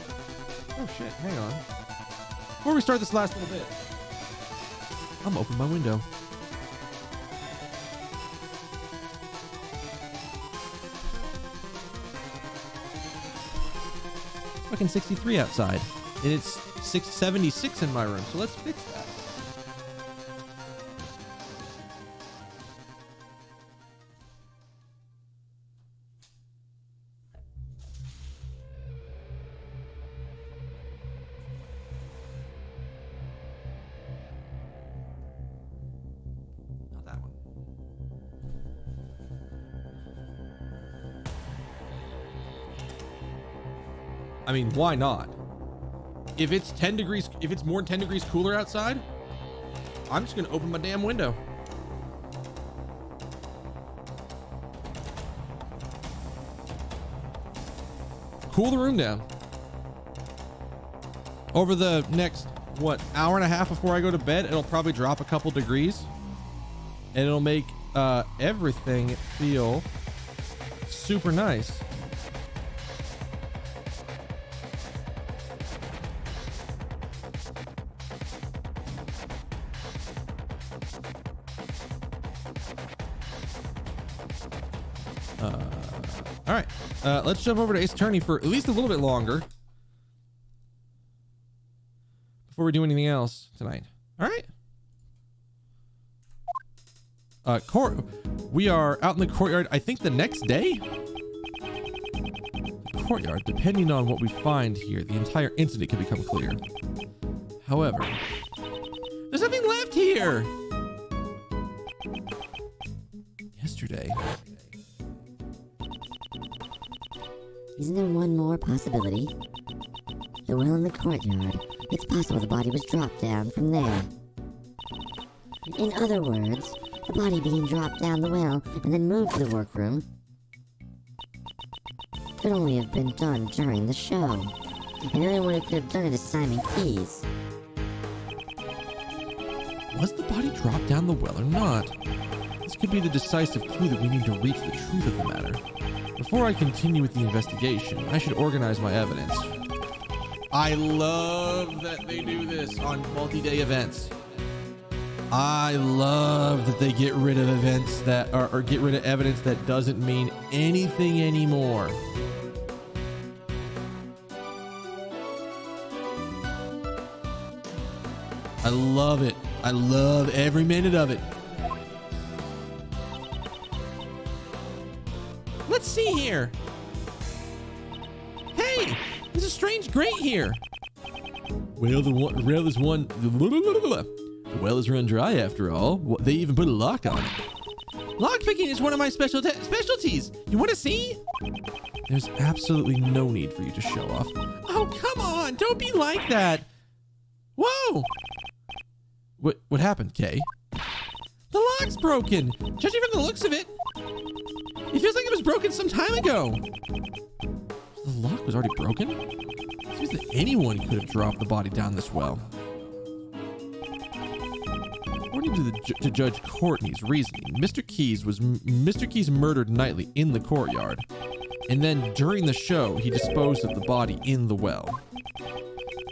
[SPEAKER 1] Oh shit, hang on. Before we start this last little bit, I'm gonna open my window. It's fucking 63 outside, and it's 676 in my room, so let's fix that. I mean, why not? If it's 10 degrees, if it's more than 10 degrees cooler outside, I'm just gonna open my damn window. Cool the room down. Over the next, what, hour and a half before I go to bed, it'll probably drop a couple degrees. And it'll make everything feel super nice. All right, let's jump over to Ace Attorney for at least a little bit longer before we do anything else tonight. All right. We are out in the courtyard, I think the next day? Courtyard, depending on what we find here, the entire incident can become clear. However, there's nothing left here! Yesterday.
[SPEAKER 2] Isn't there one more possibility? The well in the courtyard. It's possible the body was dropped down from there. In other words, the body being dropped down the well and then moved to the workroom could only have been done during the show. And the only one who could have done it is Simon Keys.
[SPEAKER 1] Was the body dropped down the well or not? This could be the decisive clue that we need to reach the truth of the matter. Before I continue with the investigation, I should organize my evidence. I love that they do this on multi-day events. I love that they get rid of events that or get rid of evidence that doesn't mean anything anymore. I love it. I love every minute of it. Let's see here. Hey, there's a strange grate here. Well, the well is run dry after all. They even put a lock on it. Lockpicking is one of my specialties. You want to see? There's absolutely no need for you to show off. Oh, come on. Don't be like that. Whoa. What happened, Kay? The lock's broken. Judging from the looks of it, it feels like it was broken some time ago. The lock was already broken? It seems that anyone could have dropped the body down this well. According to Judge Courtney's reasoning, Mr. Keyes murdered Knightley in the courtyard, and then during the show, he disposed of the body in the well.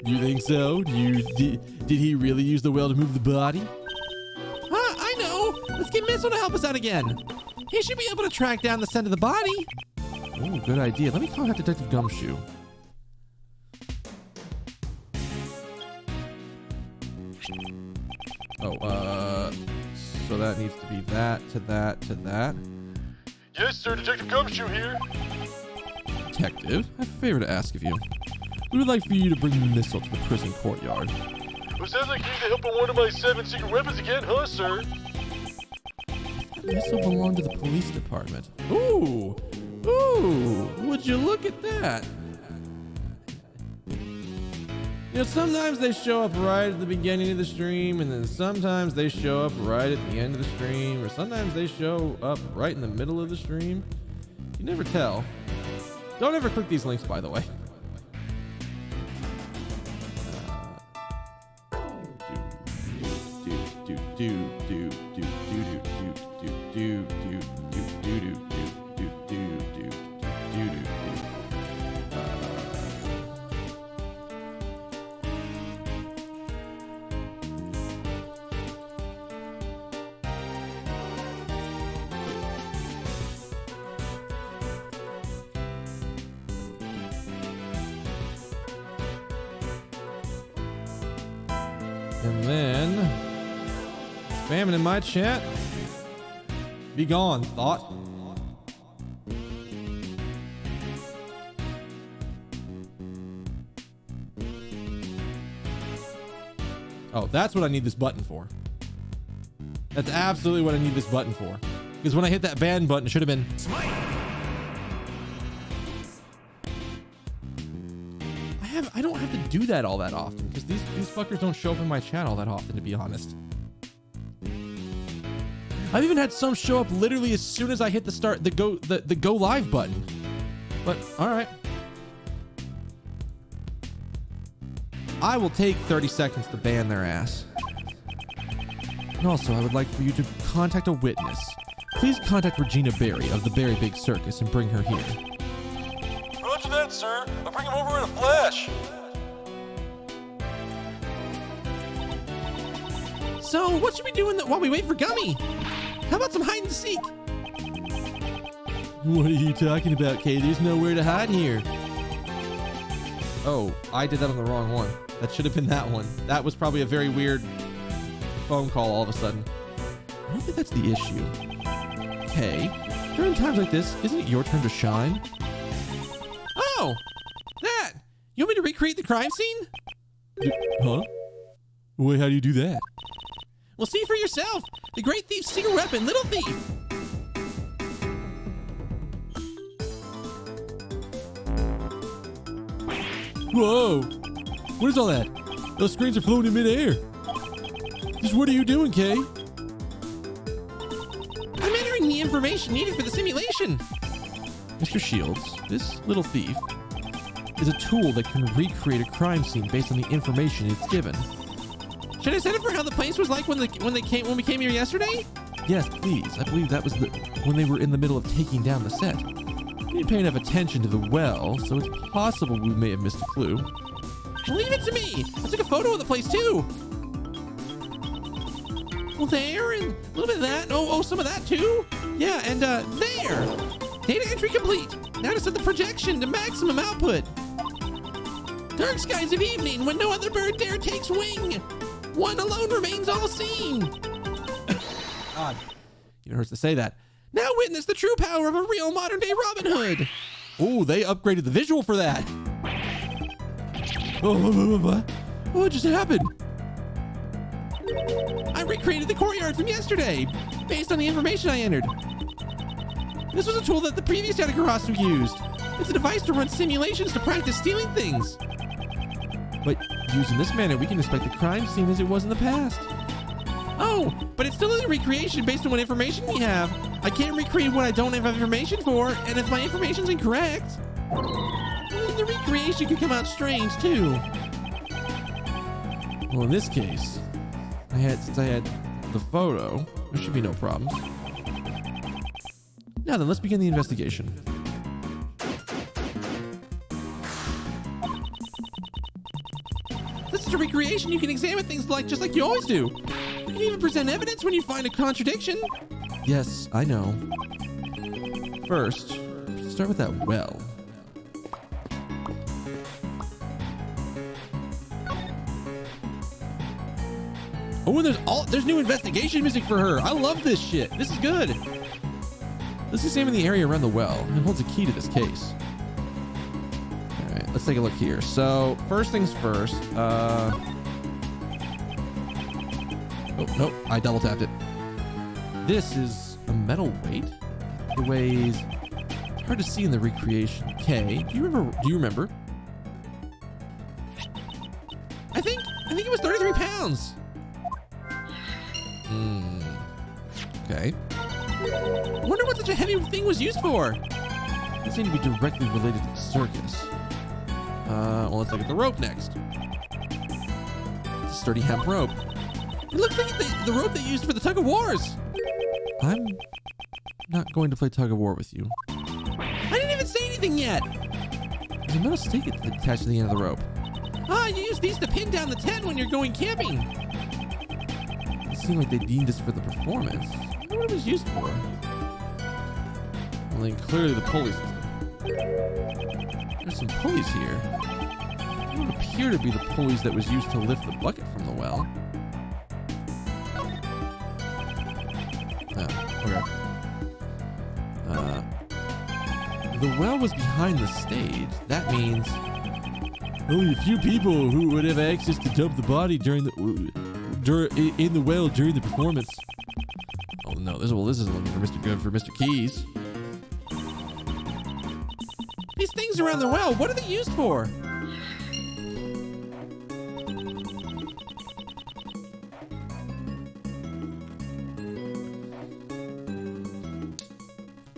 [SPEAKER 1] You think so? Did he really use the well to move the body? I know. Let's get Missile to help us out again. He should be able to track down the scent of the body. Oh, good idea. Let me contact Detective Gumshoe. Oh, so that needs to be that to that to that.
[SPEAKER 5] Yes, sir. Detective Gumshoe here.
[SPEAKER 1] Detective, I have a favor to ask of you. We would like for you to bring Missile to the prison courtyard.
[SPEAKER 5] Well, sounds like you need the help on one of my 7 secret weapons again, huh, sir?
[SPEAKER 1] Missile belonged to the police department. Ooh, would you look at that? You know, sometimes they show up right at the beginning of the stream, and then sometimes they show up right at the end of the stream, or sometimes they show up right in the middle of the stream. You never tell. Don't ever click these links, by the way. And then, spamming in my chat. Be gone, thought. Oh, that's what I need this button for. That's absolutely what I need this button for. Because when I hit that ban button, it should have been smite. I don't have to do that all that often because these fuckers don't show up in my chat all that often, to be honest. I've even had some show up literally as soon as I hit the go live button. But all right. I will take 30 seconds to ban their ass. And also, I would like for you to contact a witness. Please contact Regina Berry of the Berry Big Circus and bring her here.
[SPEAKER 5] Roger that, sir. I'll bring him over in a flash.
[SPEAKER 1] So, what should we do while we wait for Gummy? How about some hide and seek? What are you talking about, Kay? There's nowhere to hide here. Oh, I did that on the wrong one. That should have been that one. That was probably a very weird phone call all of a sudden. I don't think that's the issue. Kay, during times like this, isn't it your turn to shine? Oh, that! You want me to recreate the crime scene? Huh? Wait, how do you do that? Well, see for yourself. The great thief's secret weapon, Little Thief. Whoa! What is all that? Those screens are floating in midair. Just what are you doing, Kay? I'm entering the information needed for the simulation. Mr. Shields, this Little Thief is a tool that can recreate a crime scene based on the information it's given. Should I set it for how the place was like when we came here yesterday? Yes, please. I believe that was when they were in the middle of taking down the set. We didn't pay enough attention to the well, so it's possible we may have missed a clue. Leave it to me. I took a photo of the place too. Well, there and a little bit of that. Oh, some of that too. Yeah, and there. Data entry complete. Now to set the projection to maximum output. Dark skies of evening when no other bird dare takes wing. One alone remains all seen. God, it hurts to say that. Now witness the true power of a real modern day Robin Hood. Oh, they upgraded the visual for that. Oh, What just happened? I recreated the courtyard from yesterday, based on the information I entered. This was a tool that the previous Yatagarasu used. It's a device to run simulations to practice stealing things. But using this manner, we can inspect the crime scene as it was in the past. Oh, but it's still a recreation based on what information we have. I can't recreate what I don't have information for, and if my information's incorrect, the recreation could come out strange too. Well, in this case, since I had the photo, there should be no problems. Now then, let's begin the investigation. This is a recreation. You can examine things just like you always do. You can even present evidence when you find a contradiction. Yes, I know. First, start with that well. Oh, and there's new investigation music for her. I love this shit. This is good. Let's examine the area around the well. It holds a key to this case. All right, let's take a look here. So, first things first. Oh, nope, I double tapped it. This is a metal weight. It weighs, it's hard to see in the recreation. K, do you remember? I think it was 33 pounds. Okay. I wonder what such a heavy thing was used for. It seemed to be directly related to the circus. Well, let's look at the rope next. It's a sturdy hemp rope. It looks like the rope they used for the tug of wars. I'm not going to play tug of war with you. I didn't even say anything yet. There's a metal stake attached to the end of the rope. Ah, you use these to pin down the tent when you're going camping. It seemed like they deemed this for the performance. I wonder what it was used for. Well, then clearly the pulley system. There's some pulleys here. They would appear to be the pulleys that was used to lift the bucket from the well. Okay. The well was behind the stage. That means only a few people who would have access to dump the body in the well during the performance. Oh no, this is looking for Mr. Good for Mr. Keys. These things around the well, what are they used for?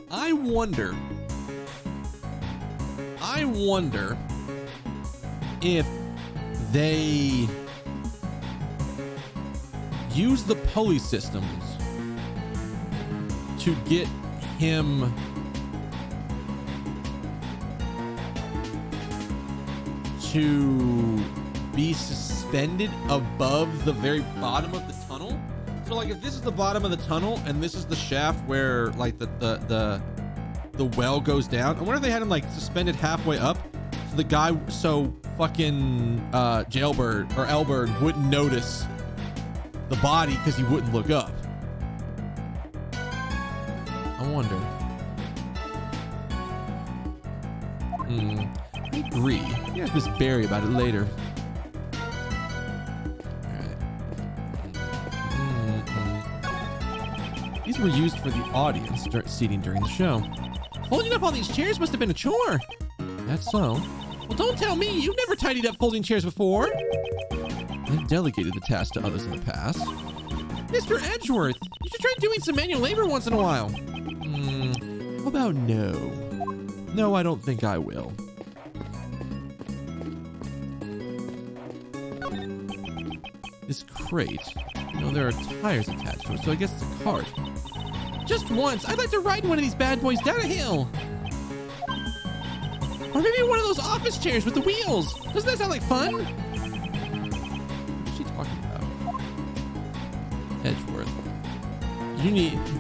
[SPEAKER 1] I wonder if they use the pulley systems to get him to be suspended above the very bottom of the tunnel. So like if this is the bottom of the tunnel and this is the shaft where like the well goes down, I wonder if they had him like suspended halfway up so the guy fucking Jailbird or Elbird wouldn't notice the body because he wouldn't look up. I wonder. I agree. You ask Miss Barry about it later. Alright. These were used for the audience seating during the show. Folding up all these chairs must have been a chore. That's so. Well, don't tell me. You've never tidied up folding chairs before. I've delegated the task to others in the past. Mr. Edgeworth, you should try doing some manual labor once in a while. How about no? No, I don't think I will. This crate, there are tires attached to it, so I guess it's a cart. Just once, I'd like to ride one of these bad boys down a hill. Or maybe one of those office chairs with the wheels. Doesn't that sound like fun? What's she talking about? Edgeworth.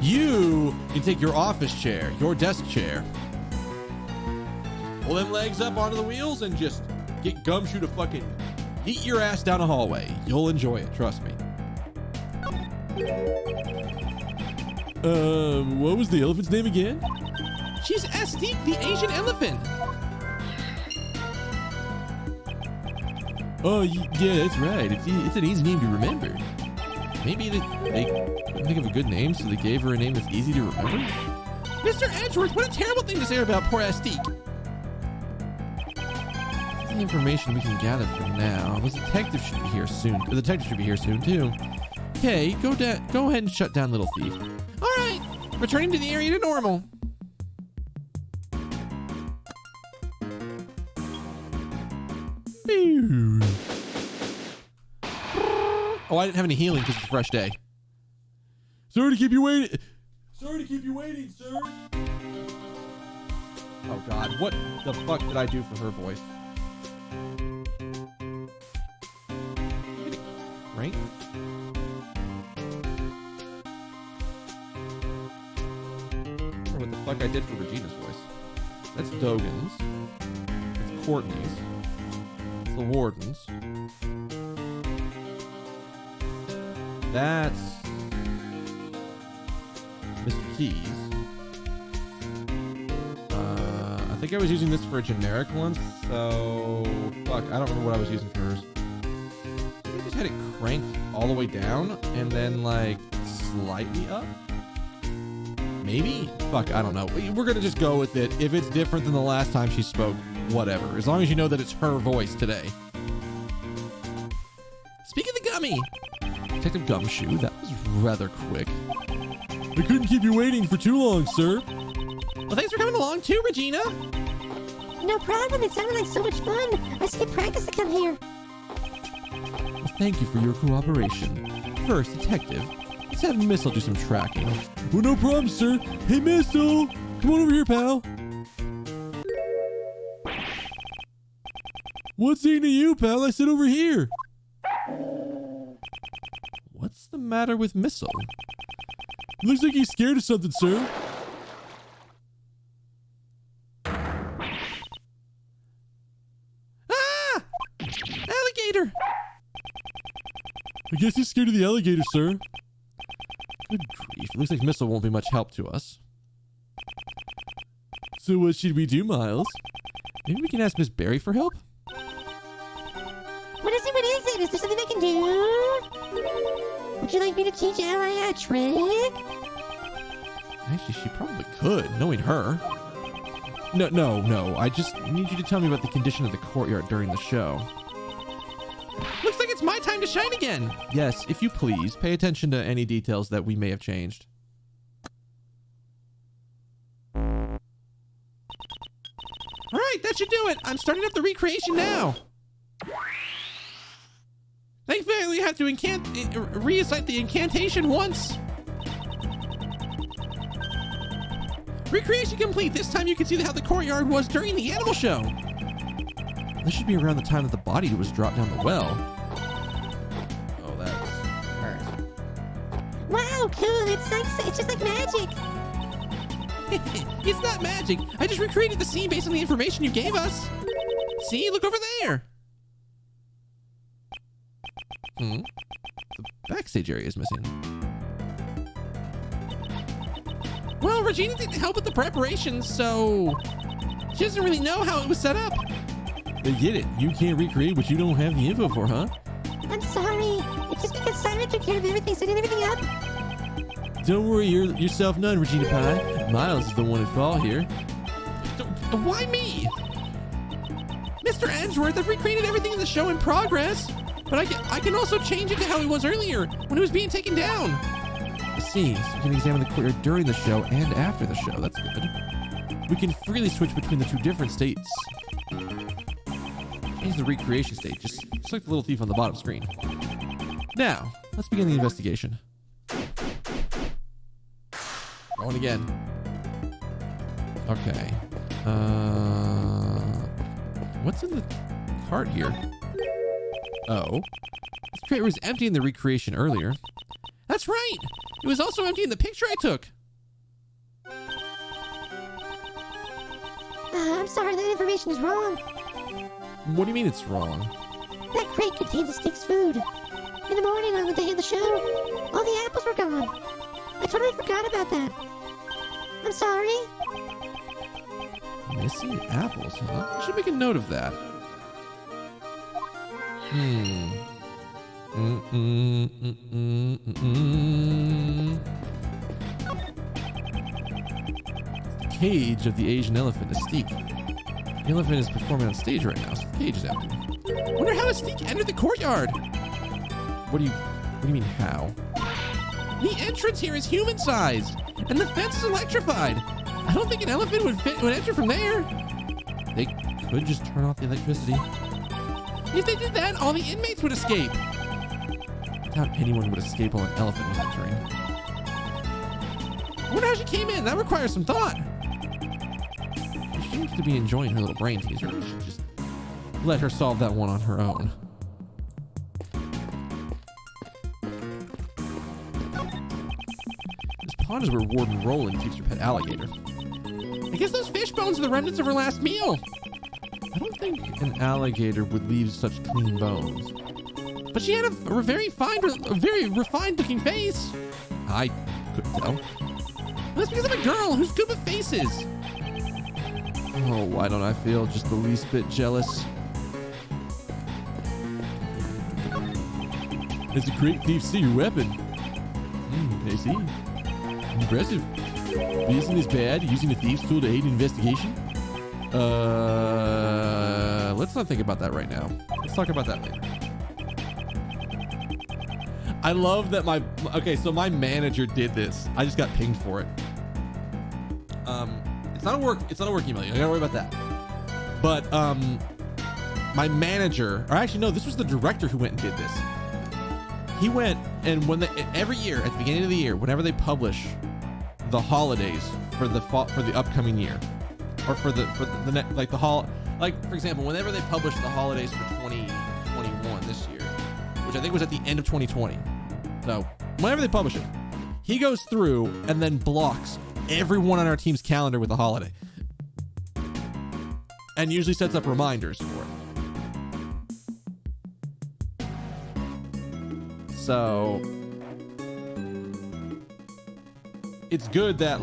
[SPEAKER 1] You can take your office chair, your desk chair. Pull them legs up onto the wheels and just get Gumshoe to fucking eat your ass down a hallway. You'll enjoy it, trust me. What was the elephant's name again? She's Astique, the Asian elephant. Oh, yeah, that's right. It's an easy name to remember. Maybe they couldn't think of a good name, so they gave her a name that's easy to remember? Mr. Edgeworth, what a terrible thing to say about poor Astique. That's the information we can gather for now. The detective should be here soon. The detective should be here soon, too. Okay, go ahead and shut down Little Thief. All right, returning to the area to normal. Oh, I didn't have any healing because it's a fresh day. Sorry to keep you waiting. Sorry to keep you waiting, sir. Oh God, what the fuck did I do for her voice? Rank? Or what the fuck I did for Regina's voice. That's Dogan's. That's Courtney's. That's the Warden's. That's Mr. Keys. I think I was using this for a generic one, so fuck, I don't remember what I was using for hers. I just had it cranked all the way down and then like slightly up. Maybe? Fuck, I don't know. We're gonna just go with it. If it's different than the last time she spoke, whatever. As long as you know that it's her voice today. Speak of the gummy. Detective Gumshoe, that was rather quick. I couldn't keep you waiting for too long, sir. Well, thanks for coming along too, Regina.
[SPEAKER 2] No problem. It sounded like so much fun. I skipped practice to come here.
[SPEAKER 1] Well, thank you for your cooperation. First, Detective, let's have Missile do some tracking. Well, no problem, sir. Hey, Missile, come on over here, pal. What's saying to you, pal? I said over here. What's the matter with Missile? Looks like he's scared of something, sir. Ah! Alligator! I guess he's scared of the alligator, sir. Good grief. Looks like Missile won't be much help to us. So what should we do, Miles? Maybe we can ask Miss Berry for help?
[SPEAKER 2] What is it? What is it? Is there something I can do? Would you like me to teach Ally a trick?
[SPEAKER 1] Actually, she probably could, knowing her. No. I just need you to tell me about the condition of the courtyard during the show. Looks like it's my time to shine again. Yes, if you please, pay attention to any details that we may have changed. All right, that should do it. I'm starting up the recreation now. Thankfully, I only have to recite the incantation once. Recreation complete. This time you can see how the courtyard was during the animal show. This should be around the time that the body was dropped down the well. Oh, that was... Alright.
[SPEAKER 2] Wow, cool. It's just like magic.
[SPEAKER 1] It's not magic. I just recreated the scene based on the information you gave us. See? Look over there. The backstage area is missing. Well, Regina didn't help with the preparations, so she doesn't really know how it was set up. I get it. You can't recreate what you don't have the info for, huh?
[SPEAKER 2] I'm sorry. It's just because Simon took care of everything, setting everything up.
[SPEAKER 1] Don't worry yourself none, Regina Pie. Miles is the one at fault here. Why me? Mr. Edgeworth, I've recreated everything in the show in progress. But I can also change it to how it was earlier, when it was being taken down. I see, so you can examine the courtyard during the show and after the show. That's good. We can freely switch between the two different states. Change the recreation state. Just select the little thief on the bottom screen. Now, let's begin the investigation. Going again. Okay. What's in the cart here? Oh. This crate was empty in the recreation earlier. That's right! It was also empty in the picture I took.
[SPEAKER 2] I'm sorry, that information is wrong.
[SPEAKER 1] What do you mean it's wrong?
[SPEAKER 2] That crate contained the stick's food. In the morning on the day of the show, all the apples were gone. I totally forgot about that. I'm sorry.
[SPEAKER 1] Missing apples, huh? I should make a note of that. The cage of the Asian elephant, Astique. The elephant is performing on stage right now, so the cage is empty. Wonder how Astique entered the courtyard. What do you mean how? The entrance here is human size, and the fence is electrified. I don't think an elephant would enter from there. They could just turn off the electricity. If they did that, all the inmates would escape. I doubt anyone would escape while an elephant was entering. I wonder how she came in. That requires some thought. She seems to be enjoying her little brain teaser. We should just let her solve that one on her own. This pond is where Warden Roland keeps her pet alligator. I guess those fish bones are the remnants of her last meal. I don't think an alligator would leave such clean bones. But she had a very refined looking face. I couldn't tell. That's because I'm a girl who's good with faces. Oh, why don't I feel just the least bit jealous? It's a great thief secret weapon. I see. Impressive. But isn't this bad, using a thief's tool to aid in investigation? Let's not think about that right now. Let's talk about that later. I love that so my manager did this. I just got pinged for it. It's not a work email. You gotta worry about that. But my manager, or actually no, this was the director who went and did this. He went and every year at the beginning of the year, whenever they publish the holidays for the upcoming year, or for the for example, whenever they publish the holidays for 2021 this year, which I think was at the end of 2020. So whenever they publish it, he goes through and then blocks everyone on our team's calendar with a holiday, and usually sets up reminders for it. So it's good that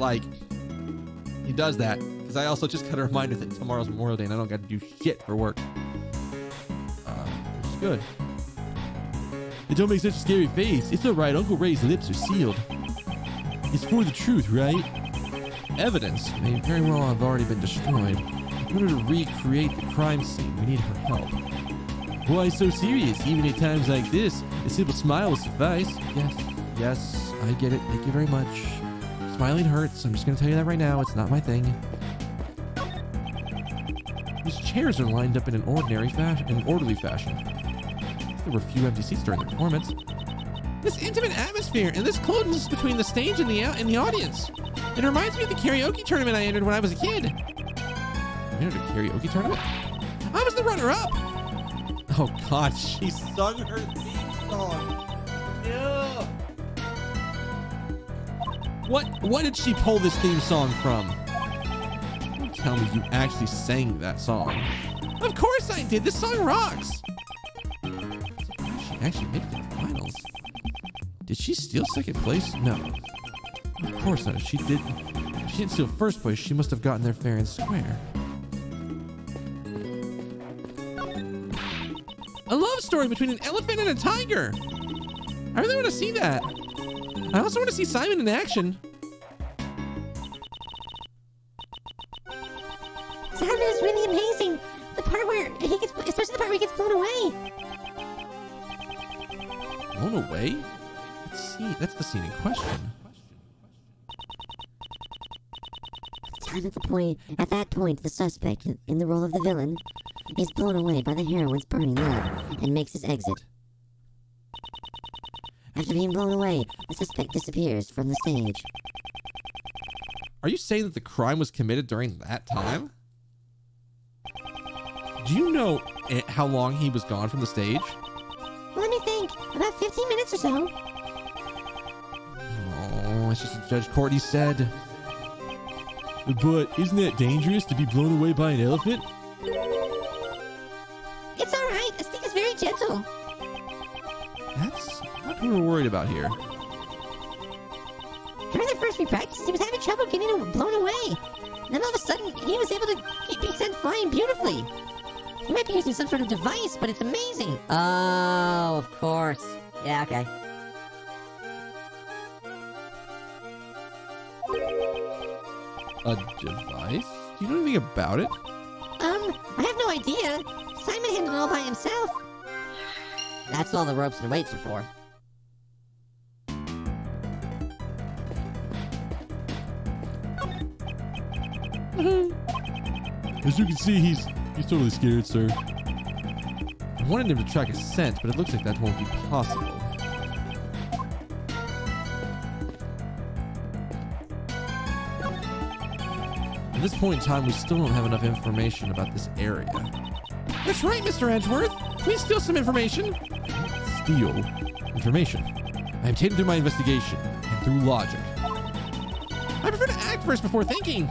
[SPEAKER 1] he does that, because I also just got a reminder that tomorrow's Memorial Day and I don't got to do shit for work, which is good. It don't make such a scary face. It's alright, Uncle Ray's lips are sealed. It's for the truth, right? Evidence may very well have already been destroyed. In order to recreate the crime scene, we need her help. Why so serious? Even at times like this, a simple smile will suffice. Yes, I get it. Thank you very much. Smiling hurts. I'm just going to tell you that right now. It's not my thing. These chairs are lined up in an orderly fashion. There were few empty seats during the performance. This intimate atmosphere and this closeness between the stage and the audience. It reminds me of the karaoke tournament I entered when I was a kid. You entered a karaoke tournament? I was the runner-up. Oh God, she sung her theme song. No. What did she pull this theme song from? Don't tell me you actually sang that song. Of course I did. This song rocks. She actually made it to the finals. Did she steal second place? No. Of course not. If she didn't steal first place, she must have gotten there fair and square. A love story between an elephant and a tiger. I really want to see that. I also want to see Simon in action.
[SPEAKER 2] Simon is really amazing. The part where especially the part where he gets blown away.
[SPEAKER 1] Blown away? Let's see. That's the scene in question.
[SPEAKER 2] At that point, the suspect, in the role of the villain, is blown away by the heroine's burning love and makes his exit. After being blown away, the suspect disappears from the stage.
[SPEAKER 1] Are you saying that the crime was committed during that time? Do you know how long he was gone from the stage?
[SPEAKER 2] Let me think. About 15 minutes or so.
[SPEAKER 1] Oh, it's just what Judge Courtney said. But isn't it dangerous to be blown away by an elephant?
[SPEAKER 2] It's alright. Astique is very gentle.
[SPEAKER 1] That's what we were worried about here.
[SPEAKER 2] During the first few practices, he was having trouble getting blown away. And then all of a sudden, he was able to be sent flying beautifully. He He might be using some sort of device, but it's amazing. Oh, of course. Yeah, okay.
[SPEAKER 1] A device? Do you know anything about it?
[SPEAKER 2] I have no idea. Simon handled it all by himself. That's what all the ropes and weights are for.
[SPEAKER 1] As you can see, he's totally scared, sir. I wanted him to track his scent, but it looks like that won't be possible. At this point in time, we still don't have enough information about this area. That's right, Mr. Edgeworth. Please steal some information. Steal information. I am taken through my investigation and through logic. I prefer to act first before thinking.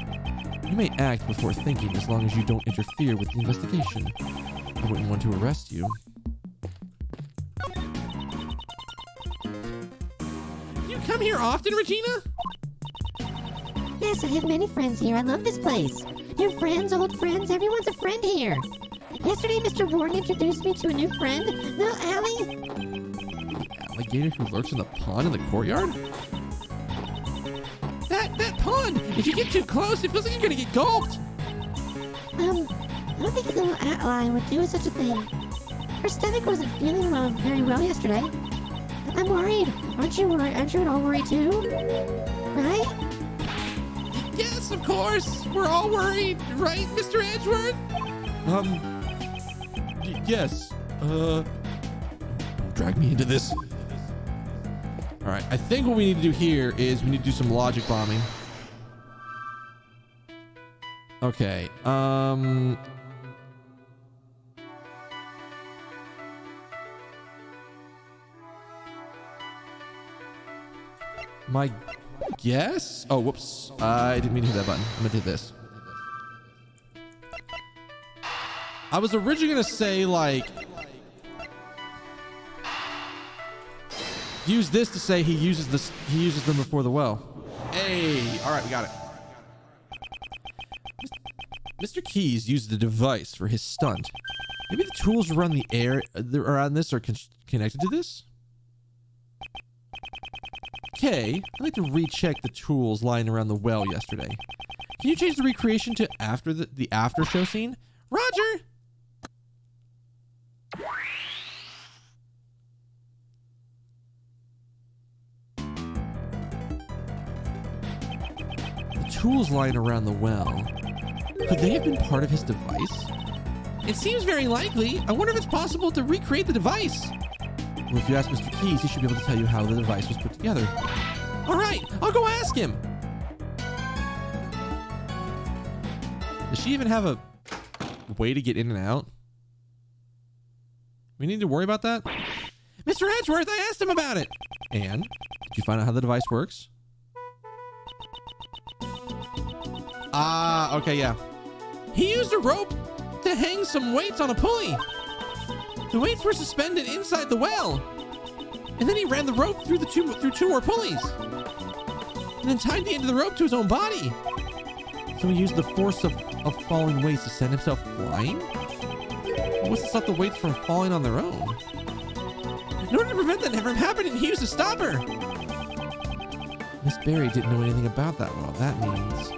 [SPEAKER 1] You may act before thinking as long as you don't interfere with the investigation. I wouldn't want to arrest you. You come here often, Regina?
[SPEAKER 2] Yes, I have many friends here. I love this place. New friends, old friends, everyone's a friend here. Yesterday, Mr. Warren introduced me to a new friend, little Allie.
[SPEAKER 1] Alligator who lurks in the pond in the courtyard? That pond! If you get too close, it feels like you're gonna get gulped!
[SPEAKER 2] I don't think a little ally would do such a thing. Her stomach wasn't feeling very well yesterday. I'm worried. Aren't you worried? Aren't you at all worried too? Right?
[SPEAKER 1] Yes, of course! We're all worried, right, Mr. Edgeworth? Yes. Don't drag me into this. Alright, I think what we need to do here is we need to do some logic bombing. Okay, my guess? Oh, whoops. I didn't mean to hit that button. I'm gonna do this. I was originally gonna say, like, use this to say he uses them before the well. Hey, all right, we got it. Mr. Keys used the device for his stunt. Maybe the tools around the air around this are connected to this? Okay, I'd like to recheck the tools lying around the well yesterday. Can you change the recreation to after the after show scene? Roger! The tools lying around the well. Could they have been part of his device? It seems very likely. I wonder if it's possible to recreate the device. Well, if you ask Mr. Keys, he should be able to tell you how the device was put together. All right, I'll go ask him. Does she even have a way to get in and out? We need to worry about that? Mr. Edgeworth, I asked him about it. And? Did you find out how the device works? Ah, okay, yeah. He used a rope to hang some weights on a pulley. The weights were suspended inside the well. And then he ran the rope through two more pulleys. And then tied the end of the rope to his own body. So he used the force of falling weights to send himself flying? What's to stop the weights from falling on their own? In order to prevent that from happening, he used a stopper. Miss Barry didn't know anything about that well. That means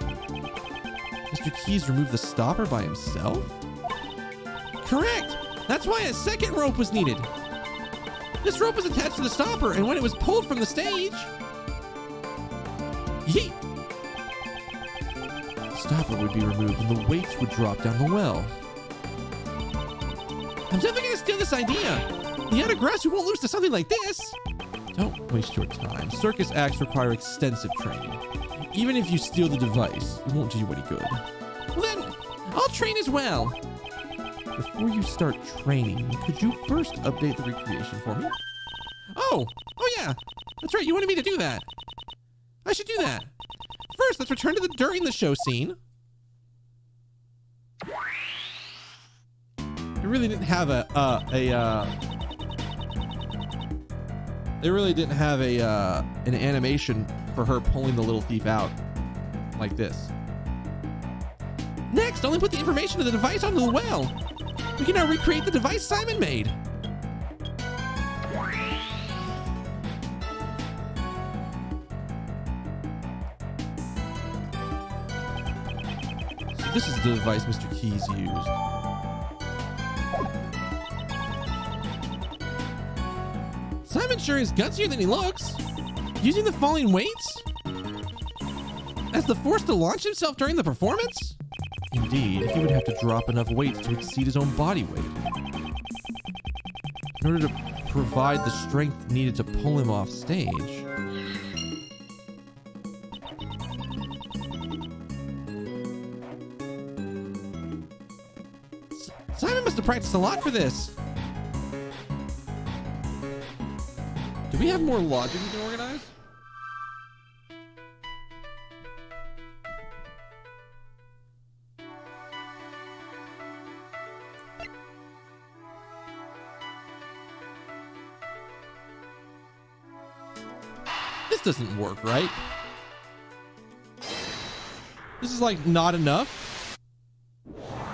[SPEAKER 1] Mr. Keys removed the stopper by himself? Correct! That's why a second rope was needed. This rope was attached to the stopper, and when it was pulled from the stage... Yeet! The stopper would be removed, and the weights would drop down the well. I'm definitely gonna steal this idea. The autographs won't lose to something like this. Don't waste your time. Circus acts require extensive training. Even if you steal the device, it won't do you any good. Well then, I'll train as well. Before you start training, could you first update the recreation for me? Oh yeah, that's right, you wanted me to do that. I should do that. First, let's return to the during the show scene. It really didn't have an animation for her pulling the little thief out like this. Next, only put the information of the device onto the well. We can now recreate the device Simon made. So this is the device Mr. Keys used. Simon sure is gutsier than he looks. Using the falling weights as the force to launch himself during the performance? Indeed, he would have to drop enough weights to exceed his own body weight in order to provide the strength needed to pull him off stage. Simon must have practiced a lot for this. Do we have more logic we can organize? This doesn't work, right? This is like not enough.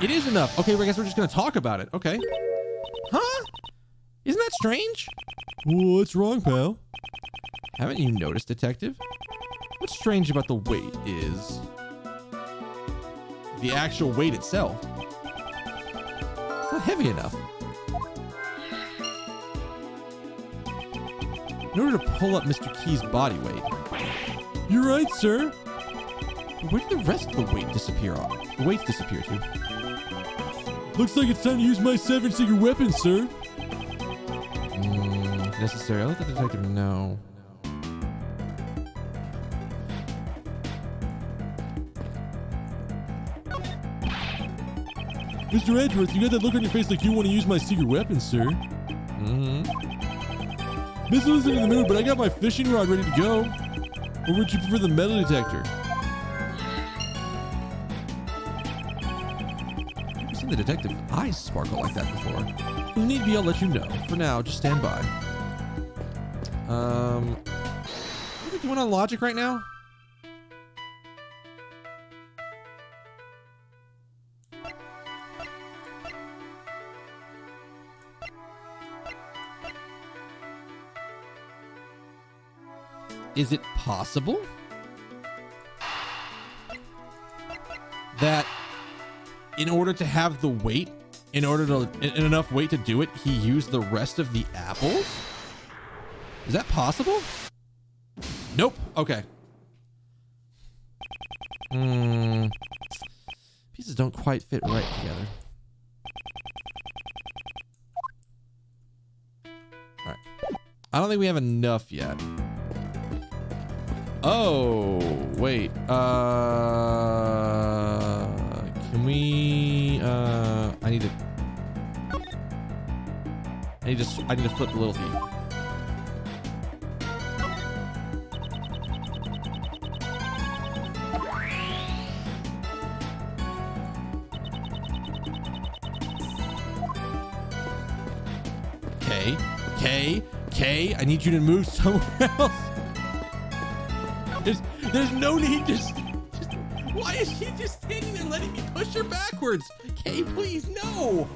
[SPEAKER 1] It is enough. Okay, well, I guess we're just gonna talk about it. Okay. Huh? Isn't that strange? What's wrong, pal? Haven't you noticed, detective? What's strange about the weight is the actual weight itself. It's not heavy enough. In order to pull up Mr. Key's body weight. You're right, sir. Where did the rest of the weight disappear on? The weights disappear to. Looks like it's time to use my seven-secret weapon, sir. Necessary. I'll let the detective know. Mr. Edgeworth, you got that look on your face like you want to use my secret weapon, sir. Missile isn't in the mood, but I got my fishing rod ready to go. Or would you prefer the metal detector? I've seen the detective's eyes sparkle like that before. If need be, I'll let you know. For now, just stand by. What are we doing on logic right now? Is it possible that in order to have the weight, in enough weight to do it, he used the rest of the apples? Is that possible? Nope. Okay. Pieces don't quite fit right together. All right. I don't think we have enough yet. Oh, wait. Can we, I need to flip the little thief. Okay, I need you to move somewhere else. There's no need to just why is she just standing there letting me push her backwards? Okay, please, no.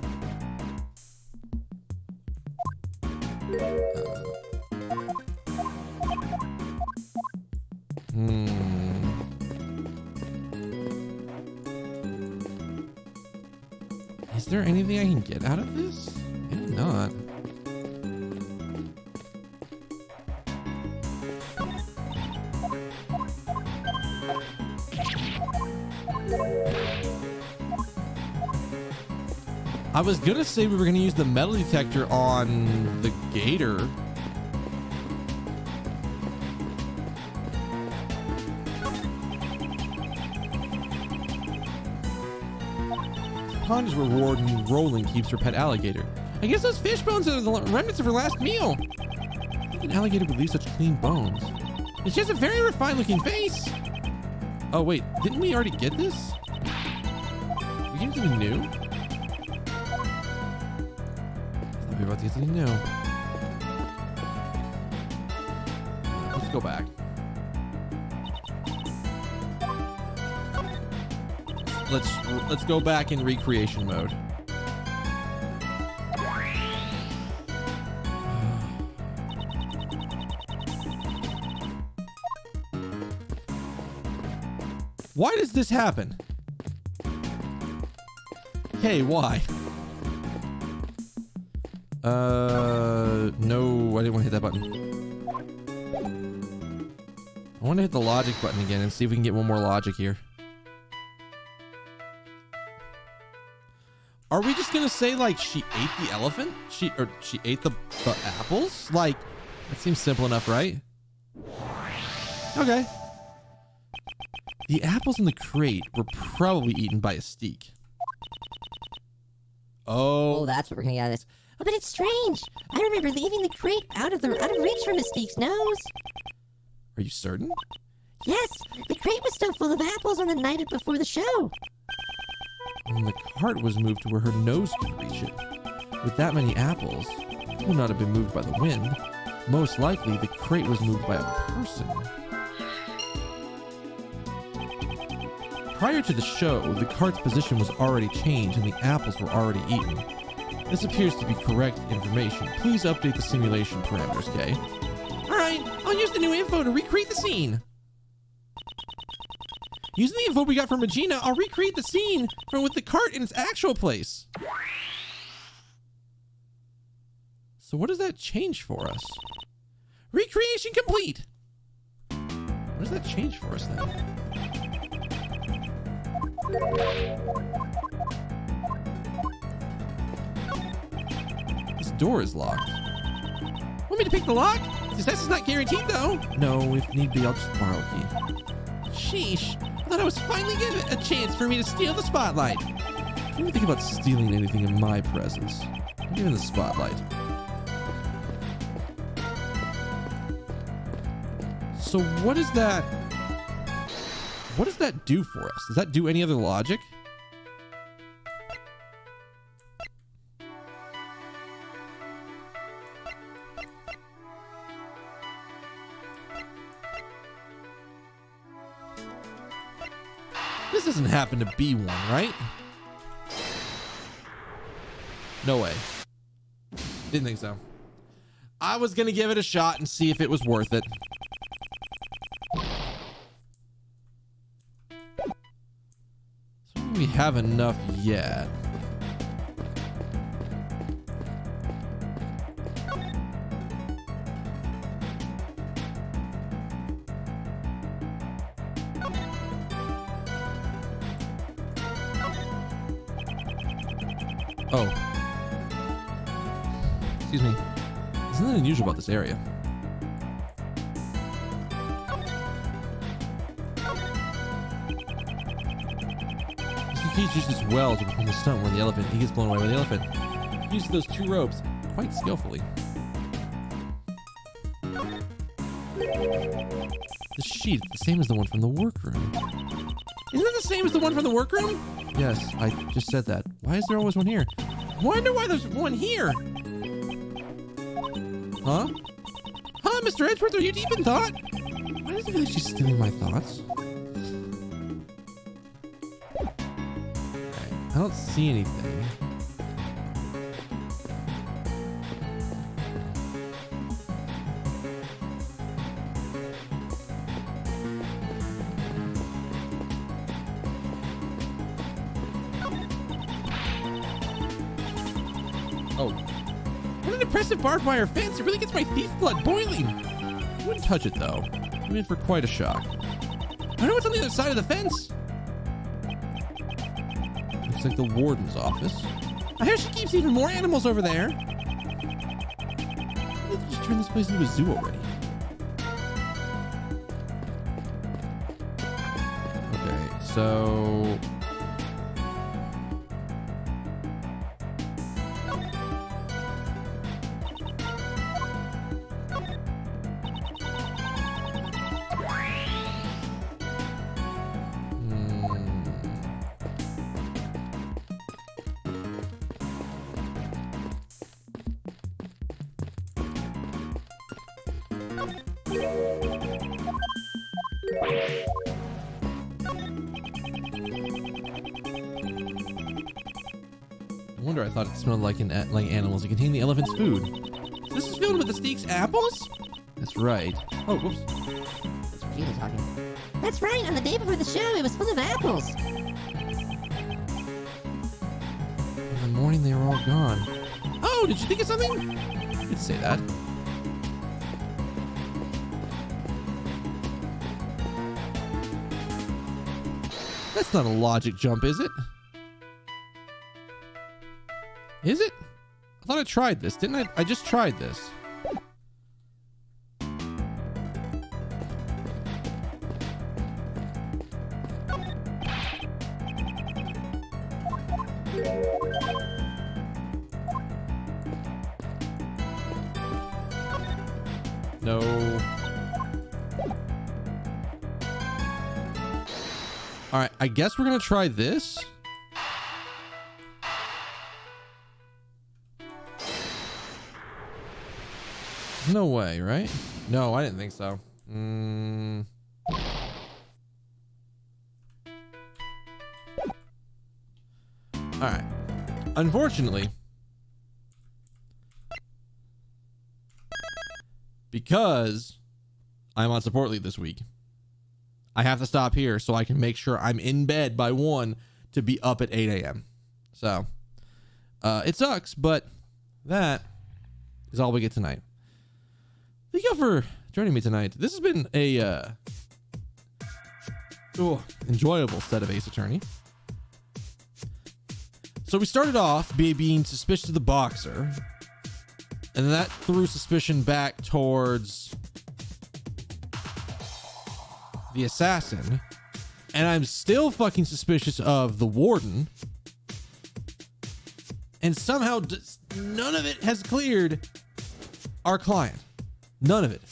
[SPEAKER 1] Is there anything I can get out of this? Maybe not. I was gonna say we were gonna use the metal detector on the gator. The pond is where Roland keeps her pet alligator. I guess those fish bones are the remnants of her last meal. I think an alligator would leave such clean bones. And she has a very refined looking face. Oh wait, didn't we already get this? Did we get something new? We're about to get something new. Let's go back. Let's go back in recreation mode. Why does this happen? Okay, why? No, I didn't want to hit that button. I want to hit the logic button again and see if we can get one more logic here. Are we just gonna say like she ate the elephant? She ate the apples? Like, that seems simple enough, right? Okay. The apples in the crate were probably eaten by a steak.
[SPEAKER 2] Oh,
[SPEAKER 1] Oh,
[SPEAKER 2] that's what we're gonna get out of this. Oh, but it's strange. I remember leaving the crate out of reach for Mystique's nose.
[SPEAKER 1] are you certain?
[SPEAKER 2] Yes, the crate was still full of apples on the night before the show.
[SPEAKER 1] And the cart was moved to where her nose could reach it. With that many apples, it would not have been moved by the wind. Most likely, the crate was moved by a person. Prior to the show, the cart's position was already changed and the apples were already eaten. This appears to be correct information. Please update the simulation parameters, Kay. Alright, I'll use the new info to recreate the scene. Using the info we got from Regina, I'll recreate the scene from with the cart in its actual place. So what does that change for us? Recreation complete! What does that change for us then? This door is locked. Want me to pick the lock? Success is not guaranteed though. No, if need be, I'll just borrow a key. Sheesh, I thought I was finally given a chance for me to steal the spotlight. Don't even think about stealing anything in my presence. I'm giving the spotlight. So what is that? What does that do for us? Does that do any other logic? This doesn't happen to be one, right? No way. Didn't think so. I was gonna give it a shot and see if it was worth it. So we have enough yet. Oh. Excuse me. There's nothing unusual about this area. Mr. Keys used his well to perform the stunt where the elephant, he gets blown away by the elephant. He used those two ropes quite skillfully. The sheet is the same as the one from the workroom. Isn't it the same as the one from the workroom? Yes, I just said that. Why is there always one here? Wonder why there's one here. Huh? Huh, Mr. Edgeworth, are you deep in thought? Why does it feel like she's stealing my thoughts? Okay, I don't see anything. Oh. What an impressive barbed wire fence. It really gets my thief blood boiling. I wouldn't touch it, though. I'm in for quite a shock. I know what's on the other side of the fence. Looks like the warden's office. I hear she keeps even more animals over there. Let's just turn this place into a zoo already. Okay, so... No wonder I thought it smelled like animals. It contained the elephant's food. So this is filled with the steak's apples? That's right. Oh, whoops.
[SPEAKER 2] It's Regina talking. That's right, on the day before the show, it was full of apples.
[SPEAKER 1] In the morning, they were all gone. Oh, did you think of something? You didn't say that. That's not a logic jump, is it? Is it? I thought I tried this, didn't I? I just tried this. No. All right, I guess we're gonna try this. No way, right? No, I didn't think so. All right. Unfortunately, because I'm on support leave this week, I have to stop here so I can make sure I'm in bed by 1 to be up at 8 a.m. So it sucks, but that is all we get tonight. Thank you all for joining me tonight. This has been a enjoyable set of Ace Attorney. So we started off being suspicious of the boxer, and that threw suspicion back towards the assassin, and I'm still fucking suspicious of the warden, and somehow none of it has cleared our client. None of it.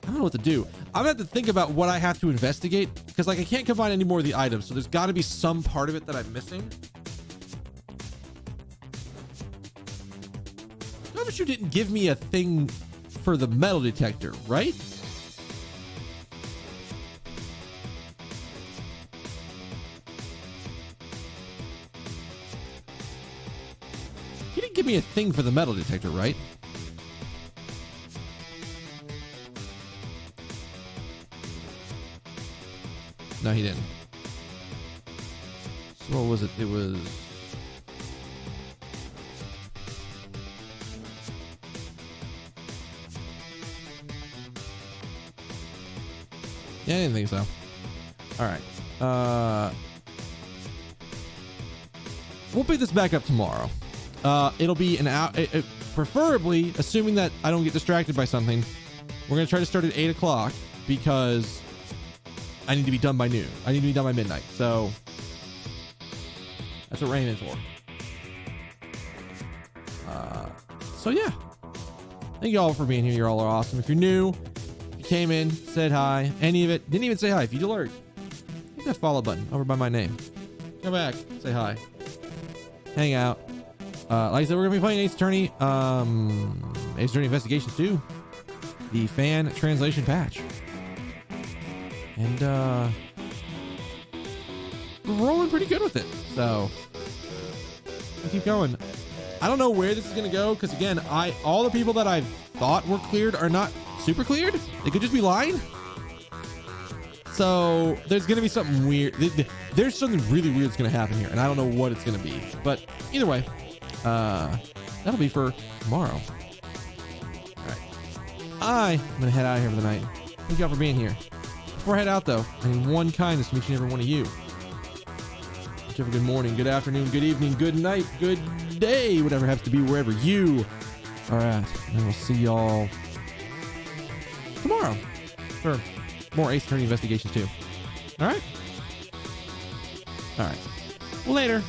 [SPEAKER 1] I don't know what to do. I'm gonna have to think about what I have to investigate, because like I can't combine any more of the items, so there's got to be some part of it that I'm missing. Notice you didn't give me a thing for the metal detector, right? You didn't give me a thing for the metal detector, right? No, he didn't. So what was it? It was... Yeah, I didn't think so. All right. We'll pick this back up tomorrow. It'll be an hour, preferably, assuming that I don't get distracted by something. We're going to try to start at 8 o'clock because I need to be done by noon. I need to be done by midnight. So that's what we're aiming for. So yeah. Thank you all for being here. You all are awesome. If you're new, you came in, said hi, any of it, didn't even say hi. If you alert, hit that follow button over by my name. Come back, say hi, hang out. Like I said, we're gonna be playing Ace Attorney, Ace Attorney Investigations 2, the fan translation patch, and we're rolling pretty good with it. So I keep going. I don't know where this is gonna go because again, all the people that I thought were cleared are not super cleared. They could just be lying. So there's gonna be something weird. There's something really weird that's gonna happen here, and I don't know what it's gonna be. But either way, that'll be for tomorrow. All right, I'm gonna head out of here for the night. Thank you all for being here. Before I head out though, I need one kindness to each and every one of you. Have a good morning, good afternoon, good evening, good night, good day, whatever happens to be wherever you are at. And we'll see y'all tomorrow for more Ace Attorney Investigations 2. All right? All right. Well, later.